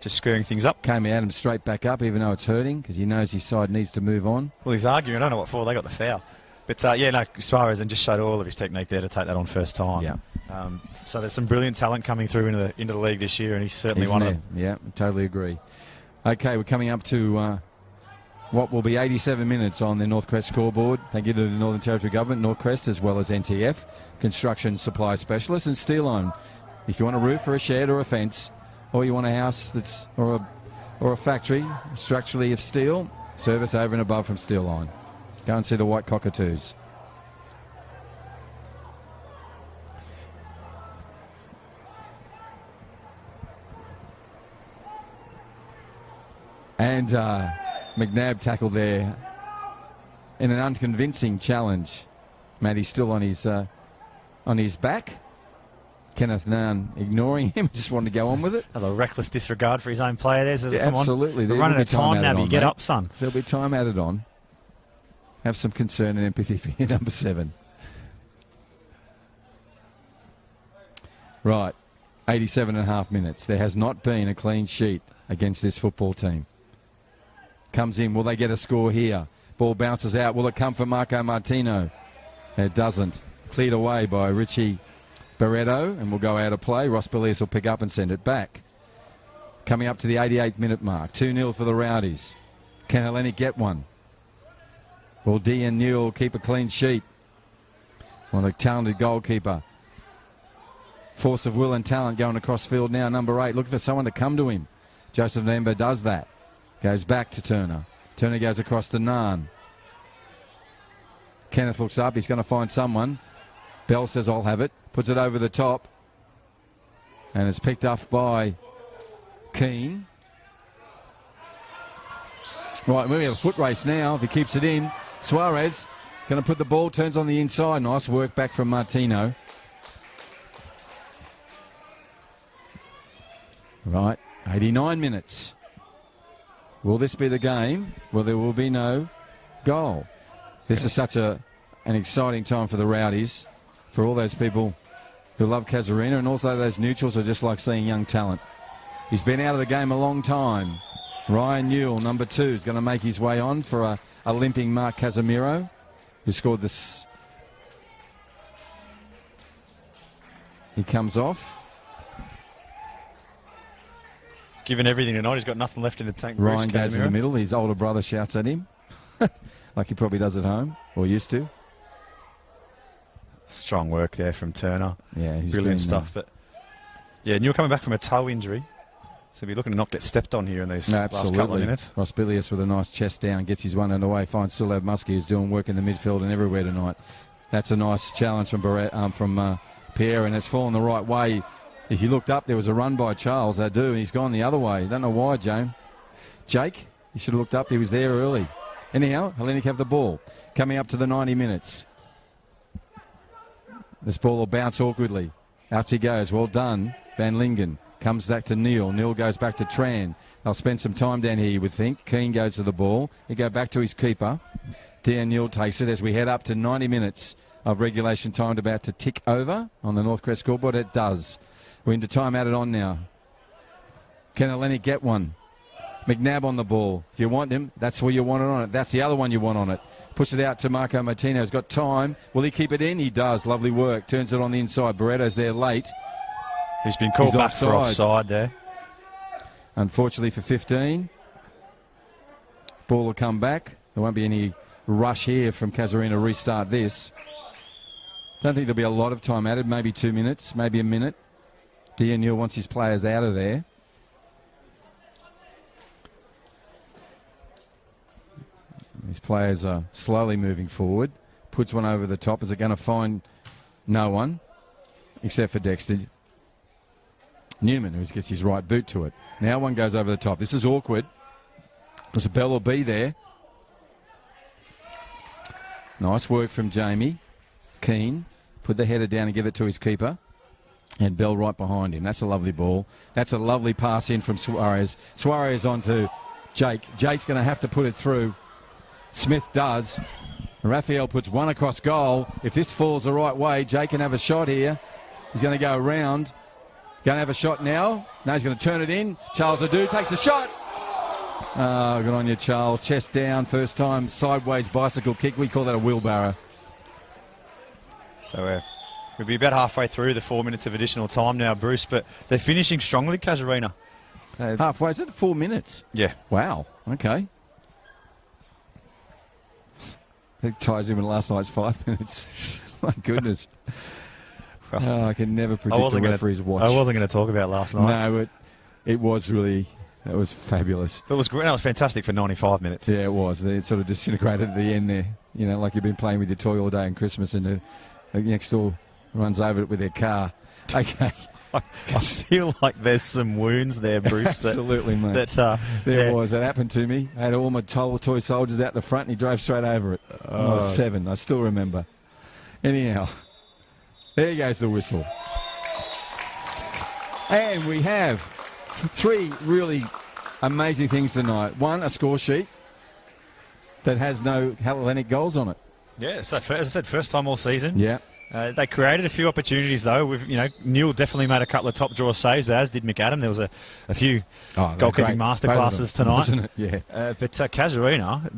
Speaker 2: just screwing things up.
Speaker 1: Kane McAdam straight back up, even though it's hurting, because he knows his side needs to move on.
Speaker 2: Well, he's arguing. I don't know what for. They got the foul. But, Suarez and just showed all of his technique there to take that on first time.
Speaker 1: Yeah.
Speaker 2: So there's some brilliant talent coming through into the league this year, and he's certainly one of them.
Speaker 1: Yeah, totally agree. Okay, we're coming up to what will be 87 minutes on the Northcrest scoreboard. Thank you to the Northern Territory Government, Northcrest, as well as NTF, Construction Supply Specialists, and Steel Line. If you want a roof or a shed or a fence, or you want a house that's or a factory structurally of steel, service over and above from Steel Line. Go and see the White Cockatoos. And McNabb tackled there in an unconvincing challenge. Matty's still on his back. Kenneth Nunn ignoring him, just wanted to go on with it.
Speaker 2: That's a reckless disregard for his own player there. Says, come
Speaker 1: absolutely.
Speaker 2: On. We're running out of time now, but you get up, son.
Speaker 1: There'll be time added on. Have some concern and empathy for your number 7. Right, 87.5 minutes. There has not been a clean sheet against this football team. Comes in. Will they get a score here? Ball bounces out. Will it come for Marco Martino? It doesn't. Cleared away by Richie Barreto and will go out of play. Ross Bilius will pick up and send it back. Coming up to the 88th minute mark. 2-0 for the Rowdies. Can Hellenic get one? Will Dean Newell keep a clean sheet? Well, a talented goalkeeper. Force of will and talent going across field now. Number 8 looking for someone to come to him. Joseph Nemba does that. Goes back to Turner. Turner goes across to Naan. Kenneth looks up. He's going to find someone. Bell says, I'll have it. Puts it over the top. And it's picked up by Keane. Right, we have a foot race now. If he keeps it in, Suarez going to put the ball, turns on the inside. Nice work back from Martino. Right, 89 minutes. Will this be the game? Well, there will be no goal. This is such an exciting time for the Rowdies, for all those people who love Casuarina, and also those neutrals who just like seeing young talent. He's been out of the game a long time. Ryan Newell, number 2, is going to make his way on for a limping Mark Casemiro, who scored this. He comes off.
Speaker 2: He's given everything tonight. He's got nothing left in the tank.
Speaker 1: Ryan goes in the middle. His older brother shouts at him, like he probably does at home, or used to.
Speaker 2: Strong work there from Turner.
Speaker 1: Yeah, he's
Speaker 2: brilliant stuff. But yeah, Newell coming back from a toe injury. So be looking to not get stepped on here in these last couple of minutes. Ross
Speaker 1: Bilius with a nice chest down, gets his one underway, finds Sulav Muskie, who's doing work in the midfield and everywhere tonight. That's a nice challenge from Pierre, and it's fallen the right way. If you looked up, there was a run by Charles Adu, and he's gone the other way. Don't know why, Jake, you should have looked up. He was there early. Anyhow, Hellenic have the ball. Coming up to the 90 minutes. This ball will bounce awkwardly. Out he goes. Well done, Van Lingen. Comes back to Neil. Neil goes back to Tran. They'll spend some time down here, you would think. Keane goes to the ball. He go back to his keeper. Dan Neil takes it as we head up to 90 minutes of regulation time, about to tick over on the Northcrest scoreboard. It does. We're into time added on now. Can Hellenic get one? McNabb on the ball. If you want him, that's where you want it on it. That's the other one you want on it. Push it out to Marco Martino. He's got time. Will he keep it in? He does. Lovely work. Turns it on the inside. Barreto's there late.
Speaker 2: He's been called back for offside there.
Speaker 1: Unfortunately for 15. Ball will come back. There won't be any rush here from Casuarina to restart this. Don't think there'll be a lot of time added, maybe 2 minutes, maybe a minute. Neil wants his players out of there. His players are slowly moving forward. Puts one over the top. Is it going to find no one except for Dexter Newman, who gets his right boot to it. Now one goes over the top. This is awkward because Bell will be there. Nice work from Jamie. Keane. Put the header down and give it to his keeper. And Bell right behind him. That's a lovely ball. That's a lovely pass in from Suarez. Suarez onto Jake. Jake's going to have to put it through. Smith does. Raphael puts one across goal. If this falls the right way, Jake can have a shot here. He's going to go around. Going to have a shot now. Now he's going to turn it in. Charles Adu takes a shot. Oh, good on you, Charles. Chest down. First time sideways bicycle kick. We call that a wheelbarrow.
Speaker 2: So we'll be about halfway through the 4 minutes of additional time now, Bruce, but they're finishing strongly, Casuarina.
Speaker 1: Halfway, is it 4 minutes?
Speaker 2: Yeah.
Speaker 1: Wow, okay. It ties in with last night's 5 minutes. My goodness. Well, I can never predict the referee's watch.
Speaker 2: I wasn't going to talk about last night.
Speaker 1: No, it was really, it was fabulous.
Speaker 2: It was great. It was fantastic for 95 minutes.
Speaker 1: Yeah, it was. It sort of disintegrated at the end there. You know, like you've been playing with your toy all day on Christmas and the next door runs over it with their car. Okay.
Speaker 2: I feel like there's some wounds there, Bruce.
Speaker 1: Absolutely, mate. There was. That happened to me. I had all my toy soldiers out the front and he drove straight over it. I was 7. I still remember. Anyhow, there goes the whistle. And we have 3 really amazing things tonight. One, a score sheet that has no Hellenic goals on it.
Speaker 2: Yeah, so as I said, first time all season.
Speaker 1: Yeah.
Speaker 2: They created a few opportunities, though. Neil definitely made a couple of top draw saves, but as did McAdam. There was a few goalkeeping masterclasses tonight.
Speaker 1: Wasn't it? Yeah.
Speaker 2: But Casuarina,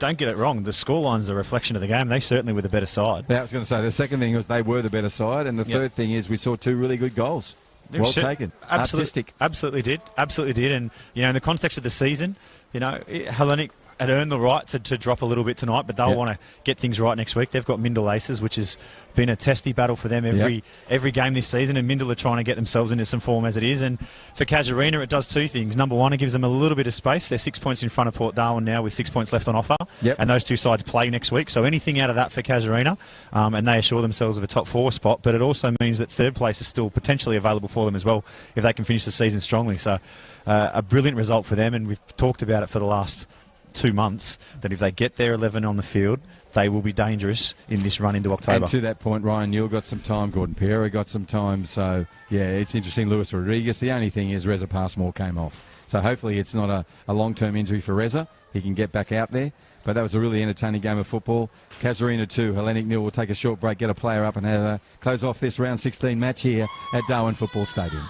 Speaker 2: don't get it wrong. The scoreline's a reflection of the game. They certainly were the better side.
Speaker 1: Yeah, I was going to say, the second thing was they were the better side, and the third thing is we saw 2 really good goals. Well taken. Artistic.
Speaker 2: Absolutely did. And, in the context of the season, Hellenic had earned the right to drop a little bit tonight, but they'll want to get things right next week. They've got Mindel Aces, which has been a testy battle for them every game this season, and Mindel are trying to get themselves into some form as it is. And for Casuarina, it does 2 things. Number one, it gives them a little bit of space. They're 6 points in front of Port Darwin now with 6 points left on offer, and those 2 sides play next week. So anything out of that for Casuarina, and they assure themselves of a top 4 spot, but it also means that third place is still potentially available for them as well if they can finish the season strongly. So a brilliant result for them, and we've talked about it for the last 2 months, that if they get their 11 on the field, they will be dangerous in this run into October.
Speaker 1: And to that point, Ryan Newell got some time, Gordon Pereira got some time, so yeah, it's interesting. Lewis Rodriguez, the only thing is Reza Passmore came off, so hopefully it's not a long-term injury for Reza. He can get back out there, but that was a really entertaining game of football. Casuarina 2, Hellenic 0. We'll take a short break, get a player up and close off this round 16 match here at Darwin Football Stadium.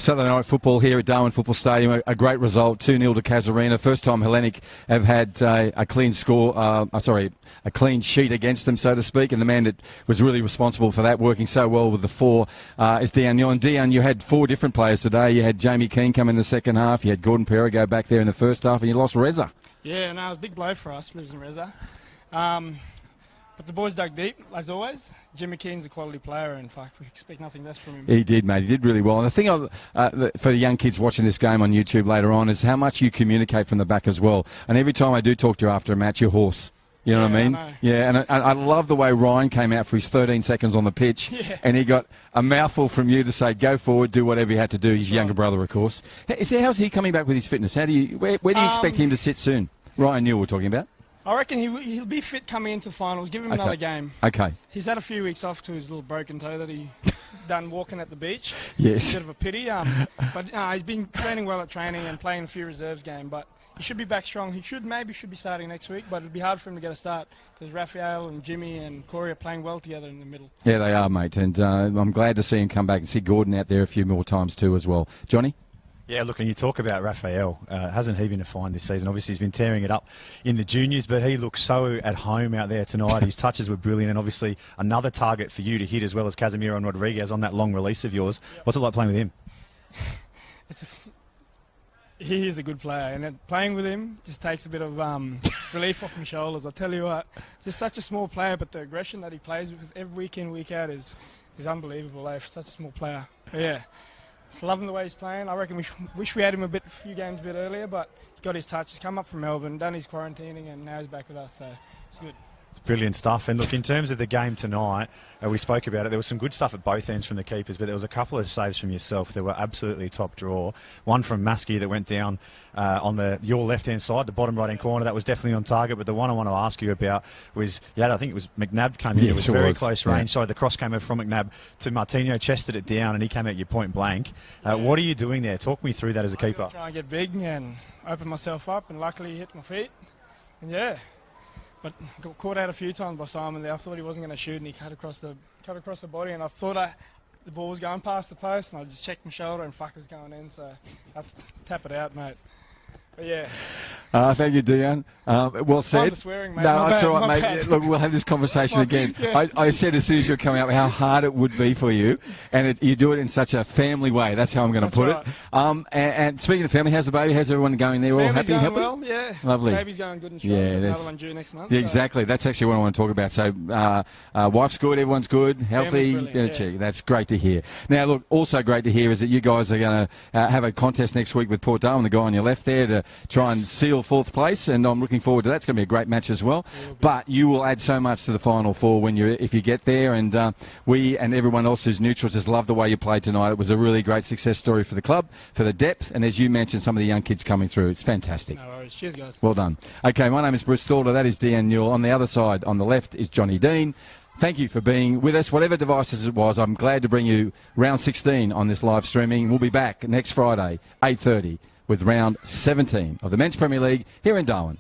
Speaker 1: Saturday night football here at Darwin Football Stadium. A great result, 2-0 to Casuarina. First time Hellenic have had a clean a clean sheet against them, so to speak. And the man that was really responsible for that, working so well with the four, is Dion. And Dion, you had four different players today. You had Jamie Keane come in the second half. You had Gordon Perra go back there in the first half, and you lost Reza.
Speaker 3: Yeah, no, it was a big blow for us losing Reza. But the boys dug deep, as always. Jimmy Keane's a quality player, in fact. We expect nothing less from him.
Speaker 1: He did, mate. He did really well. And the thing for the young kids watching this game on YouTube later on is how much you communicate from the back as well. And every time I do talk to you after a match, you're hoarse. You know what I mean?
Speaker 3: I know.
Speaker 1: Yeah, and I love the way Ryan came out for his 13 seconds on the pitch, and he got a mouthful from you to say, go forward, do whatever you had to do. His younger brother, of course. How's he coming back with his fitness? Where do you expect him to sit soon? Ryan Newell we're talking about.
Speaker 3: I reckon he'll be fit coming into the finals. Give him another game.
Speaker 1: Okay.
Speaker 3: He's had a few weeks off to his little broken toe that he done walking at the beach.
Speaker 1: Yes.
Speaker 3: A bit of a pity. But he's been training well at training and playing a few reserves game. But he should be back strong. He should be starting next week. But it'll be hard for him to get a start because Raphael and Jimmy and Corey are playing well together in the middle.
Speaker 1: Yeah, they are, mate. And I'm glad to see him come back and see Gordon out there a few more times too as well. Johnny?
Speaker 2: Yeah, look, and you talk about Raphael. Hasn't he been a find this season? Obviously, he's been tearing it up in the juniors, but he looks so at home out there tonight. His touches were brilliant, and obviously another target for you to hit as well as Casemiro and Rodriguez on that long release of yours. What's it like playing with him?
Speaker 3: He is a good player, and playing with him just takes a bit of relief off my shoulders. I tell you what, just such a small player, but the aggression that he plays with every week in, week out is unbelievable, for such a small player. But yeah. Loving the way he's playing. I reckon we wish we had him a few games a bit earlier, but he got his touch. He's come up from Melbourne, done his quarantining, and now he's back with us, so it's good.
Speaker 2: It's brilliant stuff. And look, in terms of the game tonight, we spoke about it. There was some good stuff at both ends from the keepers, but there was a couple of saves from yourself that were absolutely top draw. One from Maskey that went down on your left-hand side, the bottom right-hand corner. That was definitely on target. But the one I want to ask you about was, I think it was McNabb came in. It was very close range. Sorry, the cross came over from McNabb to Martino, chested it down, and he came at you point blank. What are you doing there? Talk me through that as a keeper.
Speaker 3: Try and get big and open myself up, and luckily hit my feet. And but got caught out a few times by Simon there. I thought he wasn't going to shoot, and he cut across the body, and I thought the ball was going past the post, and I just checked my shoulder, and it was going in, so I have to tap it out, mate. But yeah.
Speaker 1: Thank you, Dion. Well said.
Speaker 3: I'm swearing, mate.
Speaker 1: No, that's all right, mate.
Speaker 3: Bad.
Speaker 1: Look, we'll have this conversation again. I said as soon as you're coming up how hard it would be for you, and you do it in such a family way. That's how I'm going to put it. And speaking of family, how's the baby? How's everyone going there? All happy?
Speaker 3: Going well, yeah.
Speaker 1: Lovely.
Speaker 3: The baby's going good and strong. Another one due next month.
Speaker 1: Yeah, exactly. That's actually what I want to talk about. So, wife's good, everyone's good, healthy. That's great to hear. Now, look, also great to hear is that you guys are going to have a contest next week with Port Darwin, the guy on your left there, to try and seal fourth place, and I'm looking forward to that. It's going to be a great match as well. But you will add so much to the Final Four if you get there, and we and everyone else who's neutral just love the way you played tonight. It was a really great success story for the club, for the depth, and as you mentioned, some of the young kids coming through. It's fantastic.
Speaker 3: No worries. Cheers, guys.
Speaker 1: Well done. Okay, my name is Bruce Stalder. That is Dean Newell. On the other side, on the left, is Johnny Dean. Thank you for being with us. Whatever devices it was, I'm glad to bring you round 16 on this live streaming. We'll be back next Friday, 8:30. with round 17 of the Men's Premier League here in Darwin.